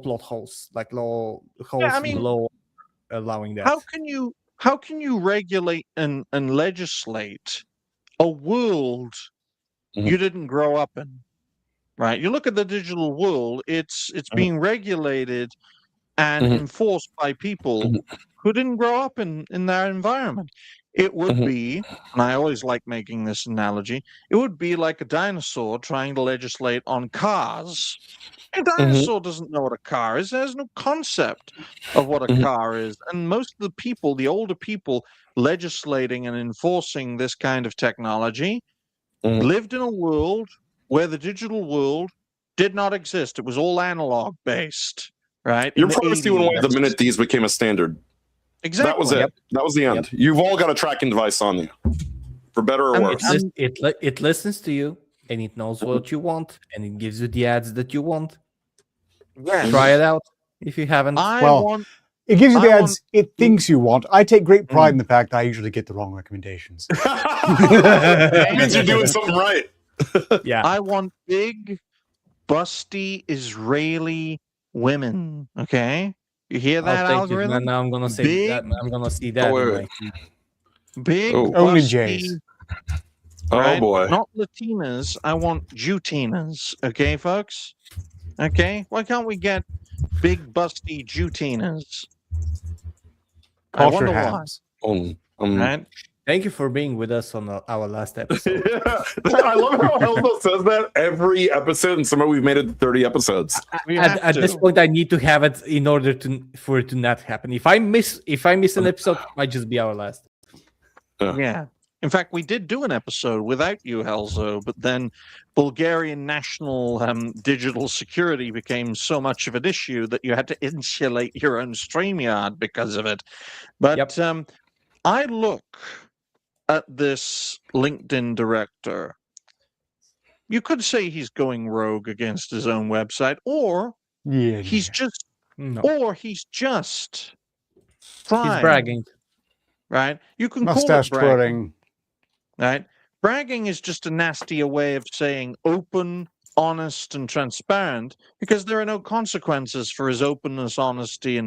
plot holes, low holes, low allowing that. How can you regulate and legislate a world you didn't grow up in? Right? You look at the digital world, it's being regulated and enforced by people who didn't grow up in that environment. It would be, and I always like making this analogy, it would be like a dinosaur trying to legislate on cars. A dinosaur doesn't know what a car is. There's no concept of what a car is. And most of the people, the older people legislating and enforcing this kind of technology, lived in a world where the digital world did not exist. It was all analog based, right? Your privacy went away the minute these became a standard. Exactly. That was it. That was the end. You've all got a tracking device on you, for better or worse. It listens to you, and it knows what you want, and it gives you the ads that you want. Yes. Try it out if you haven't. It gives you the ads it thinks you want. I take great pride in the fact that I usually get the wrong recommendations. That means you're doing something right. Yeah. I want big, busty Israeli women. Okay, you hear that Thank you. algorithm? Now I'm gonna say Big- that. I'm gonna see that. Oh, in wait, my wait. feed. Big Oh. Only busty, Jays. Oh right? boy. Not Latinas. I want Jutinas. Okay, folks. Okay, why can't we get big busty Jutinas? I Culture wonder why. hams. Right? Thank you for being with us on our last episode. Yeah, I love how Helzo says that every episode, and somehow we've made it to 30 episodes. We have At this to. point, I need to have it in order for it to not happen. If I miss an episode, it might just be our last. Yeah. In fact, we did do an episode without you, Helzo, but then Bulgarian national digital security became so much of an issue that you had to insulate your own StreamYard because of it. But I look at this LinkedIn director. You could say he's going rogue against his own website, or Yeah. he's just No, trying. he's bragging. Right? You can Mustache call it bragging. twirling. Right? Bragging is just a nastier way of saying open, honest, and transparent because there are no consequences for his openness, honesty,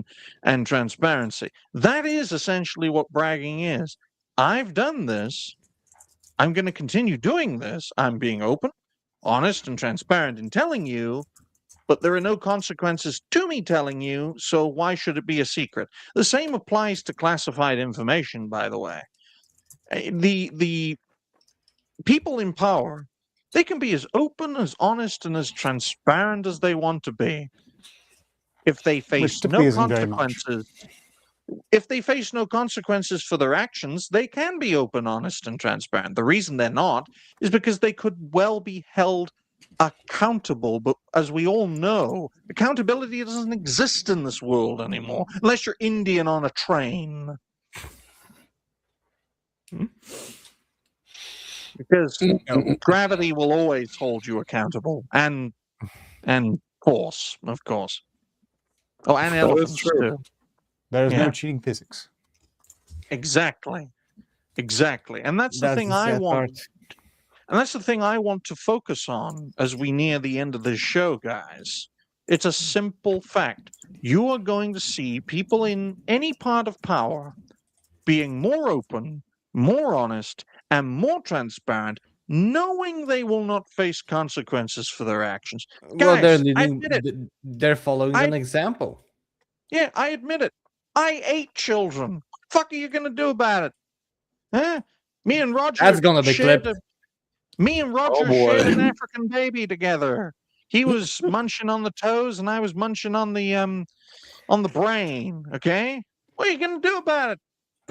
and transparency. That is essentially what bragging is. I've done this. I'm going to continue doing this. I'm being open, honest, and transparent in telling you, but there are no consequences to me telling you, so why should it be a secret? The same applies to classified information, by the way. The people in power, they can be as open, as honest, and as transparent as they want to be. If they face no typically isn't very much. consequences, if they face no consequences for their actions, they can be open, honest, and transparent. The reason they're not is because they could well be held accountable. But as we all know, accountability doesn't exist in this world anymore, unless you're Indian on a train. Because gravity will always hold you accountable, and force, of course. Oh, and elephants too. There is Yeah. no cheating physics. Exactly, and that's the thing I sad want. part. And that's the thing I want to focus on as we near the end of this show, guys. It's a simple fact. You are going to see people in any part of power being more open, more honest, and more transparent, knowing they will not face consequences for their actions. Well, they're Guys, I leading. admit it. They're following an example. Yeah, I admit it. I ate children. Fuck are you gonna do about it? Huh? Me and Roger. That's gonna be shared clipped. Me and Roger Oh, boy. shared an African baby together. He was munching on the toes, and I was munching on the brain. Okay, what are you gonna do about it?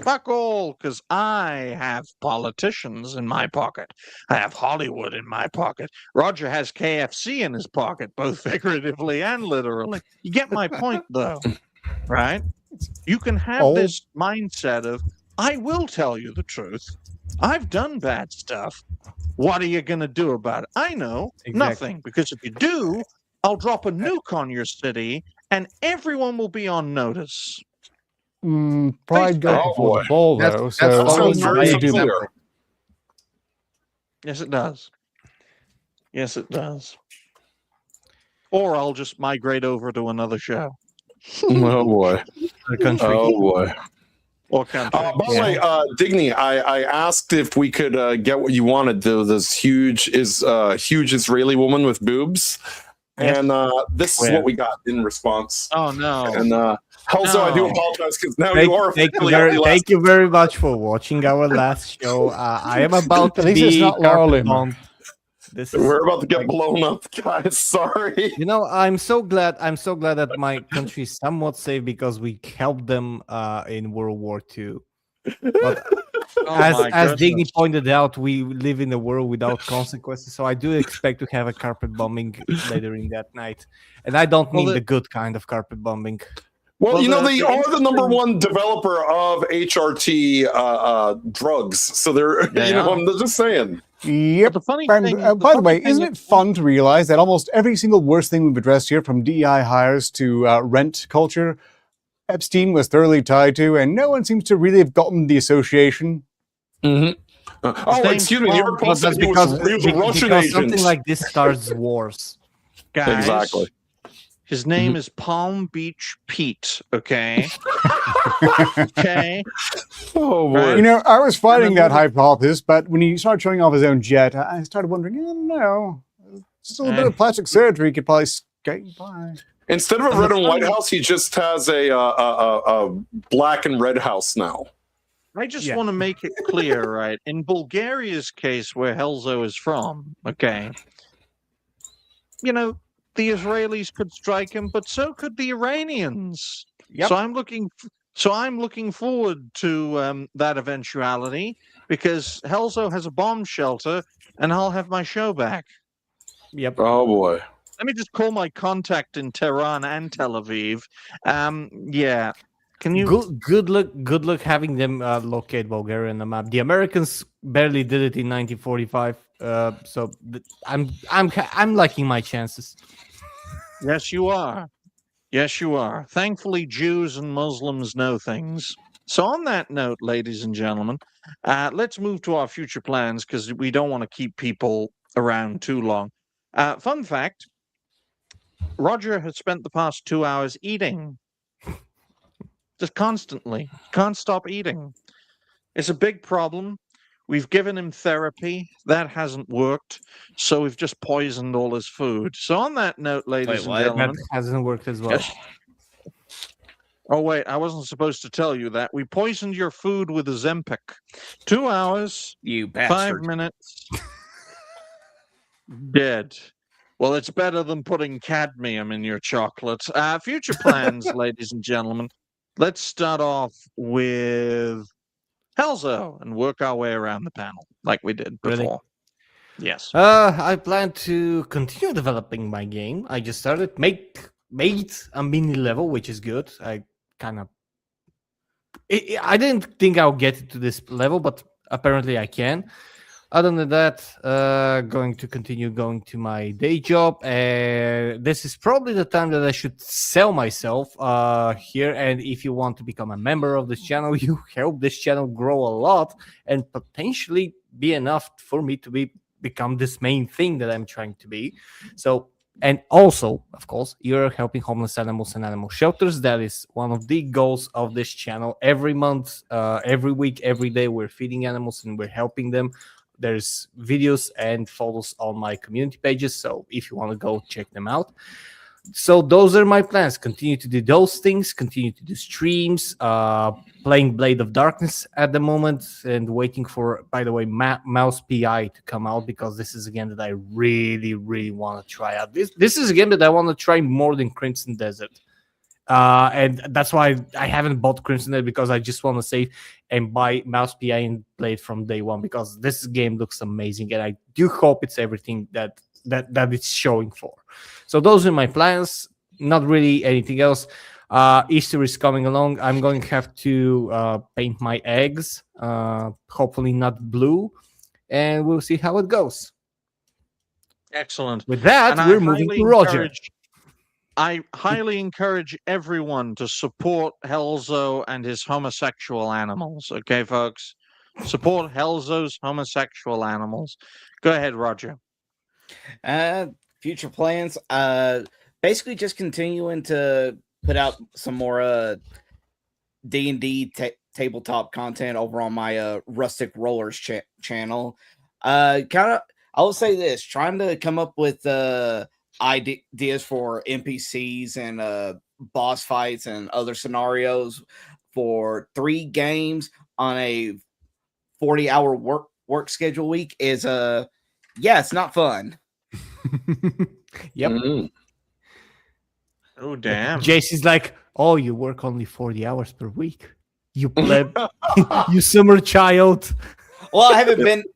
Fuck all, because I have politicians in my pocket. I have Hollywood in my pocket. Roger has KFC in his pocket, both figuratively and literally. You get my point, though, right? You can have this mindset of, I will tell you the truth. I've done bad stuff. What are you going to do about it? I know nothing, because if you do, I'll drop a nuke on your city, and everyone will be on notice. Pride goes Oh, before boy. the ball, That's- though. that's So following what the do right you do about example. it? Yes, it does. Yes, it does. Or I'll just migrate over to another show Oh boy. The country. Oh boy. or country. By the way, Digny, I asked if we could get what you wanted. This huge Israeli woman with boobs, and this is Where? what we got in response. Oh no! And also, I do No. apologize because now you are officially at the last. Thank you very much for watching our last show. I am about to At least it's be not Laura carpet Lima. bombed. This is, We're about to get blown up, guys. Sorry. you know, I'm so glad that my country is somewhat safe because we helped them in World War II. But Oh, as my Digny goodness. pointed out, we live in a world without consequences. So I do expect to have a carpet bombing later in that night, and I don't mean the good kind of carpet bombing. Well, you know, the- they the are the number interesting- one developer of HRT drugs. So they're, Yeah, you know, yeah. I'm just saying. Yep. The funny And, thing, by the way, isn't it fun to realize that almost every single worst thing we've addressed here, from DEI hires to rent culture, Epstein was thoroughly tied to, and no one seems to really have gotten the association. Oh, Same excuse me. New York But Post that's said he was a Russian because agent. something like this starts wars. guys. Exactly. His name is Palm Beach Pete, okay? Okay. Oh boy. You know, I was fighting that hypothesis, but when he started showing off his own jet, I started wondering, no, just a little bit of plastic surgery could probably skate by. Instead of a red and white house, he just has a black and red house now. I just want to make it clear, right? In Bulgaria's case, where Helzo is from, okay, you know, the Israelis could strike him, but so could the Iranians. Yep. So I'm looking forward to that eventuality because Helzo has a bomb shelter, and I'll have my show back. Yep. Oh boy. Let me just call my contact in Tehran and Tel Aviv. Yeah. Can you? Good luck having them locate Bulgaria on the map. The Americans barely did it in 1945, so I'm liking my chances. Yes, you are. Yes, you are. Thankfully, Jews and Muslims know things. So, on that note, ladies and gentlemen, let's move to our future plans because we don't want to keep people around too long. Fun fact: Roger has spent the past 2 hours eating. Just constantly. Can't stop eating. It's a big problem. We've given him therapy. That hasn't worked. So we've just poisoned all his food. So on that note, ladies and gentlemen. That hasn't worked as well. Oh, wait. I wasn't supposed to tell you that. We poisoned your food with a Zempic. 2 hours. You 5 bastard. minutes. Dead. Well, it's better than putting cadmium in your chocolate. Future plans, ladies and gentlemen. Let's start off with Helzo and work our way around the panel like we did before. Really? Yes. I plan to continue developing my game. I just started made a mini level, which is good. I didn't think I'll get to this level, but apparently I can. Other than that, going to continue going to my day job. This is probably the time that I should sell myself here. And if you want to become a member of this channel, you help this channel grow a lot and potentially be enough for me to become this main thing that I'm trying to be. So, and also, of course, you're helping homeless animals and animal shelters. That is one of the goals of this channel. Every month, every week, every day, we're feeding animals and we're helping them. There's videos and photos on my community pages, so if you want to go check them out. So those are my plans. Continue to do those things, continue to do streams, playing Blade of Darkness at the moment, and waiting for, by the way, Mouse PI to come out, because this is a game that I really, really want to try out. This is a game that I want to try more than Crimson Desert. And that's why I haven't bought Crimson Desert, because I just want to save and buy Mouse PI and play it from day one, because this game looks amazing, and I do hope it's everything that it's showing for. So those are my plans. Not really anything else. Easter is coming along. I'm going to have to paint my eggs, hopefully not blue, and we'll see how it goes. Excellent. With that, we're moving to Roger. I highly encourage everyone to support Helzo and his homosexual animals. Okay, folks? Support Helzo's homosexual animals. Go ahead, Roger. Future plans. Basically just continuing to put out some more D&D tabletop content over on my Rustic Rollers channel. I will say this, trying to come up with ideas for NPCs and boss fights and other scenarios for 3 games on a 40-hour work schedule week is it's not fun. Yep. Oh damn. JC's like, oh, you work only 40 hours per week, you pleb. You summer child. Well, I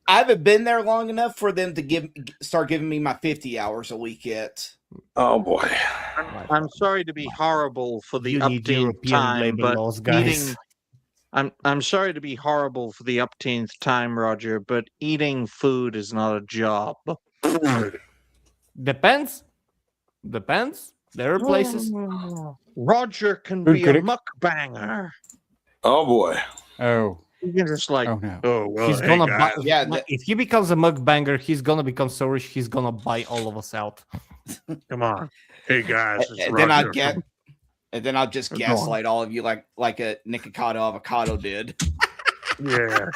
haven't been there long enough for them to start giving me my 50 hours a week yet. Oh boy. I'm sorry to be horrible for the You need upteenth European time, labor but laws, guys. I'm sorry to be horrible for the upteenth time, Roger, but eating food is not a job. Depends. There are places. Roger can Food be critic. a mukbanger. Oh boy. Oh. You can just like, Oh, no. oh, well, He's hey, gonna guys. buy. Yeah, If he becomes a mukbanger, he's gonna become so rich. He's gonna buy all of us out. Come on. Hey guys, it's And then Roger. I'll just Go on. gaslight all of you like a Nikocado Avocado did. Yeah.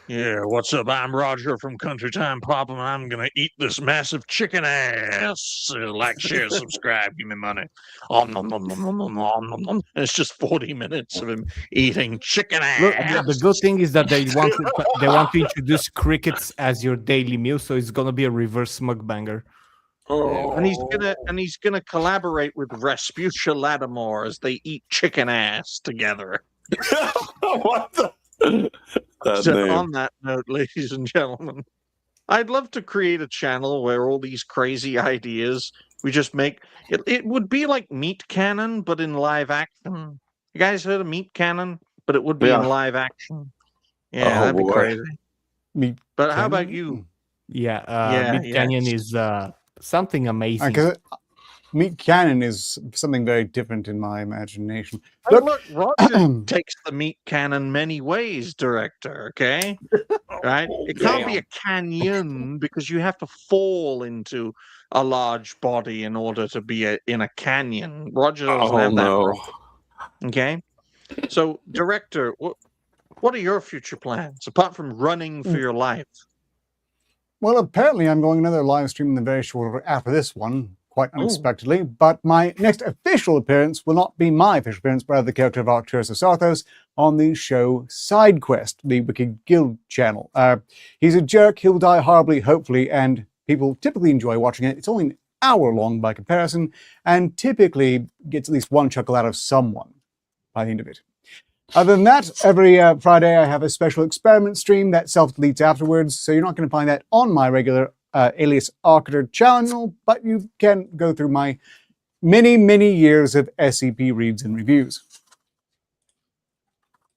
Yeah, what's up? I'm Roger from Country Time Pop, and I'm gonna eat this massive chicken ass. Like, share, subscribe, give me money. Nom, nom, nom, nom, nom, nom, nom, nom, nom. And it's just 40 minutes of him eating chicken Look, ass. the good thing is that they want to introduce crickets as your daily meal, so it's gonna be a reverse mukbanger. Oh. And he's gonna collaborate with Rasputia Lattimore as they eat chicken ass together. What the? That So name. on that note, ladies and gentlemen, I'd love to create a channel where all these crazy ideas we just make. It would be like Meat Cannon, but in live action. You guys heard of Meat Cannon? But it would be in Yeah. live action. Yeah, Oh, that'd be boy. crazy. Meat But how about Cannon? you? Yeah, Yeah, Mid Canyon yes. is something amazing. Because Meat Cannon is something very different in my imagination. Oh, Look- look, Roger takes the Meat Cannon many ways, director, okay? Right? It can't be a canyon because you have to fall into a large body in order to be in a canyon. Roger doesn't Oh have that. no. problem, Okay? So, director, what are your future plans apart from running for your life? Well, apparently I'm going another live stream in the very short order after this one, quite Oh. unexpectedly. But my next official appearance will not be my official appearance, but the character of Arketer Sarthos on the show Side Quest, the Wicked Guild channel. He's a jerk, he'll die horribly, hopefully, and people typically enjoy watching it. It's only an hour long by comparison, and typically gets at least one chuckle out of someone by the end of it. Other than that, every Friday I have a special experiment stream that self-deletes afterwards, so you're not going to find that on my regular alias Arketer channel, but you can go through my many, many years of SCP reads and reviews.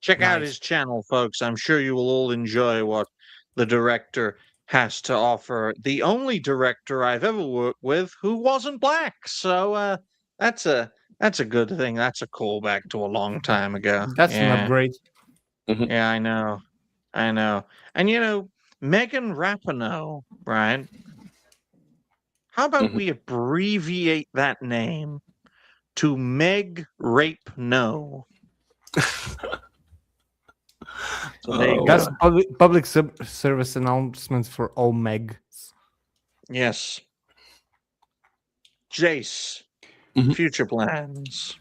Check out Nice. his channel, folks. I'm sure you will all enjoy what the director has to offer. The only director I've ever worked with who wasn't black. So that's a good thing. That's a callback to a long time ago. That's an Yeah. upgrade. Yeah, I know. And you know, Megan Rapinoe, right? How about we abbreviate that name to Meg Rape No? So there you go. That's public service announcements for all Meg. Yes. Jace, future plans.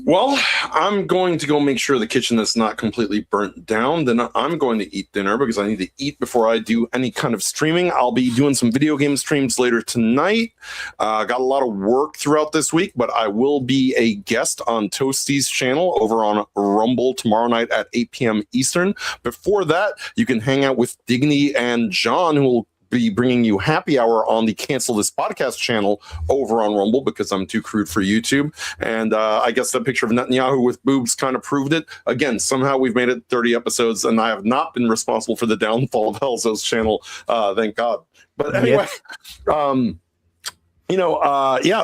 Well, I'm going to go make sure the kitchen is not completely burnt down. Then I'm going to eat dinner because I need to eat before I do any kind of streaming. I'll be doing some video game streams later tonight. Got a lot of work throughout this week, but I will be a guest on Toasty's channel over on Rumble tomorrow night at 8 p.m. Eastern. Before that, you can hang out with Digny and John, who will be bringing you happy hour on the Cancel This Podcast channel over on Rumble because I'm too crude for YouTube. And I guess that picture of Netanyahu with boobs kind of proved it. Again, somehow we've made it 30 episodes, and I have not been responsible for the downfall of Elzo's channel. Thank God. But anyway,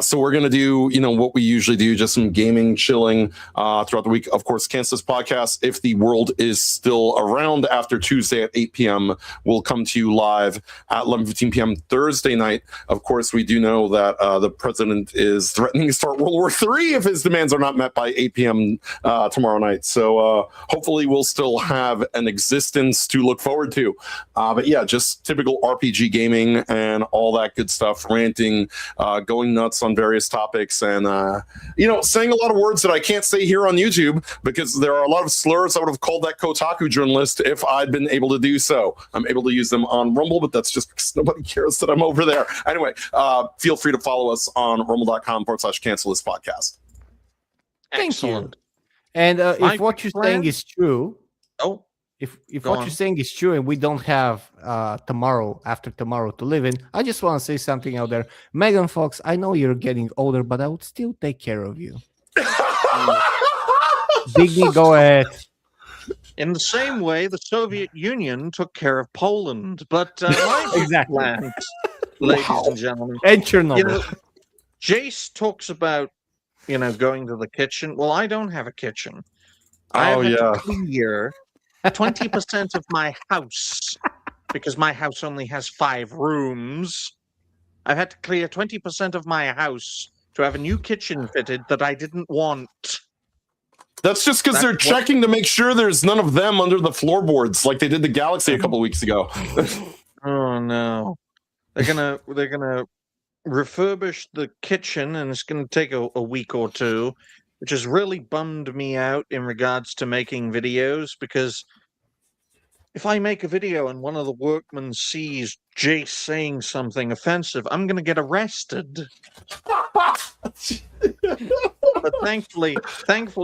so we're going to do, what we usually do, just some gaming, chilling throughout the week. Of course, Cancel This Podcast, if the world is still around after Tuesday at 8 p.m., will come to you live at 11:15 p.m. Thursday night. Of course, we do know that the president is threatening to start World War III if his demands are not met by 8 p.m. Tomorrow night. So hopefully we'll still have an existence to look forward to. But yeah, just typical RPG gaming and all that good stuff, ranting, going nuts on various topics, and saying a lot of words that I can't say here on YouTube because there are a lot of slurs I would have called that Kotaku journalist if I'd been able to do so. I'm able to use them on Rumble, but that's just because nobody cares that I'm over there. Anyway, feel free to follow us on rumble.com/cancel this podcast. Thank you. Excellent. And My if what you're plan- saying is true, Oh, if Go what on. you're saying is true and we don't have after tomorrow to live in, I just want to say something out there. Megan Fox, I know you're getting older, but I would still take care of you. Digny, go ahead. in the same way the Soviet Union took care of Poland. But my Exactly. plans, ladies and gentlemen, And Chernobyl. Jace talks about, going to the kitchen. Well, I don't have a kitchen. I Oh, have yeah. to clear 20% of my house because my house only has 5 rooms. I've had to clear 20% of my house to have a new kitchen fitted that I didn't want. That's just because they're checking to make sure there's none of them under the floorboards, like they did the Galaxy a couple weeks ago. Oh no, they're gonna refurbish the kitchen, and it's gonna take a week or two, which has really bummed me out in regards to making videos, because if I make a video and one of the workmen sees Jace saying something offensive, I'm gonna get arrested. But thankfully,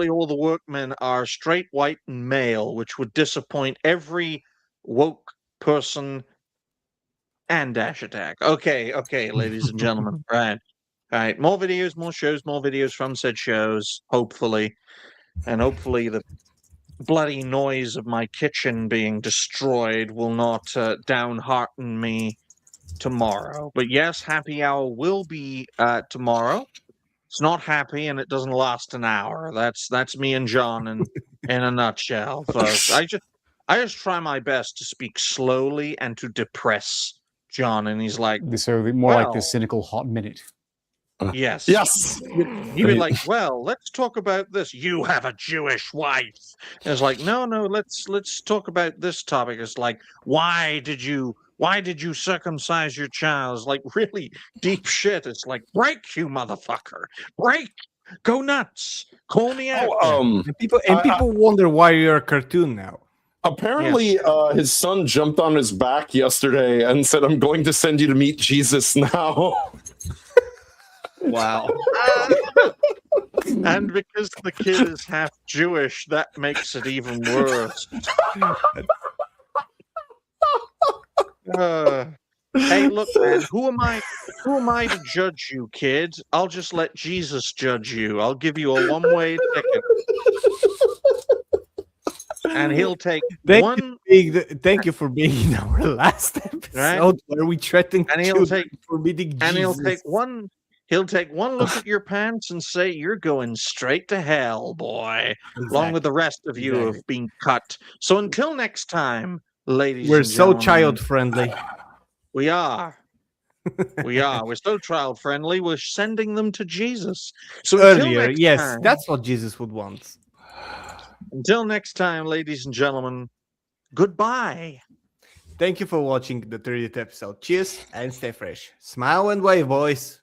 all the workmen are straight, white, and male, which would disappoint every woke person and Dash Attack. Okay, ladies and gentlemen. Right. All right. More videos, more shows, more videos from said shows, hopefully. And hopefully the bloody noise of my kitchen being destroyed will not downhearten me tomorrow. But yes, happy hour will be tomorrow. It's not happy, and it doesn't last an hour. That's me and John in a nutshell, folks. I just try my best to speak slowly and to depress John, and he's like, So more like the cynical hot minute. yes. Yes. He'd be like, well, let's talk about this. You have a Jewish wife. And it's like, no, let's talk about this topic. It's like, why did you circumcise your child? It's like really deep shit. It's like, break, you motherfucker. Break. Go nuts. Call me out. And people wonder why you're a cartoon now. Apparently, his son jumped on his back yesterday and said, "I'm going to send you to meet Jesus now." Wow. And because the kid is half Jewish, that makes it even worse. Hey, look, man, who am I to judge you, kid? I'll just let Jesus judge you. I'll give you a one-way ticket. And he'll take Thank you for being in our last episode where we threatened children for meeting Jesus. And he'll take one look at your pants and say, "You're going straight to hell, boy," along with the rest of you have been cut. So until next time, ladies We're and so gentlemen, child friendly. We are. We're so child friendly. We're sending them to Jesus. So Earlier, yes, that's what Jesus would want. Until next time, ladies and gentlemen, goodbye. Thank you for watching the 30th episode. Cheers and stay fresh. Smile and wave, boys.